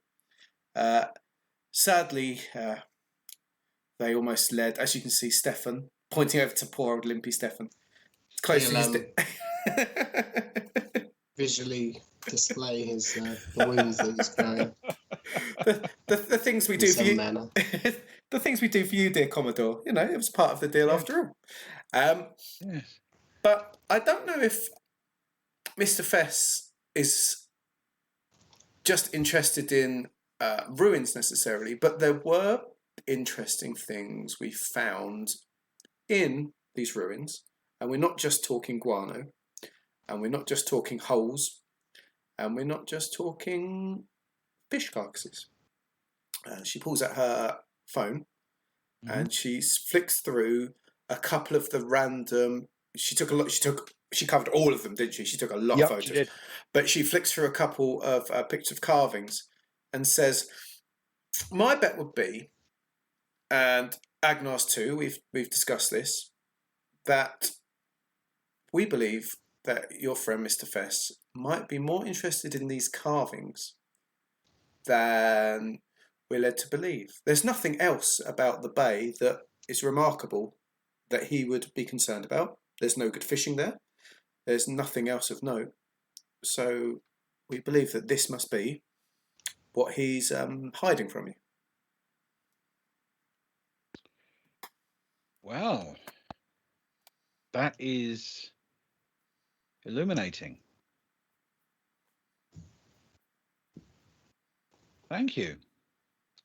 Sadly, they almost led, as you can see, Stefan, pointing over to poor old limpy Stefan. Visually display his the wounds that he's carrying. The things we do for you, the things we do for you, dear Commodore. It was part of the deal after all. Yes. But I don't know if Mr. Fess is just interested in ruins necessarily, but there were interesting things we found in these ruins, and we're not just talking guano, and we're not just talking holes, and we're not just talking fish carcasses. She pulls out her phone and she flicks through a couple of the random she took a lot. She covered all of them, didn't she? She took a lot of photos. She did. But she flicks through a couple of pictures of carvings and says, "My bet would be, and Agnar's too. We've discussed this, that we believe that your friend Mr. Fess might be more interested in these carvings than we're led to believe. There's nothing else about the bay that is remarkable that he would be concerned about. There's no good fishing there. There's nothing else of note. So we believe that this must be what he's hiding from you." Well, that is illuminating. Thank you.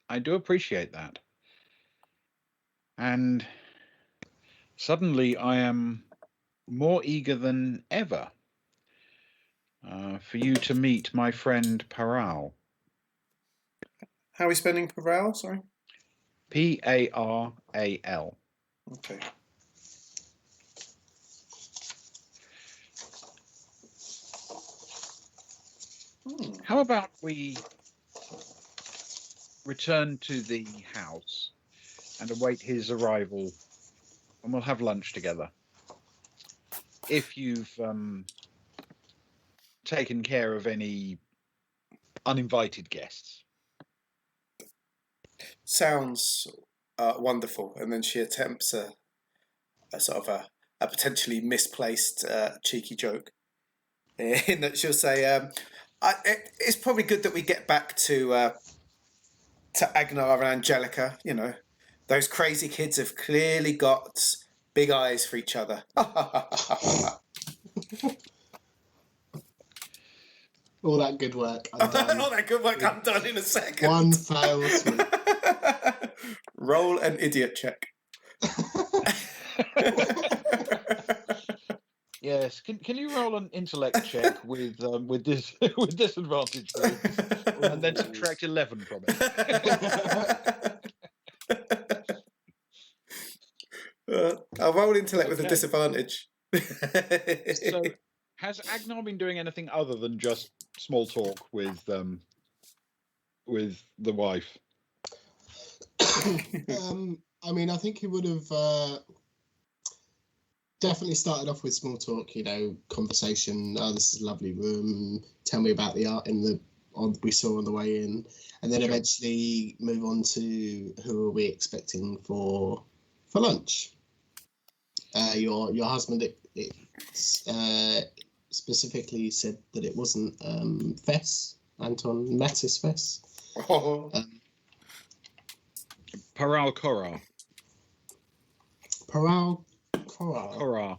I do appreciate that. And suddenly I am more eager than ever for you to meet my friend Paral. How are we spelling Paral? Sorry. Paral. Okay. How about we return to the house and await his arrival, and we'll have lunch together. If you've taken care of any uninvited guests. Sounds wonderful. And then she attempts a sort of a potentially misplaced cheeky joke, in that she'll say, "It's probably good that we get back to Agnar and Angelica. You know, those crazy kids have clearly got big eyes for each other." All that good work undone. All that good work undone in a second. One fail swoop. Roll an idiot check. Yes. Can you roll an intellect check with this with disadvantage, please? And then subtract 11 from it. I'll roll intellect with a Okay. disadvantage. So, has Agnar been doing anything other than just small talk with the wife? I mean, I think he would have definitely started off with small talk, you know, conversation. "Oh, this is a lovely room. Tell me about the art we saw on the way in," and then Sure. eventually move on to who are we expecting for lunch. Your husband specifically said that it wasn't Fess, Anton Mattis Fess. Oh. Paral Korar. Paral Korar. Korar.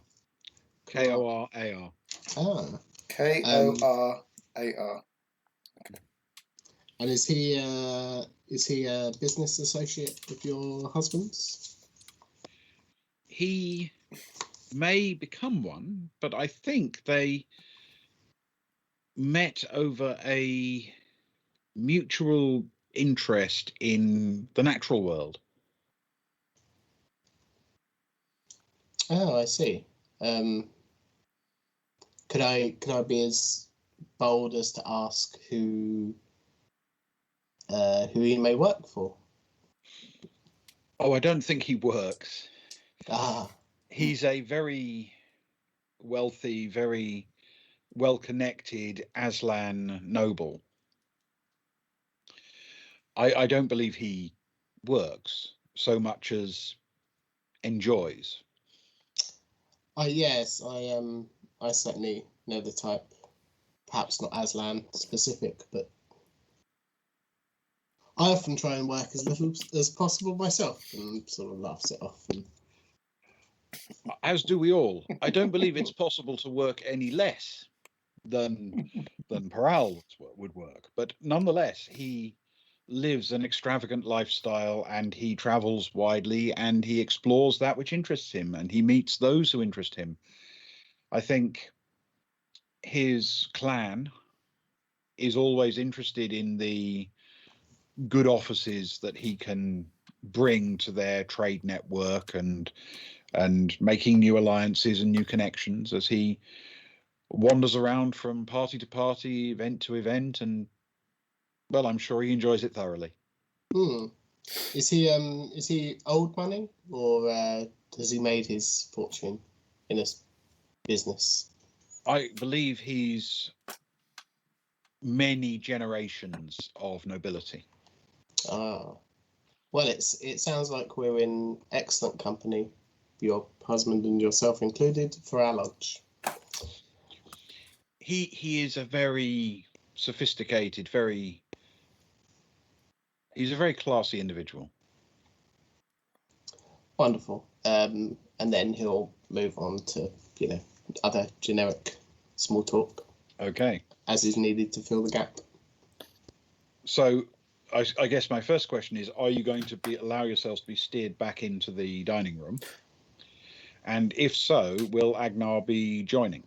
Korar. Ah. Korar. And is he a business associate of your husband's? He may become one, but I think they met over a mutual interest in the natural world. Oh, I see. Could I be as bold as to ask who he may work for? Oh, I don't think he works. Ah, He's a very wealthy, very well-connected Aslan noble. I don't believe he works so much as enjoys. yes, I certainly know the type. Perhaps not Aslan specific, but I often try and work as little as possible myself, and sort of laughs it off. And As do we all. I don't believe it's possible to work any less than Paral would work, but nonetheless, he lives an extravagant lifestyle, and he travels widely, and he explores that which interests him, and he meets those who interest him. I think his clan is always interested in the good offices that he can bring to their trade network, and and making new alliances and new connections as he wanders around from party to party, event to event, and well, I'm sure he enjoys it thoroughly. Hmm. Is he old money, or has he made his fortune in a business? I believe he's many generations of nobility. Ah, well, it sounds like we're in excellent company, your husband and yourself included, for our lodge. He is a very sophisticated, he's a very classy individual. Wonderful. And then he'll move on to, other generic small talk Okay. as is needed to fill the gap. So I guess my first question is, are you going to allow yourselves to be steered back into the dining room? And if so, will Agnar be joining?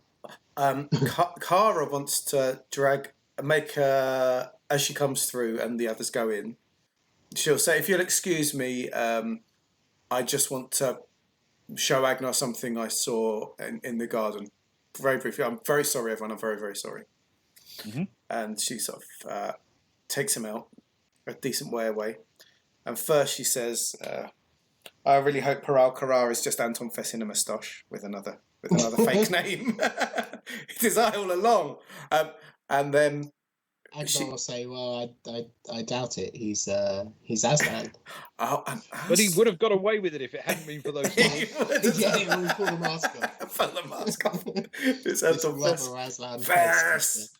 Kara wants to make her, as she comes through and the others go in, she'll say, if you'll excuse me, I just want to show Agnar something I saw in the garden. Very briefly. I'm very sorry, everyone. I'm very, very sorry. Mm-hmm. And she sort of takes him out a decent way away. And first she says, I really hope Paral Karar is just Anton Fess in a moustache with another fake name. It is I all along. And then Agnar will say, "Well, I doubt it. He's Aslan." Oh, But he would have got away with it if it hadn't been for those. Yeah, we'll pull the mask off. Pull the mask off. It's This Anton Fess. rubber Aslan Fess.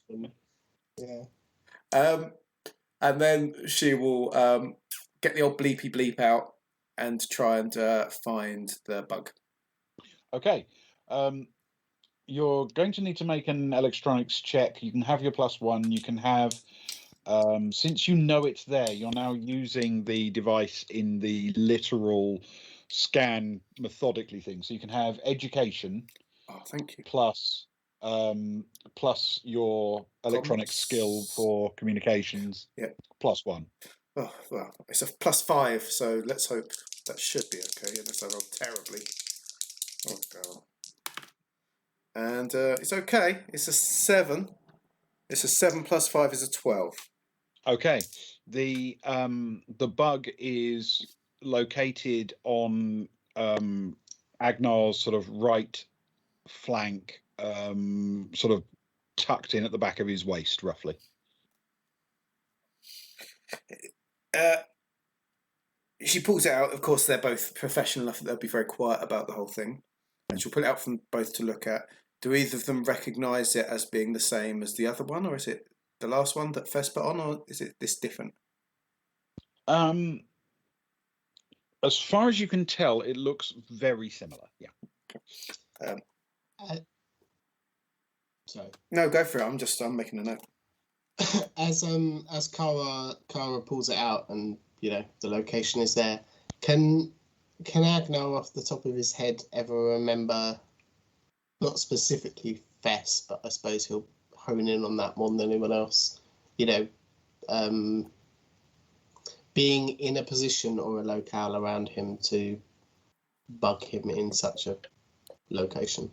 Yeah. And then she will get the old bleepy bleep out and try and find the bug. Okay. You're going to need to make an electronics check. You can have your +1. You can have, since you know it's there, you're now using the device in the literal scan methodically thing. So you can have education. Oh, thank you. Plus your electronic skill for communications. Yeah. +1. Oh, well, it's a +5, so let's hope that should be okay, unless I roll terribly. Oh, God. And it's okay. It's a 7. It's a 7 + 5 is a 12. Okay. The bug is located on Agnar's sort of right flank, sort of tucked in at the back of his waist, roughly. She pulls it out. Of course, they're both professional enough that they'll be very quiet about the whole thing. And she'll pull it out for them both to look at. Do either of them recognise it as being the same as the other one, or is it the last one that Fess put on, or is it this different? As far as you can tell, it looks very similar. Yeah. Sorry. No, go for it. I'm making a note. As Kara pulls it out and the location is there, can Agnar off the top of his head ever remember, not specifically Fess, but I suppose he'll hone in on that more than anyone else, being in a position or a locale around him to bug him in such a location?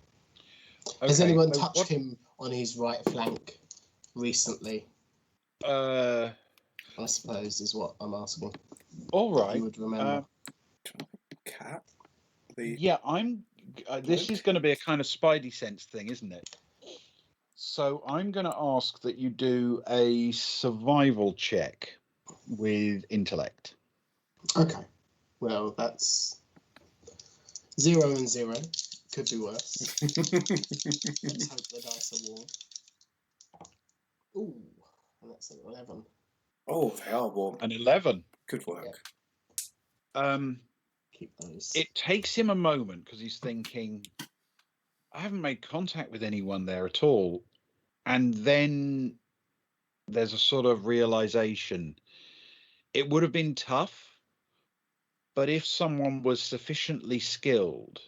Okay. Has anyone touched him on his right flank recently? I suppose is what I'm asking. All right. You would remember. Cat. Yeah, this is going to be a kind of spidey sense thing, isn't it? So I'm going to ask that you do a survival check with intellect. Okay. Well, that's 0 and 0. Could be worse. Let's hope the dice are warm. Ooh, and that's an 11. Oh, they are warm. An 11. Good work. Yeah. Keep those. It takes him a moment because he's thinking, I haven't made contact with anyone there at all. And then there's a sort of realization. It would have been tough, but if someone was sufficiently skilled,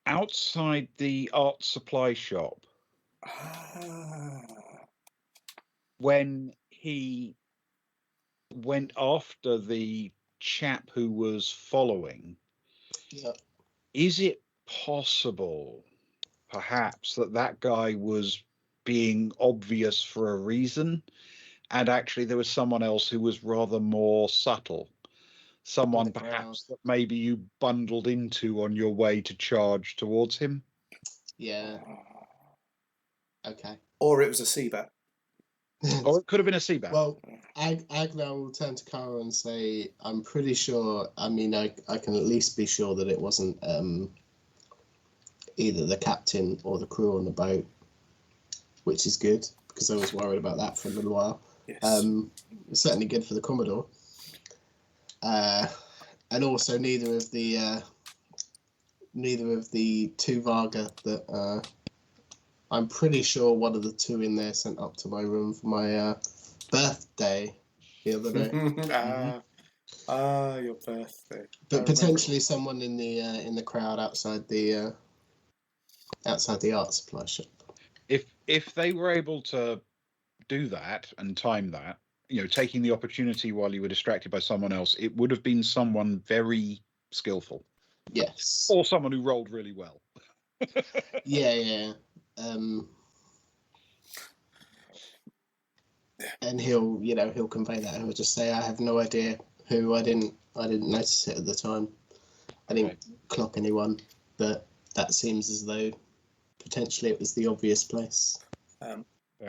outside the art supply shop, when he went after the chap who was following, Yeah. is it possible, perhaps, that guy was being obvious for a reason, and actually there was someone else who was rather more subtle? Someone perhaps that maybe you bundled into on your way to charge towards him? Yeah. Okay. Or it was a sea bat. Or it could have been a sea bat. Well, Agnar will turn to Kara and say, I'm pretty sure, I mean, I can at least be sure that it wasn't either the captain or the crew on the boat, which is good, because I was worried about that for a little while. Yes. It's certainly good for the Commodore. And also neither of the two Varga that I'm pretty sure one of the two in there sent up to my room for my birthday the other day. Your birthday. But potentially someone in the crowd outside the art supply shop. If they were able to do that and time that, taking the opportunity while you were distracted by someone else, it would have been someone very skillful. Yes. Or someone who rolled really well. Yeah. And he'll convey that. He'll just say, I have no idea who. I didn't notice it at the time. I didn't clock anyone, but that seems as though potentially it was the obvious place.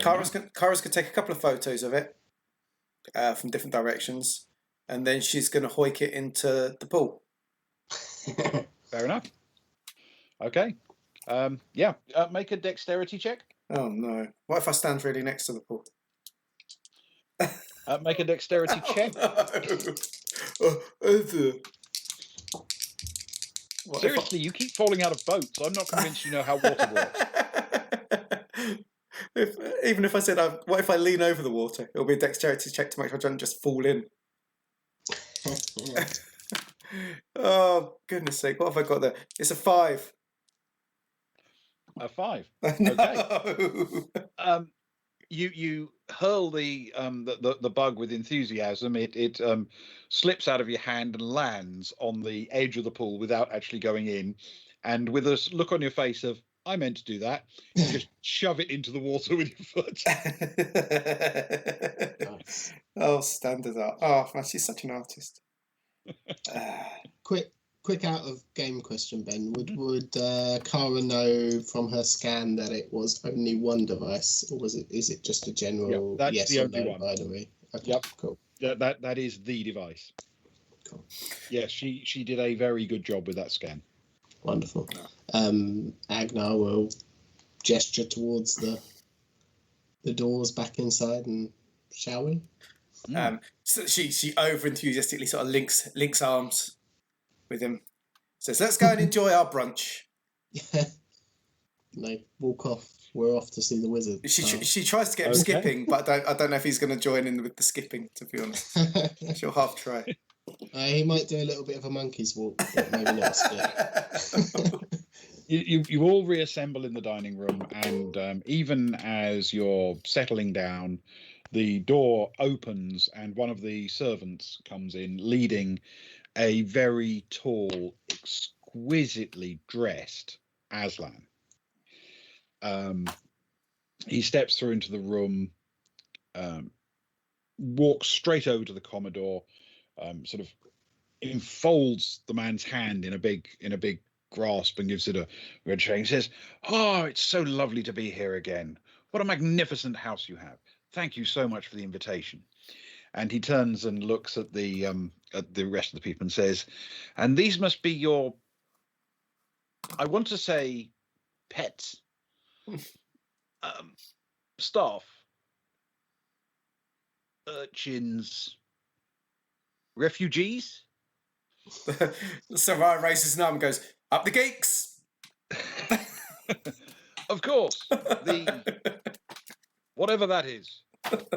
Kara's going to take a couple of photos of it from different directions, and then she's going to hoik it into the pool. Fair enough. Okay. Make a dexterity check. Oh no! What if I stand really next to the pool? Make a dexterity check. Seriously, you keep falling out of boats. I'm not convinced you know how water works. Even if I said, what if I lean over the water? It'll be a dexterity check to make sure I don't just fall in. Oh, goodness sake. What have I got there? It's a 5. A 5. No. Okay. You hurl the bug with enthusiasm. It slips out of your hand and lands on the edge of the pool without actually going in. And with a look on your face of, I meant to do that, you just shove it into the water with your foot. Nice. Oh, standard art. Oh, man, she's such an artist. Quick out of game question, Ben. Would Kara know from her scan that it was only one device, or is it just a general yes the or only no one. binary? Okay, yep. Cool. That is the device. Cool. Yeah, she did a very good job with that scan. Wonderful. Agnar will gesture towards the doors back inside, and shall we? So she over enthusiastically sort of links arms with him. Says, "Let's go and enjoy our brunch." They walk off. We're off to see the wizard. She tries to get him skipping, but I don't know if he's going to join in with the skipping. To be honest, she'll half try. He might do a little bit of a monkey's walk, but maybe not a skip. You all reassemble in the dining room, and even as you're settling down, the door opens and one of the servants comes in, leading a very tall, exquisitely dressed Aslan. He steps through into the room, walks straight over to the Commodore, sort of enfolds the man's hand in a big grasp and gives it a red shake. He says, "Oh, it's so lovely to be here again. What a magnificent house you have. Thank you so much for the invitation." And he turns and looks at the rest of the people and says, "And these must be your, I want to say, pets, staff, urchins, refugees?" Sarai raises his arm and goes, "Up the geeks!" Of course, whatever that is.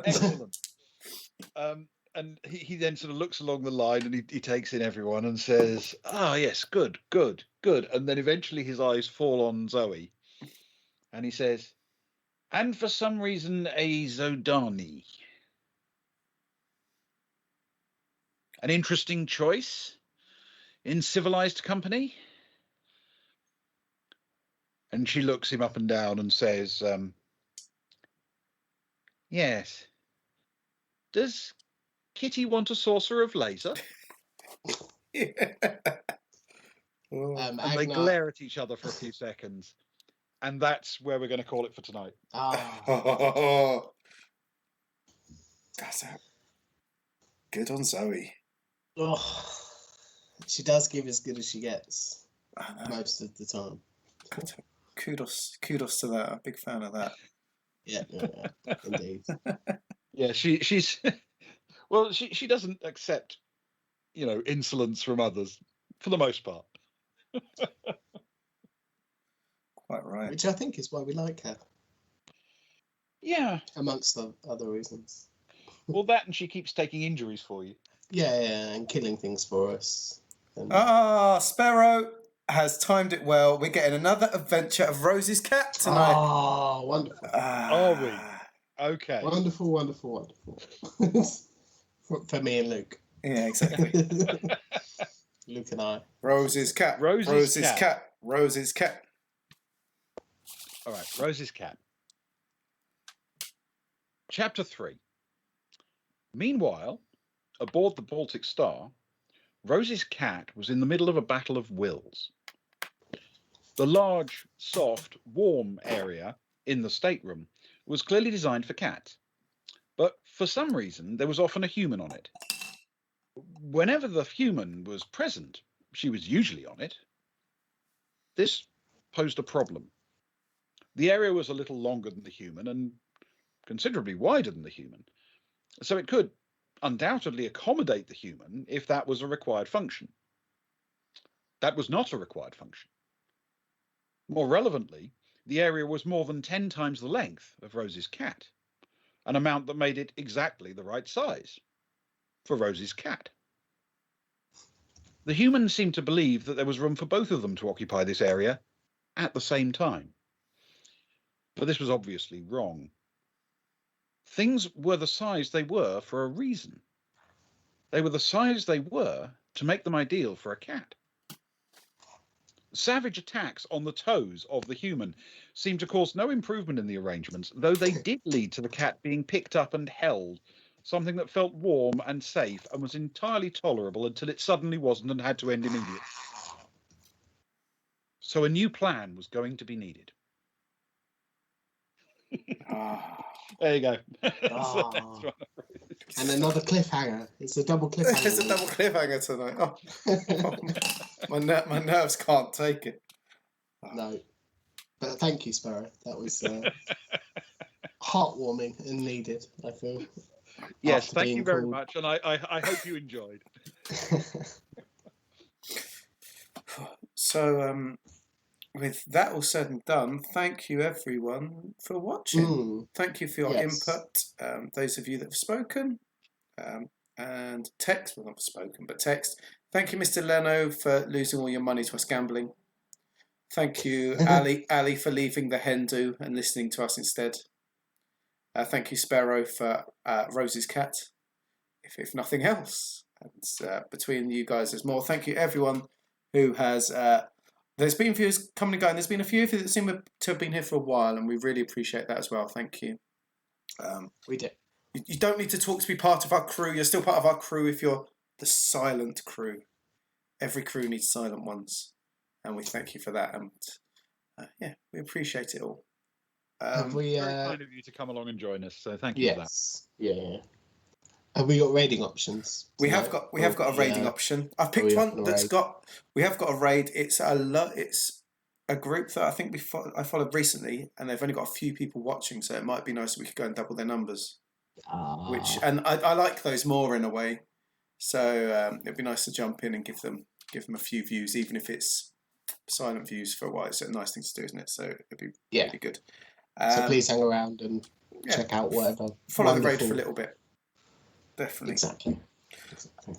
Excellent. And he then sort of looks along the line and he takes in everyone and says, yes, good. And then eventually his eyes fall on Zoe and he says, "And for some reason, a Zodani." An interesting choice in civilized company? And she looks him up and down and says, yes. Does Kitty want a saucer of laser? Oh. And they Agnar. glare at each other for a few seconds. And that's where we're going to call it for tonight. Ah, That's good on Zoe. oh, she does give as good as she gets I know. most of the time. Kudos to that. I'm a big fan of that. Yeah, indeed. Yeah, she's well, she doesn't accept, insolence from others for the most part. Quite right. Which I think is why we like her, Yeah. amongst the other reasons. Well, that and she keeps taking injuries for you. Yeah, and killing things for us. And Sparrow has timed it well. We're getting another adventure of Rose's cat tonight. oh, wonderful. Are we? Okay. Wonderful. For me and Luke. Yeah, exactly. Luke and I. Rose's cat. Rose's cat. Rose's cat. All right, Rose's cat. Chapter 3. Meanwhile, aboard the Baltic Star, Rose's cat was in the middle of a battle of wills. The large, soft, warm area in the stateroom was clearly designed for cats, but for some reason there was often a human on it. Whenever the human was present, she was usually on it. This posed a problem. The area was a little longer than the human and considerably wider than the human, so it could undoubtedly accommodate the human if that was a required function. That was not a required function. More relevantly, the area was more than 10 times the length of Rose's cat, an amount that made it exactly the right size for Rose's cat. The human seemed to believe that there was room for both of them to occupy this area at the same time. But this was obviously wrong. Things were the size they were for a reason. They were the size they were to make them ideal for a cat. Savage attacks on the toes of the human seemed to cause no improvement in the arrangements, though they did lead to the cat being picked up and held, something that felt warm and safe and was entirely tolerable until it suddenly wasn't and had to end immediately. So a new plan was going to be needed. There you go. Ah. And another cliffhanger. It's a double cliffhanger. It's a double cliffhanger tonight. Oh. My nerves can't take it. No. But thank you, Sparrow. That was heartwarming and needed, I feel. Yes, after thank being you very called. much, and I hope you enjoyed. So, with that all said and done, thank you everyone for watching. Thank you for your input. Those of you that have spoken and text, well, not spoken, but text. Thank you, Mr. Leno, for losing all your money to us gambling. Thank you, Ali, for leaving the hen do and listening to us instead. Thank you, Sparrow, for Rose's cat, if nothing else. And between you guys, there's more. Thank you, everyone who has... there's been viewers coming and going. There's been a few of you that seem to have been here for a while, and we really appreciate that as well. Thank you. We do. You don't need to talk to be part of our crew. You're still part of our crew if you're the silent crew. Every crew needs silent ones, and we thank you for that. And we appreciate it all. Have we? Very kind of you to come along and join us. So thank you for that. Yeah. Have we got raiding options? We have got a raiding option. I've picked one that's got. We have got a raid. It's a group that I think I followed recently, and they've only got a few people watching, so it might be nice if we could go and double their numbers. I like those more in a way. So it'd be nice to jump in and give them a few views, even if it's silent views for a while. It's a nice thing to do, isn't it? So it'd be really good. So please hang around and check out whatever. Follow the raid for a little bit. Definitely. Exactly.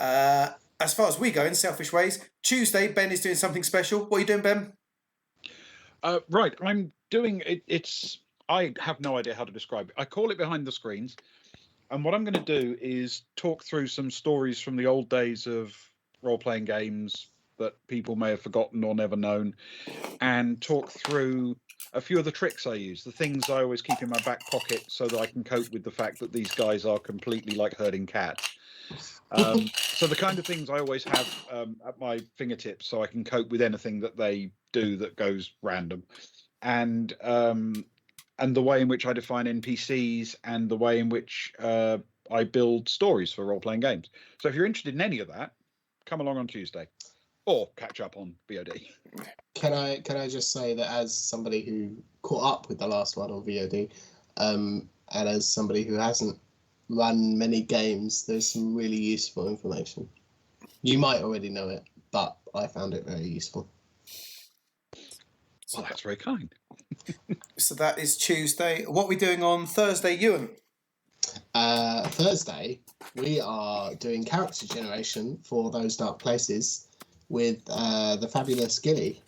As far as we go in Selfish Ways, Tuesday Ben is doing something special. What are you doing, Ben? Right, I'm doing it. I have no idea how to describe it. I call it behind the screens. And what I'm going to do is talk through some stories from the old days of role-playing games that people may have forgotten or never known, and talk through a few of the tricks I use, the things I always keep in my back pocket so that I can cope with the fact that these guys are completely like herding cats. So the kind of things I always have at my fingertips so I can cope with anything that they do that goes random. And the way in which I define NPCs and the way in which I build stories for role-playing games. So if you're interested in any of that, come along on Tuesday or catch up on VOD. Can I just say that as somebody who caught up with the last one on VOD, and as somebody who hasn't run many games, there's some really useful information. You might already know it, but I found it very useful. Well, that's very kind. So that is Tuesday. What are we doing on Thursday, Ewan? Thursday, we are doing character generation for Those Dark Places with the fabulous Gilly.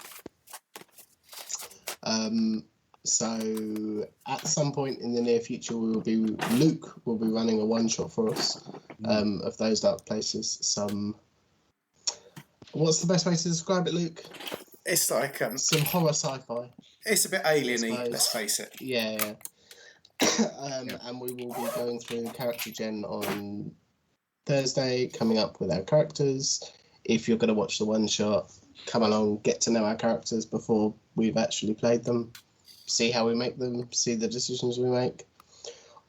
So at some point in the near future, Luke will be running a one-shot for us of Those Dark Places. What's the best way to describe it, Luke? It's like some horror sci-fi. It's a bit alien-y, let's face it. Yeah. And we will be going through character gen on Thursday, coming up with our characters. If you're going to watch the one shot, come along, get to know our characters before we've actually played them, see how we make them, see the decisions we make,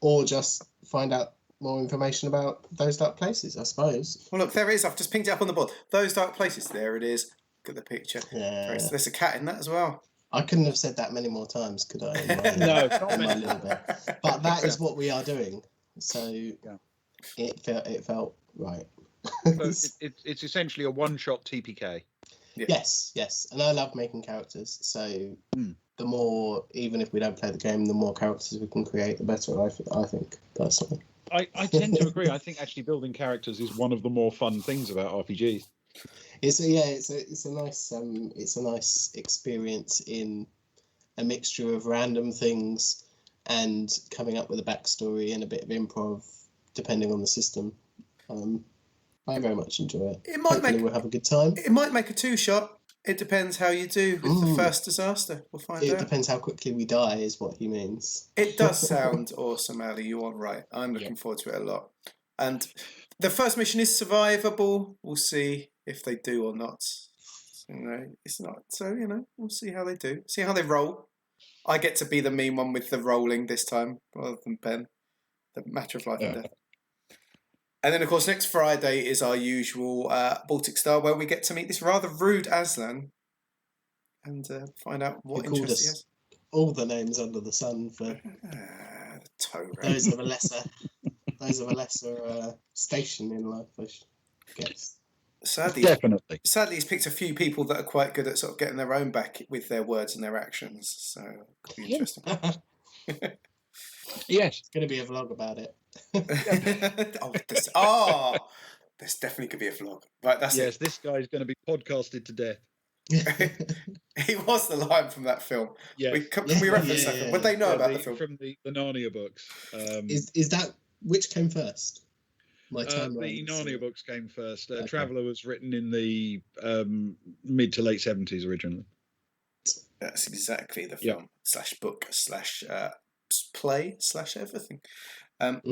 or just find out more information about Those Dark Places, I suppose. Well, look, there is. I've just pinged it up on the board. Those Dark Places. There it is. Look at the picture. Yeah. There's a cat in that as well. I couldn't have said that many more times, could I? No, in my little bit. But that is what we are doing. So it felt right. So it's essentially a one-shot TPK. Yeah. Yes. And I love making characters. So the more, even if we don't play the game, the more characters we can create, the better, I think, personally. I tend to agree. I think actually building characters is one of the more fun things about RPGs. It's a nice experience in a mixture of random things and coming up with a backstory and a bit of improv, depending on the system. I very much enjoy it. We'll have a good time. It might make a two-shot. It depends how you do with the first disaster. We'll find out. It depends how quickly we die, is what he means. It does sound awesome, Ali. You are right. I'm looking forward to it a lot. And the first mission is survivable. We'll see if they do or not. It's not. So, we'll see how they do. See how they roll. I get to be the mean one with the rolling this time rather than Ben. The matter of life and death. And then, of course, next Friday is our usual Baltic Star, where we get to meet this rather rude Aslan and find out what interest he has. All the names under the sun for the toe those of a lesser station in life, I guess. Sadly, he's picked a few people that are quite good at sort of getting their own back with their words and their actions. So it could be interesting. Yes, it's going to be a vlog about it. This definitely could be a vlog. Right, that's it. This guy's going to be podcasted to death. He was the lion from that film. Yes. Can we reference that film? Would they know about the film? From the Narnia books. Is that which came first? The Narnia books came first. Traveller was written in the mid to late 70s originally. That's exactly the film / book / play / everything.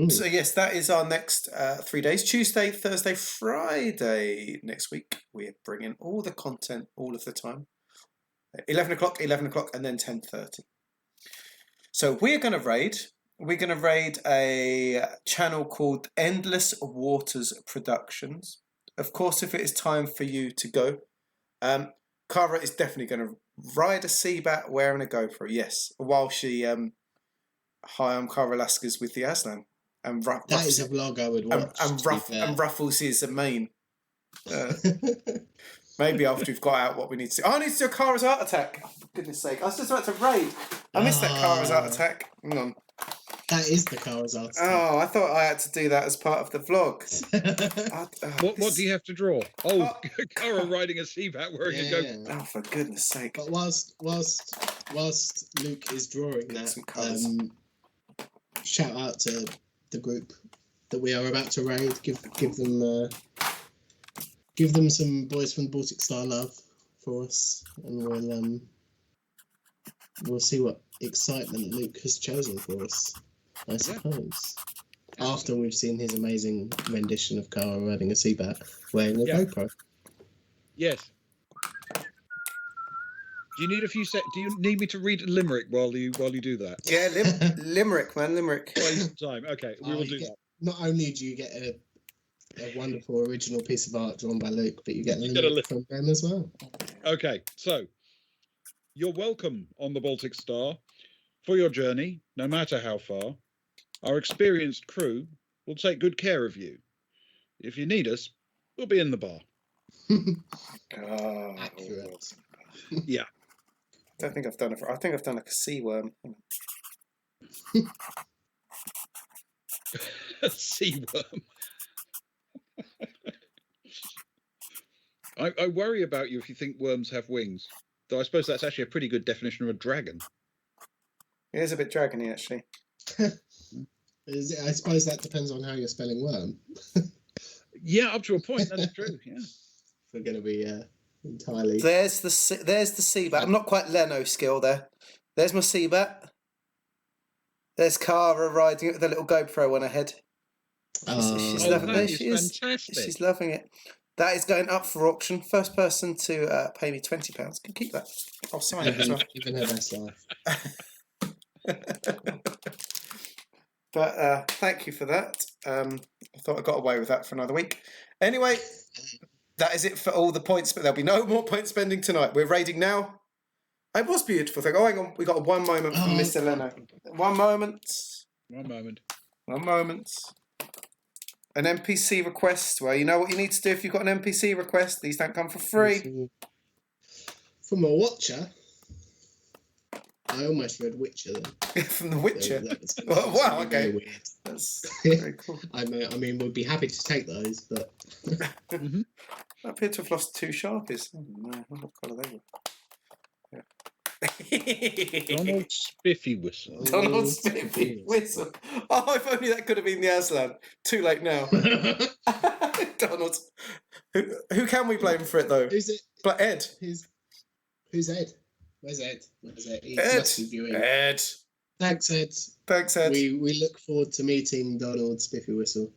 So yes, that is our next 3 days. Tuesday, Thursday, Friday next week. We're bringing all the content all of the time. 11 o'clock, and then 10:30. So we're going to raid a channel called Endless Waters Productions. Of course, if it is time for you to go, Cara is definitely going to ride a Seabat wearing a GoPro, yes, while she... Hi, I'm Cara Laskas with the Aslan. And that is a vlog I would watch. And ruffles his mane. Maybe after we've got out what we need to do. Oh, I need to do a Cara's Art Attack. Oh, for goodness sake. I was just about to raid. I missed that Cara's Art Attack. Hang on. That is the Cara's Art Attack. Oh, I thought I had to do that as part of the vlog. What do you have to draw? Cara riding a Seabat wearing a GoPro. Oh, for goodness sake. But whilst Luke is drawing that, shout out to the group that we are about to raid. Give them some Boys from the Baltic Star love for us, and we'll see what excitement Luke has chosen for us, I suppose. After we've seen his amazing rendition of Kara riding a Seabat wearing a GoPro. Yes. Do you need a few Do you need me to read a limerick while you do that? Yeah, limerick, man, limerick. Waste of time. Okay, we will do that. Not only do you get a wonderful original piece of art drawn by Luke, but you get a limerick from them as well. Okay, so you're welcome on the Baltic Star. For your journey, no matter how far, our experienced crew will take good care of you. If you need us, we'll be in the bar. Accurate. Yeah. I don't think I've done it. I think I've done like a sea worm. A sea worm. I worry about you if you think worms have wings. Though I suppose that's actually a pretty good definition of a dragon. It is a bit dragony, actually. I suppose that depends on how you're spelling worm. Yeah, up to a point. That's true. Yeah. If we're going to be entirely. There's the Seabat. I'm not quite Leno skill there. There's my Seabat. There's Kara riding it with a little GoPro on her head. She's loving it. She's loving it. That is going up for auction. First person to pay me £20 can keep that. I'll sign it as well. Even her best life. But thank you for that. I thought I got away with that for another week. Anyway, that is it for all the points, but there'll be no more point spending tonight. We're raiding now. It was beautiful. Oh, hang on. We got one moment from Mr. Leno. One moment. An NPC request. Well, you know what you need to do if you've got an NPC request. These don't come for free. From a watcher. I almost read Witcher then. From The Witcher? Wow, okay. Weird. That's very cool. I mean, we'd be happy to take those, but... Mm-hmm. I appear to have lost 2 Sharpies. Oh, no. What colour they were? Donald Spiffy Whistle. Donald Spiffy Whistle. Oh, if only that could have been the Aslan. Too late now. Donald. Who can we blame for it, though? Who's it? But Ed. Who's Ed? Where's Ed? He Ed. must be viewing. Ed. Thanks, Ed. Thanks, Ed. We look forward to meeting Donald Spiffy Whistle.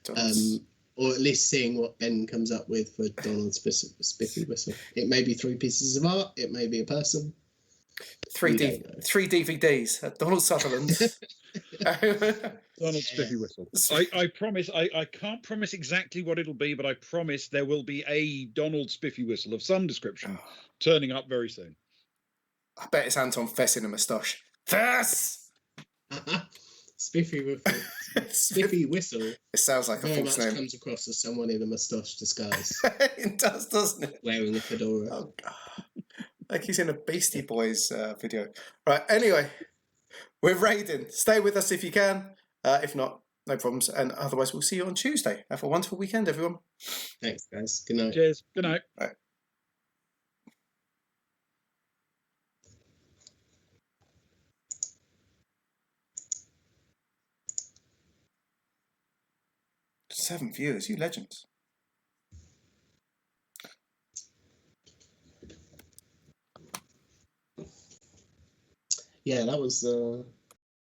Or at least seeing what Ben comes up with for Donald Spiffy Whistle. It may be 3 pieces of art. It may be a person. 3 DVDs. Donald Sutherland. Donald Spiffy Whistle. I promise, I can't promise exactly what it'll be, but I promise there will be a Donald Spiffy Whistle of some description turning up very soon. I bet it's Anton Fess in a moustache. Fess! Spiffy Whistle. Spiffy Whistle. It sounds like a false name. Comes across as someone in a moustache disguise. It does, doesn't it? Wearing a fedora. Oh, God. Like he's in a Beastie Boys video. Right, anyway, we're raiding. Stay with us if you can. If not, no problems. And otherwise, we'll see you on Tuesday. Have a wonderful weekend, everyone. Thanks, guys. Good night. Cheers. Good night. Right. Seven viewers, you legends. Yeah, that was